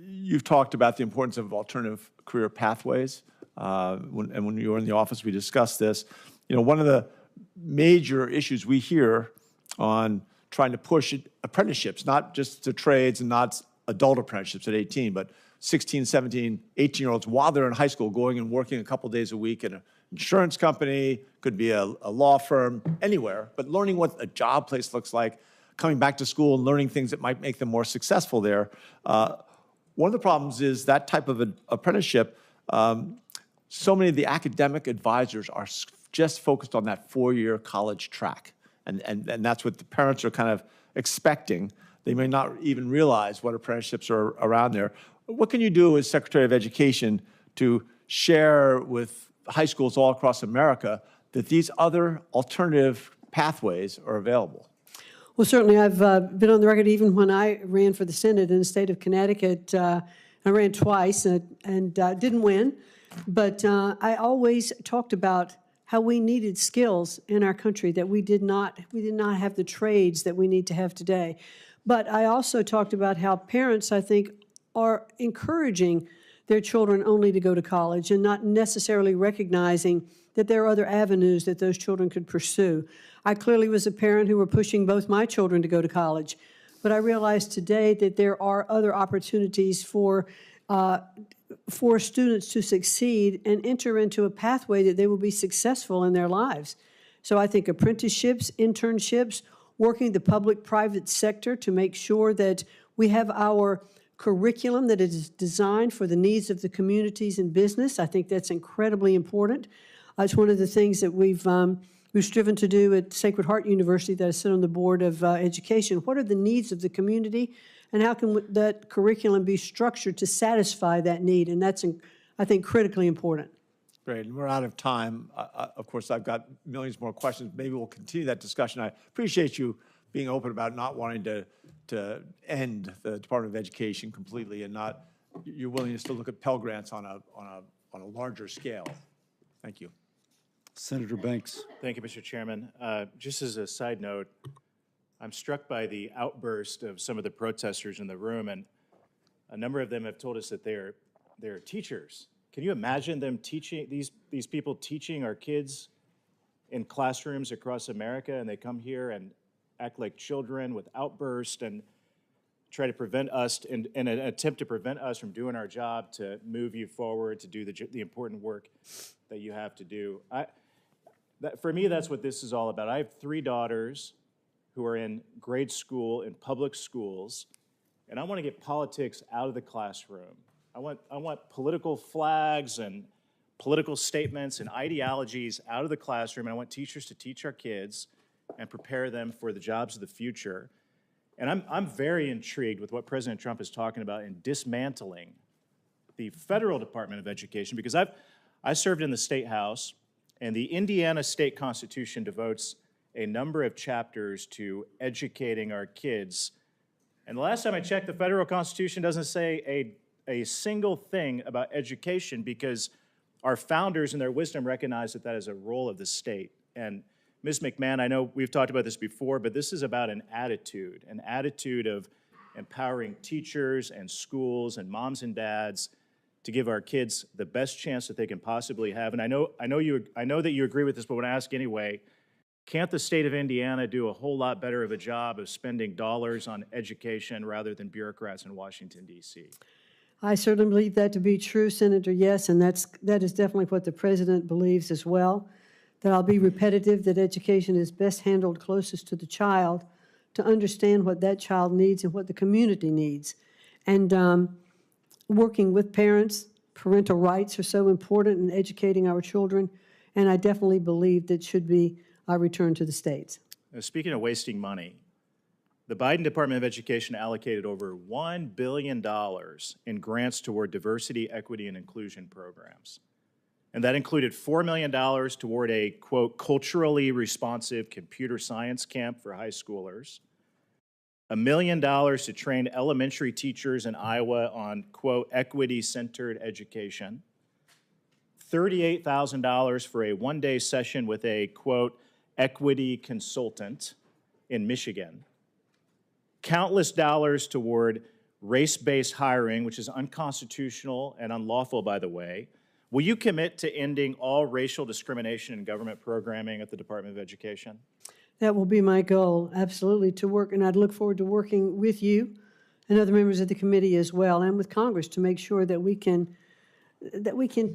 Q: you've talked about the importance of alternative career pathways. When you were in the office, we discussed this. One of the major issues we hear on trying to push apprenticeships, not just to trades and not adult apprenticeships at 18, but 16, 17, 18-year-olds while they're in high school going and working a couple days a week in an insurance company, could be a law firm, anywhere, but learning what a job place looks like, coming back to school and learning things that might make them more successful there. One of the problems is that type of an apprenticeship, so many of the academic advisors are just focused on that 4-year college track. And that's what the parents are kind of expecting. They may not even realize what apprenticeships are around there. What can you do as Secretary of Education to share with high schools all across America that these other alternative pathways are available?
E: Well, certainly I've been on the record even when I ran for the Senate in the state of Connecticut. I ran twice and didn't win, but I always talked about how we needed skills in our country that we did not have the trades that we need to have today. But I also talked about how parents, I think, are encouraging their children only to go to college and not necessarily recognizing that there are other avenues that those children could pursue. I clearly was a parent who were pushing both my children to go to college, but I realized today that there are other opportunities for students to succeed and enter into a pathway that they will be successful in their lives. So I think apprenticeships, internships, working the public-private sector to make sure that we have our curriculum that is designed for the needs of the communities and business. I think that's incredibly important. It's one of the things that we've striven to do at Sacred Heart University that I sit on the Board of Education. What are the needs of the community, and how can that curriculum be structured to satisfy that need? And that's, I think, critically important.
Q: Great, and we're out of time. Of course, I've got millions more questions. Maybe we'll continue that discussion. I appreciate you being open about not wanting to end the Department of Education completely and not your willingness to look at Pell Grants on a larger scale. Thank you.
A: Senator Banks.
S: Thank you, Mr. Chairman. Just as a side note, I'm struck by the outburst of some of the protesters in the room, and a number of them have told us that they're teachers. Can you imagine them teaching, these people teaching our kids in classrooms across America, and they come here and act like children with outbursts and try to prevent us, in an attempt to prevent us from doing our job to move you forward, to do the important work that you have to do. For me, that's what this is all about. I have 3 daughters who are in grade school in public schools, and I want to get politics out of the classroom. I want political flags and political statements and ideologies out of the classroom, and I want teachers to teach our kids and prepare them for the jobs of the future. And I'm very intrigued with what President Trump is talking about in dismantling the federal Department of Education, because I served in the State House, and the Indiana State Constitution devotes a number of chapters to educating our kids. And the last time I checked, the federal Constitution doesn't say a single thing about education, because our founders in their wisdom recognized that that is a role of the state. And Ms. McMahon, I know we've talked about this before, but this is about an attitude of empowering teachers and schools and moms and dads to give our kids the best chance that they can possibly have. And I know that you agree with this, but when I ask anyway, can't the state of Indiana do a whole lot better of a job of spending dollars on education rather than bureaucrats in Washington, D.C.?
E: I certainly believe that to be true, Senator, yes, and that is definitely what the President believes as well, that I'll be repetitive, that education is best handled closest to the child to understand what that child needs and what the community needs. And working with parents, parental rights are so important in educating our children, and I definitely believe that should be our return to the states.
S: Speaking of wasting money, the Biden Department of Education allocated over $1 billion in grants toward diversity, equity, and inclusion programs. And that included $4 million toward a, quote, culturally responsive computer science camp for high schoolers, $1 million to train elementary teachers in Iowa on, quote, equity-centered education, $38,000 for a one-day session with a, quote, equity consultant in Michigan, countless dollars toward race-based hiring, which is unconstitutional and unlawful, by the way. Will you commit to ending all racial discrimination in government programming at the Department of Education?
E: That will be my goal, absolutely, to work, and I'd look forward to working with you and other members of the committee as well, and with Congress, to make sure that we can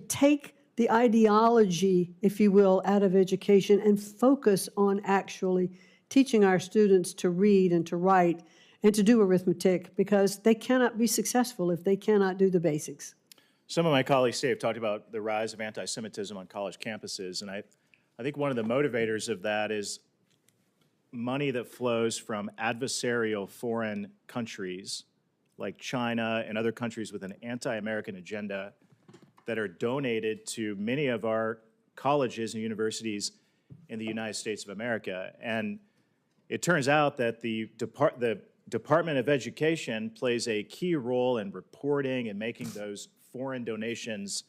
E: take the ideology, if you will, out of education and focus on actually teaching our students to read and to write and to do arithmetic, because they cannot be successful if they cannot do the basics.
S: Some of my colleagues today have talked about the rise of anti-Semitism on college campuses, and I think one of the motivators of that is money that flows from adversarial foreign countries like China and other countries with an anti-American agenda that are donated to many of our colleges and universities in the United States of America. And it turns out that the Department of Education plays a key role in reporting and making those foreign donations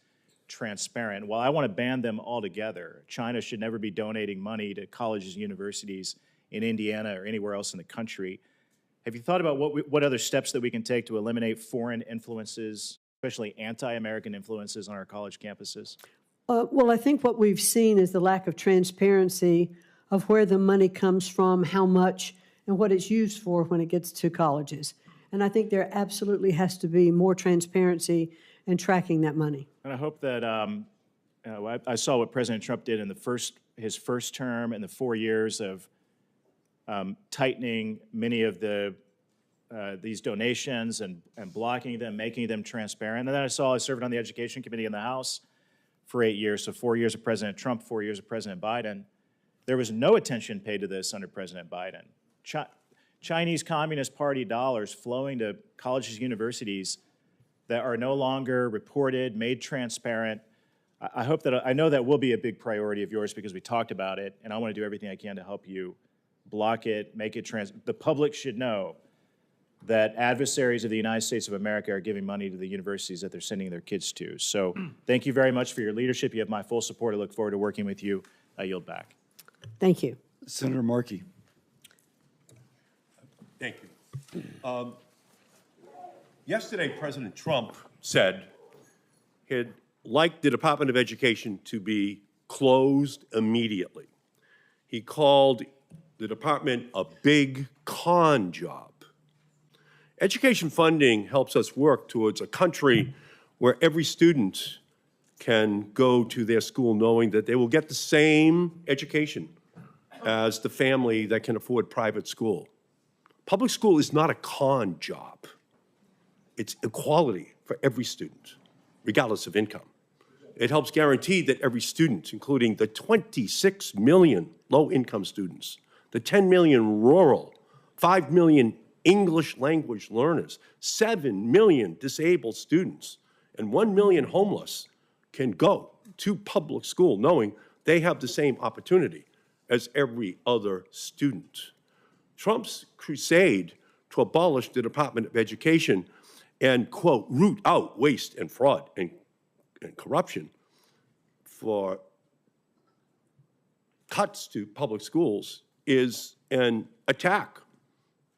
S: transparent. While I want to ban them altogether, China should never be donating money to colleges and universities in Indiana or anywhere else in the country. Have you thought about what other steps that we can take to eliminate foreign influences, especially anti-American influences on our college campuses?
E: Well, I think what we've seen is the lack of transparency of where the money comes from, how much, and what it's used for when it gets to colleges. And I think there absolutely has to be more transparency in tracking that money.
S: And I hope that I saw what President Trump did in his first term and the 4 years of tightening many of these donations and blocking them, making them transparent. And then I served on the Education Committee in the House for 8 years, so 4 years of President Trump, 4 years of President Biden. There was no attention paid to this under President Biden. Chinese Communist Party dollars flowing to colleges and universities that are no longer reported, made transparent. I hope that, I know that will be a big priority of yours because we talked about it, and I want to do everything I can to help you block it, make it the public should know that adversaries of the United States of America are giving money to the universities that they're sending their kids to. So thank you very much for your leadership. You have my full support. I look forward to working with you. I yield back.
E: Thank you.
A: Senator Markey.
T: Thank you. Yesterday, President Trump said he'd like the Department of Education to be closed immediately. He called the department a big con job. Education funding helps us work towards a country where every student can go to their school knowing that they will get the same education as the family that can afford private school. Public school is not a con job. It's equality for every student, regardless of income. It helps guarantee that every student, including the 26 million low-income students, the 10 million rural, 5 million English language learners, 7 million disabled students, and 1 million homeless can go to public school knowing they have the same opportunity as every other student. Trump's crusade to abolish the Department of Education and, quote, root out waste and fraud and corruption for cuts to public schools is an attack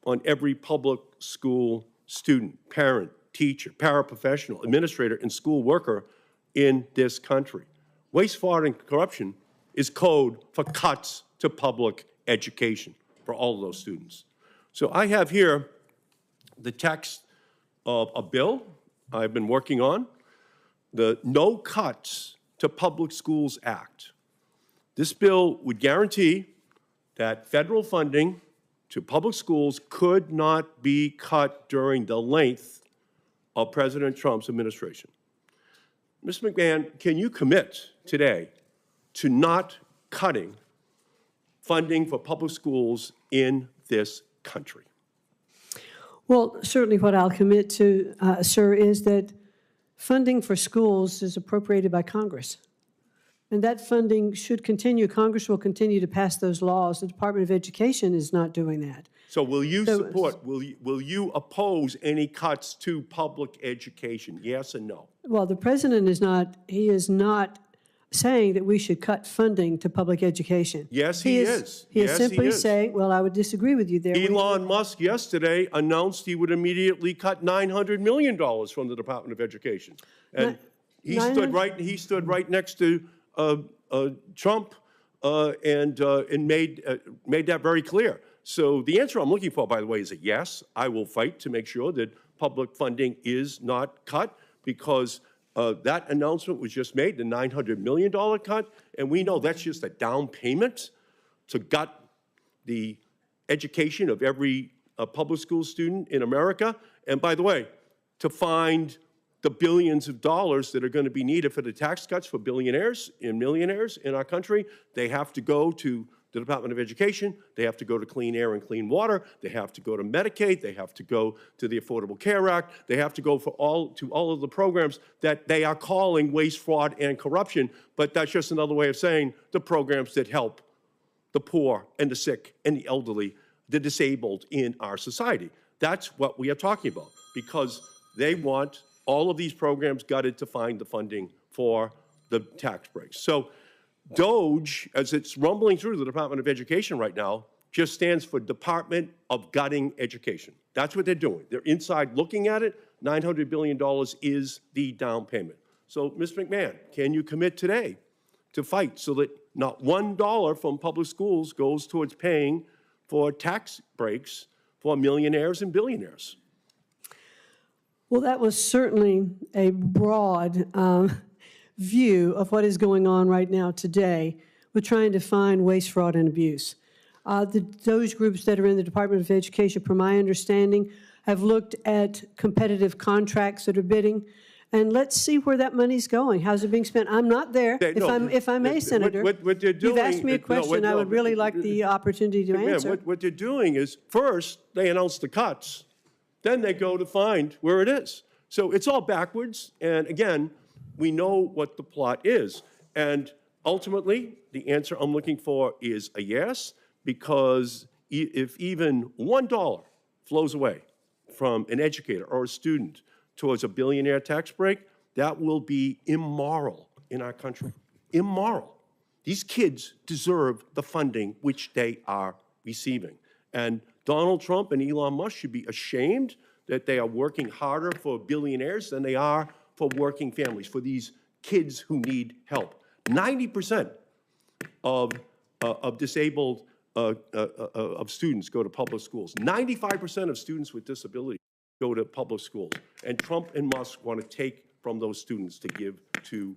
T: on every public school student, parent, teacher, paraprofessional, administrator, and school worker in this country. Waste, fraud, and corruption is code for cuts to public education for all of those students. So I have here the text of a bill I've been working on, the No Cuts to Public Schools Act. This bill would guarantee that federal funding to public schools could not be cut during the length of President Trump's administration. Mr. McMahon, can you commit today to not cutting funding for public schools in this country?
E: Well, certainly what I'll commit to, sir, is that funding for schools is appropriated by Congress. And that funding should continue. Congress will continue to pass those laws. The Department of Education is not doing that.
T: So will you support, will you oppose any cuts to public education, yes or no?
E: Well, the president is not saying that we should cut funding to public education.
T: Yes, he is.
E: He is
T: Yes,
E: simply
T: he is.
E: saying, well, I would disagree with you there.
T: Elon Musk yesterday announced he would immediately cut $900 million from the Department of Education. And he stood right next to Trump and made that very clear. So the answer I'm looking for, by the way, is a yes. I will fight to make sure that public funding is not cut because that announcement was just made, the $900 million cut, and we know that's just a down payment to gut the education of every public school student in America. And by the way, to find the billions of dollars that are going to be needed for the tax cuts for billionaires and millionaires in our country, they have to go to the Department of Education, they have to go to Clean Air and Clean Water, they have to go to Medicaid, they have to go to the Affordable Care Act, they have to go to all of the programs that they are calling waste, fraud, and corruption, but that's just another way of saying the programs that help the poor and the sick and the elderly, the disabled in our society. That's what we are talking about, because they want all of these programs gutted to find the funding for the tax breaks. So DOGE, as it's rumbling through the Department of Education right now, just stands for Department of Gutting Education. That's what they're doing. They're inside looking at it. $900 billion is the down payment. So, Ms. McMahon, can you commit today to fight so that not $1 from public schools goes towards paying for tax breaks for millionaires and billionaires?
E: Well, that was certainly a broad view of what is going on right now today with trying to find waste, fraud, and abuse. Those groups that are in the Department of Education, from my understanding, have looked at competitive contracts that are bidding, and let's see where that money's going. How's it being spent? I'm not there. If I may, Senator,
T: what they're doing,
E: you've asked me a question. I would really like the opportunity to answer.
T: What they're doing is, first, they announce the cuts, then they go to find where it is. So it's all backwards, and again, We know what the plot is. And ultimately, the answer I'm looking for is a yes, because if even $1 flows away from an educator or a student towards a billionaire tax break, that will be immoral in our country. Immoral. These kids deserve the funding which they are receiving. And Donald Trump and Elon Musk should be ashamed that they are working harder for billionaires than they are for working families, for these kids who need help. 90% of disabled of students go to public schools. 95% of students with disabilities go to public schools. And Trump and Musk want to take from those students to give to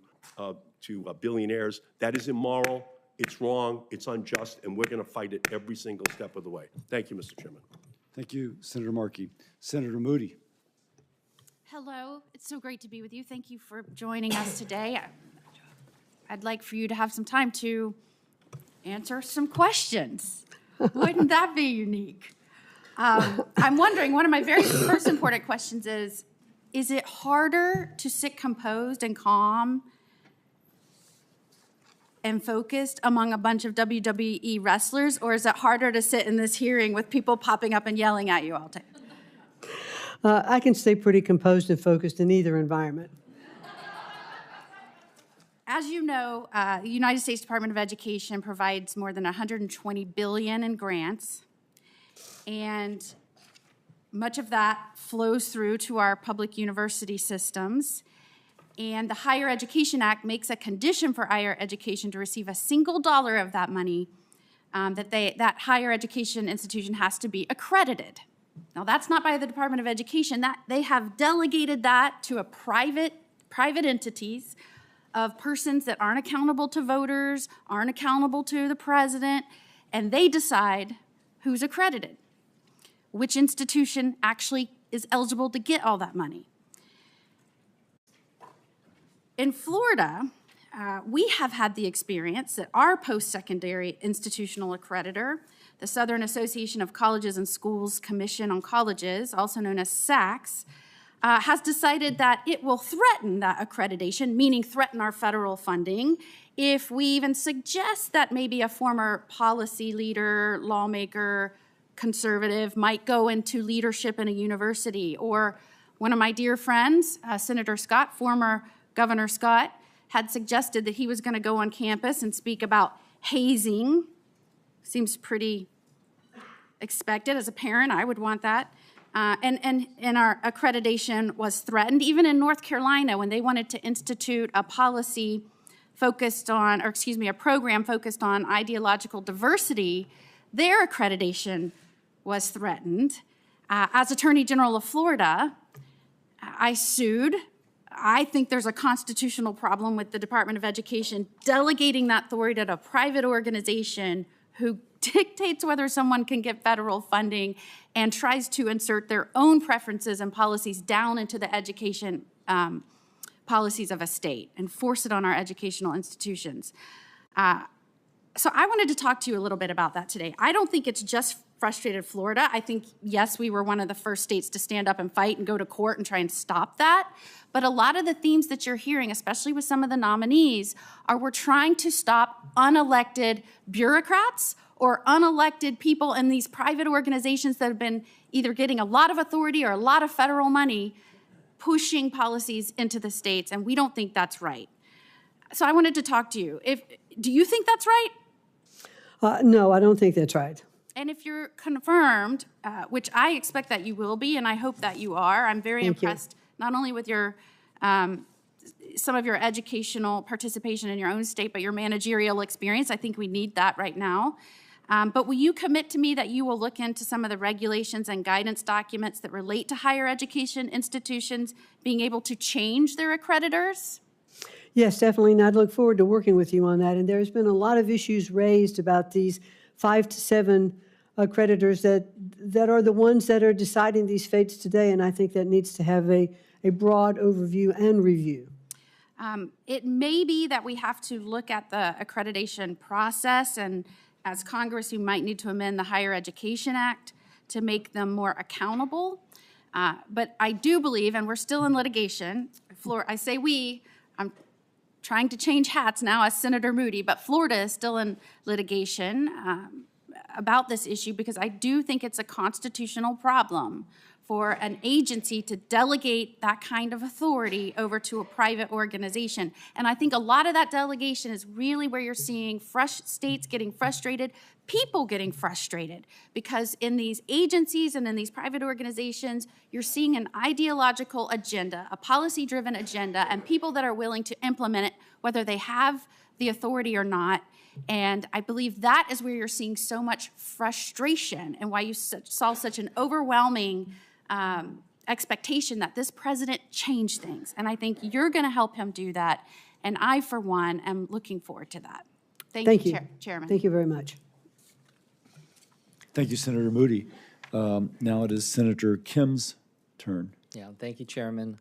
T: billionaires. That is immoral, it's wrong, it's unjust, and we're going to fight it every single step of the way. Thank you, Mr. Chairman.
A: Thank you, Senator Markey. Senator Moody.
U: Hello, it's so great to be with you. Thank you for joining us today. I'd like for you to have some time to answer some questions. Wouldn't that be unique? I'm wondering, one of my very first important questions is it harder to sit composed and calm and focused among a bunch of WWE wrestlers, or is it harder to sit in this hearing with people popping up and yelling at you all day?
E: I can stay pretty composed and focused in either environment.
U: As you know, the United States Department of Education provides more than $120 billion in grants, and much of that flows through to our public university systems. And the Higher Education Act makes a condition for higher education to receive a single dollar of that money, that higher education institution has to be accredited. Now, that's not by the Department of Education. That they have delegated that to a private entities of persons that aren't accountable to voters, aren't accountable to the president, and they decide who's accredited, which institution actually is eligible to get all that money. In Florida, we have had the experience that our post-secondary institutional accreditor, the Southern Association of Colleges and Schools Commission on Colleges, also known as SACS, has decided that it will threaten that accreditation, meaning threaten our federal funding, if we even suggest that maybe a former policy leader, lawmaker, conservative might go into leadership in a university. Or one of my dear friends, Senator Scott, former Governor Scott, had suggested that he was going to go on campus and speak about hazing. Seems pretty expected. As a parent, I would want that. And our accreditation was threatened. Even in North Carolina, when they wanted to institute a policy focused on, or excuse me, a program focused on ideological diversity, their accreditation was threatened. As Attorney General of Florida, I sued. I think there's a constitutional problem with the Department of Education delegating that authority to a private organization who dictates whether someone can get federal funding and tries to insert their own preferences and policies down into the education policies of a state and force it on our educational institutions. So I wanted to talk to you a little bit about that today. I don't think it's just frustrated Florida. I think, yes, we were one of the first states to stand up and fight and go to court and try and stop that. But a lot of the themes that you're hearing, especially with some of the nominees, are we're trying to stop unelected bureaucrats or unelected people in these private organizations that have been either getting a lot of authority or a lot of federal money pushing policies into the states, and we don't think that's right. So I wanted to talk to you. Do you think that's right?
E: No, I don't think that's right.
U: And if you're confirmed, which I expect that you will be, and I hope that you are, I'm very impressed not only with your some of your educational participation in your own state, but your managerial experience. I think we need that right now. But will you commit to me that you will look into some of the regulations and guidance documents that relate to higher education institutions being able to change their accreditors?
E: Yes, definitely, and I'd look forward to working with you on that. And there's been a lot of issues raised about these 5 to 7 accreditors that are the ones that are deciding these fates today, and I think that needs to have a broad overview and review.
U: It may be that we have to look at the accreditation process, and as Congress, you might need to amend the Higher Education Act to make them more accountable. But I do believe, and we're still in litigation, I say we, I'm trying to change hats now as Senator Moody, but Florida is still in litigation about this issue because I do think it's a constitutional problem for an agency to delegate that kind of authority over to a private organization. And I think a lot of that delegation is really where you're seeing states getting frustrated, people getting frustrated, because in these agencies and in these private organizations, you're seeing an ideological agenda, a policy-driven agenda, and people that are willing to implement it, whether they have the authority or not. And I believe that is where you're seeing so much frustration and why you saw such an overwhelming expectation that this president change things. And I think you're going to help him do that. And I, for one, am looking forward to that. Thank you, Chairman.
E: Thank you very much.
A: Thank you, Senator Moody. Now it is Senator Kim's turn.
D: Yeah, thank you, Chairman.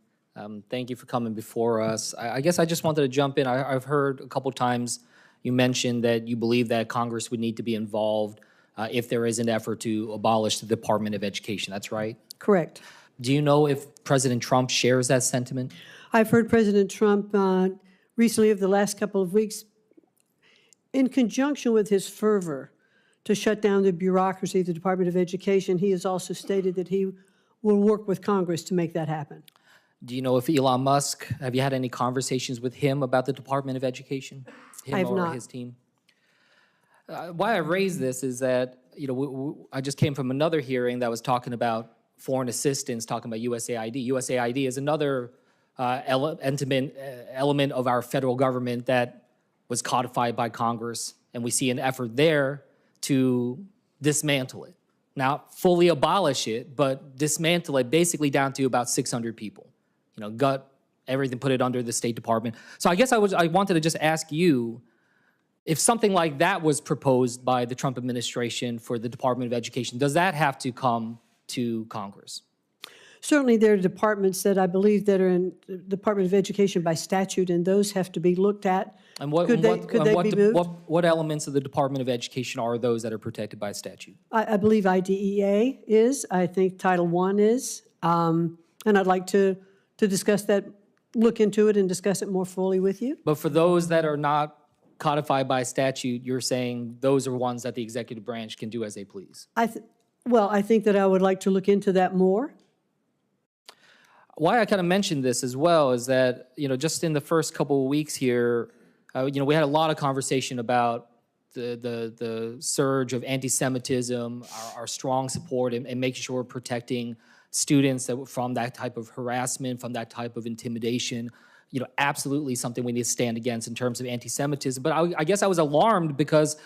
D: Thank you for coming before us. I guess I just wanted to jump in. I've heard a couple times you mentioned that you believe that Congress would need to be involved if there is an effort to abolish the Department of Education. That's right?
E: Correct.
D: Do you know if President Trump shares that sentiment?
E: I've heard President Trump recently, over the last couple of weeks, in conjunction with his fervor to shut down the bureaucracy of the Department of Education, he has also stated that he will work with Congress to make that happen.
D: Do you know if Elon Musk, have you had any conversations with him about the Department of Education? Him
E: I have
D: or
E: not.
D: his team? Why I raise this is that, you know, I just came from another hearing that was talking about foreign assistance, talking about USAID. USAID is another element of our federal government that was codified by Congress, and we see an effort there to dismantle it. Not fully abolish it, but dismantle it basically down to about 600 people. You know, gut everything, put it under the State Department. So I guess I wanted to just ask you, if something like that was proposed by the Trump administration for the Department of Education, does that have to come to Congress?
E: Certainly, there are departments that I believe that are in the Department of Education by statute, and those have to be looked at.
D: And
E: Could they be moved?
D: what elements of the Department of Education are those that are protected by statute?
E: I believe IDEA is. I think Title I is. And I'd like to discuss that, look into it and discuss it more fully with you.
D: But for those that are not codified by statute, you're saying those are ones that the executive branch can do as they please?
E: Well, I think that I would like to look into that more.
D: Why I kind of mentioned this as well is that, you know, just in the first couple of weeks here, you know, we had a lot of conversation about the surge of anti-Semitism, our strong support and making sure we're protecting students from that type of harassment, from that type of intimidation. You know, absolutely something we need to stand against in terms of anti-Semitism. But I guess I was alarmed because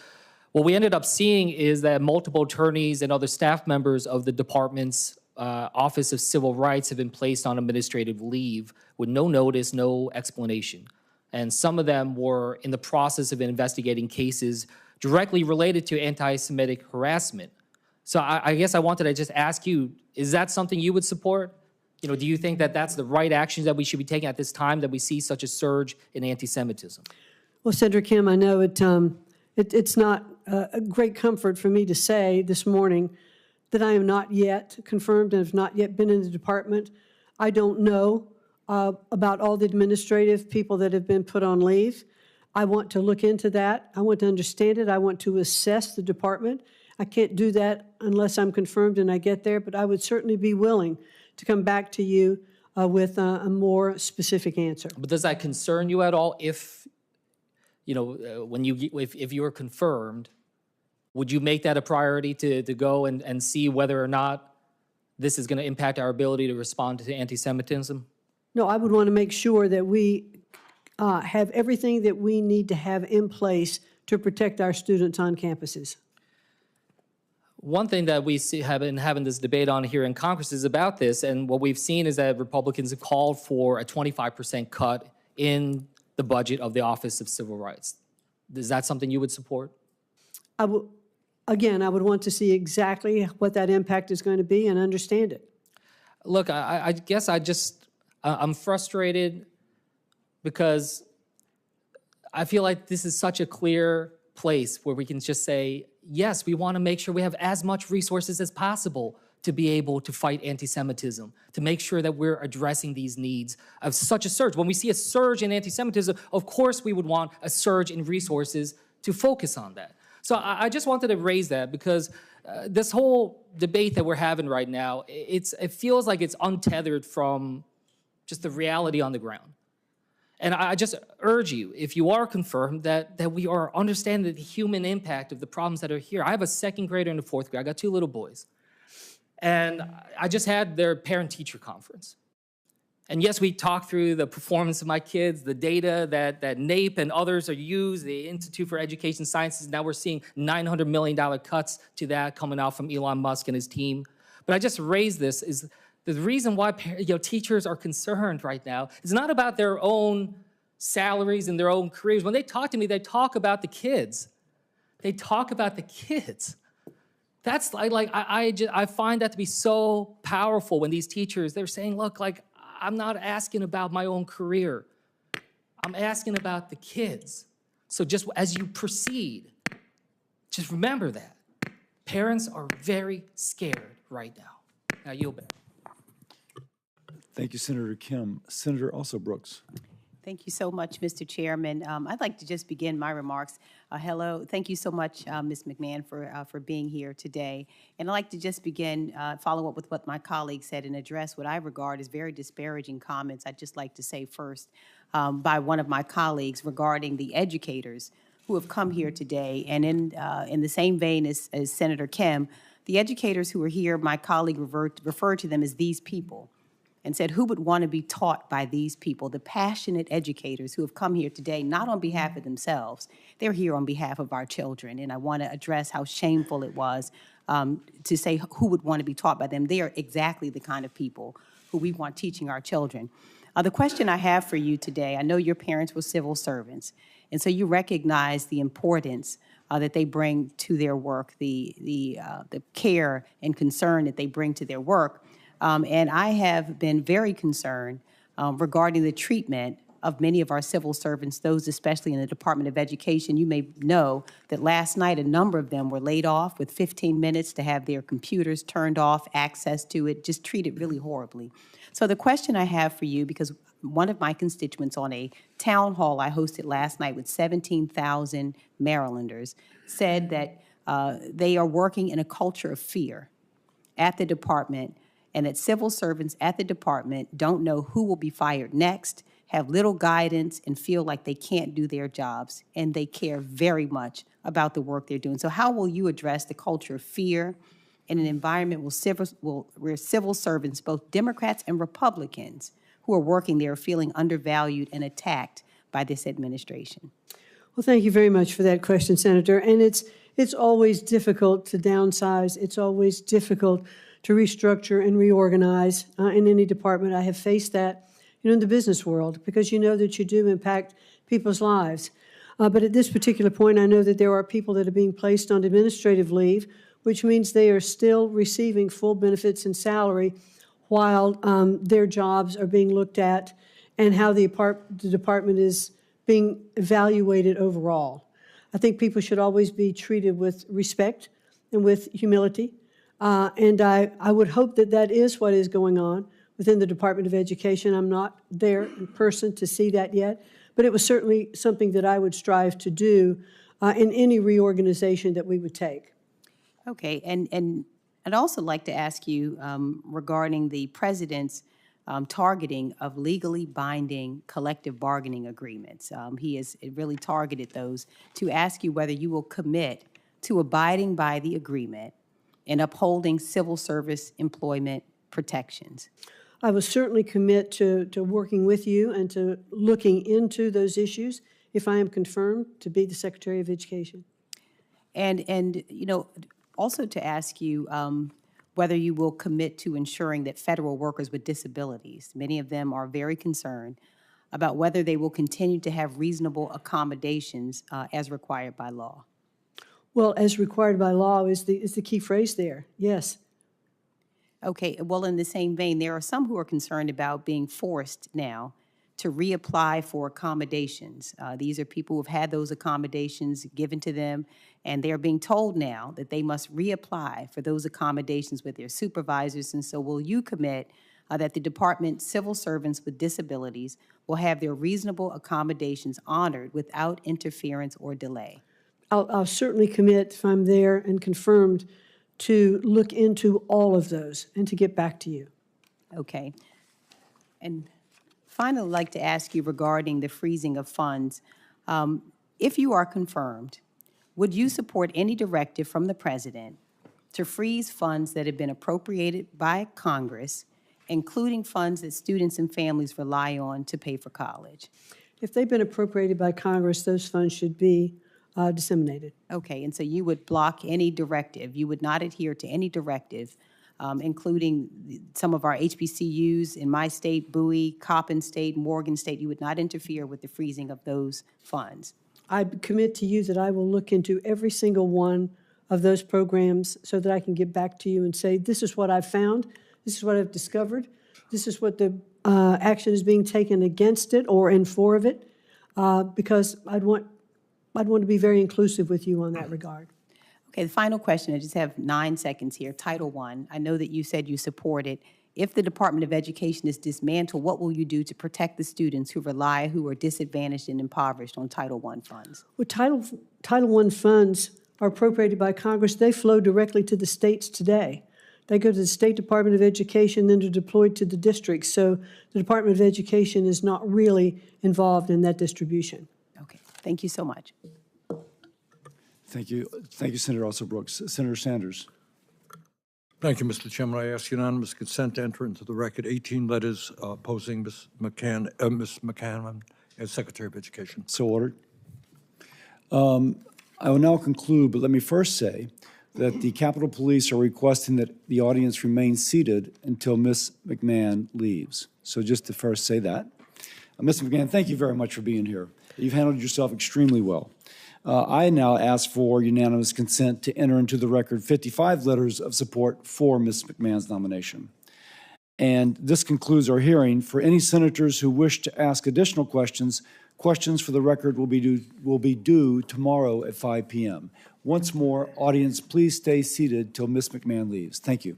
D: what we ended up seeing is that multiple attorneys and other staff members of the department's Office of Civil Rights have been placed on administrative leave with no notice, no explanation. And some of them were in the process of investigating cases directly related to anti-Semitic harassment. So I guess I wanted to just ask you, is that something you would support? You know, do you think that that's the right actions that we should be taking at this time that we see such a surge in anti-Semitism?
E: Well, Senator Kim, I know it's not a great comfort for me to say this morning that I am not yet confirmed and have not yet been in the department. I don't know about all the administrative people that have been put on leave. I want to look into that. I want to understand it. I want to assess the department. I can't do that unless I'm confirmed and I get there, but I would certainly be willing to come back to you with a more specific answer.
D: But does that concern you at all if, you know, if you were confirmed, would you make that a priority to go and see whether or not this is going to impact our ability to respond to anti-Semitism?
E: No, I would want to make sure that we have everything that we need to have in place to protect our students on campuses.
D: One thing that we have been having this debate on here in Congress is about this, and what we've seen is that Republicans have called for a 25% cut in the budget of the Office of Civil Rights. Is that something you would support?
E: Again, I would want to see exactly what that impact is going to be and understand it.
D: Look, I guess I'm frustrated because I feel like this is such a clear place where we can just say, yes, we want to make sure we have as much resources as possible to be able to fight anti-Semitism, to make sure that we're addressing these needs of such a surge. When we see a surge in anti-Semitism, of course we would want a surge in resources to focus on that. So I just wanted to raise that because this whole debate that we're having right now, it feels like it's untethered from just the reality on the ground. And I just urge you, if you are confirmed, that we are understanding the human impact of the problems that are here. I have a second grader and a fourth grader. I got 2 little boys. And I just had their parent-teacher conference. And yes, we talked through the performance of my kids, the data that NAEP and others are used, the Institute for Education Sciences. Now we're seeing $900 million cuts to that coming out from Elon Musk and his team. But I just raised this is the reason why teachers are concerned right now is not about their own salaries and their own careers. When they talk to me, they talk about the kids. They talk about the kids. That's I find that to be so powerful when these teachers, they're saying, look, like, I'm not asking about my own career. I'm asking about the kids. So just as you proceed, just remember that. Parents are very scared right now. Now, yield back.
A: Thank you, Senator Kim. Senator also Brooks.
B: Thank you so much, Mr. Chairman. I'd like to just begin my remarks. Hello, thank you so much, Ms. McMahon, for being here today. And I'd like to just begin, follow up with what my colleague said and address what I regard as very disparaging comments. I'd just like to say first by one of my colleagues regarding the educators who have come here today. And in the same vein as Senator Kim, the educators who are here, my colleague referred to them as these people, and said, who would want to be taught by these people, the passionate educators who have come here today, not on behalf of themselves, they're here on behalf of our children. And I want to address how shameful it was to say who would want to be taught by them. They are exactly the kind of people who we want teaching our children. The question I have for you today, I know your parents were civil servants, and so you recognize the importance that they bring to their work, the care and concern that they bring to their work. And I have been very concerned regarding the treatment of many of our civil servants, those especially in the Department of Education. You may know that last night a number of them were laid off with 15 minutes to have their computers turned off, access to it, just treated really horribly. So the question I have for you, because one of my constituents on a town hall I hosted last night with 17,000 Marylanders said that they are working in a culture of fear at the department, and that civil servants at the department don't know who will be fired next, have little guidance, and feel like they can't do their jobs, and they care very much about the work they're doing. So how will you address the culture of fear in an environment where civil servants, both Democrats and Republicans, who are working there are feeling undervalued and attacked by this administration?
E: Well, thank you very much for that question, Senator. And it's always difficult to downsize. It's always difficult to restructure and reorganize in any department. I have faced that, in the business world, because you know that you do impact people's lives. But at this particular point, I know that there are people that are being placed on administrative leave, which means they are still receiving full benefits and salary while their jobs are being looked at and how the department is being evaluated overall. I think people should always be treated with respect and with humility. And I would hope that that is what is going on within the Department of Education. I'm not there in person to see that yet, but it was certainly something that I would strive to do in any reorganization that we would take.
B: Okay, and I'd also like to ask you regarding the president's targeting of legally binding collective bargaining agreements. He has really targeted those, to ask you whether you will commit to abiding by the agreement and upholding civil service employment protections.
E: I will certainly commit to working with you and to looking into those issues if I am confirmed to be the Secretary of Education.
B: And also to ask you whether you will commit to ensuring that federal workers with disabilities, many of them are very concerned about whether they will continue to have reasonable accommodations as required by law.
E: Well, as required by law is the key phrase there, yes.
B: Okay, well, in the same vein, there are some who are concerned about being forced now to reapply for accommodations. These are people who have had those accommodations given to them, And they're being told now that they must reapply for those accommodations with their supervisors. And so will you commit that the department civil servants with disabilities will have their reasonable accommodations honored without interference or delay?
E: I'll certainly commit, if I'm there and confirmed, to look into all of those and to get back to you.
B: Okay. And finally, I'd like to ask you regarding the freezing of funds. If you are confirmed, would you support any directive from the president to freeze funds that have been appropriated by Congress, including funds that students and families rely on to pay for college?
E: If they've been appropriated by Congress, those funds should be disseminated.
B: Okay, and so you would block any directive, you would not adhere to any directive, including some of our HBCUs in my state, Bowie, Coppin State, Morgan State, you would not interfere with the freezing of those funds?
E: I commit to you that I will look into every single one of those programs so that I can get back to you and say, this is what I've found, this is what I've discovered, this is what the action is being taken against it or in favor of it, because I'd want to be very inclusive with you on that regard.
B: Okay, the final question, I just have 9 seconds here. Title I, I know that you said you support it. If the Department of Education is dismantled, what will you do to protect the students who are disadvantaged and impoverished on Title I funds?
E: Well, Title I funds are appropriated by Congress. They flow directly to the states today. They go to the State Department of Education, then they're deployed to the districts. So the Department of Education is not really involved in that distribution.
B: Okay, thank you so much.
A: Thank you. Thank you, Senator Brooks. Senator Sanders.
F: Thank you, Mr. Chairman. I ask unanimous consent to enter into the record 18 letters opposing Ms. McCann as Secretary of Education.
A: So ordered. I will now conclude, but let me first say that the Capitol Police are requesting that the audience remain seated until Ms. McMahon leaves. So just to first say that. Ms. McMahon, thank you very much for being here. You've handled yourself extremely well. I now ask for unanimous consent to enter into the record 55 letters of support for Ms. McMahon's nomination. And this concludes our hearing. For any senators who wish to ask additional questions, questions for the record will be due tomorrow at 5 p.m. Once more, audience, please stay seated till Ms. McMahon leaves. Thank you.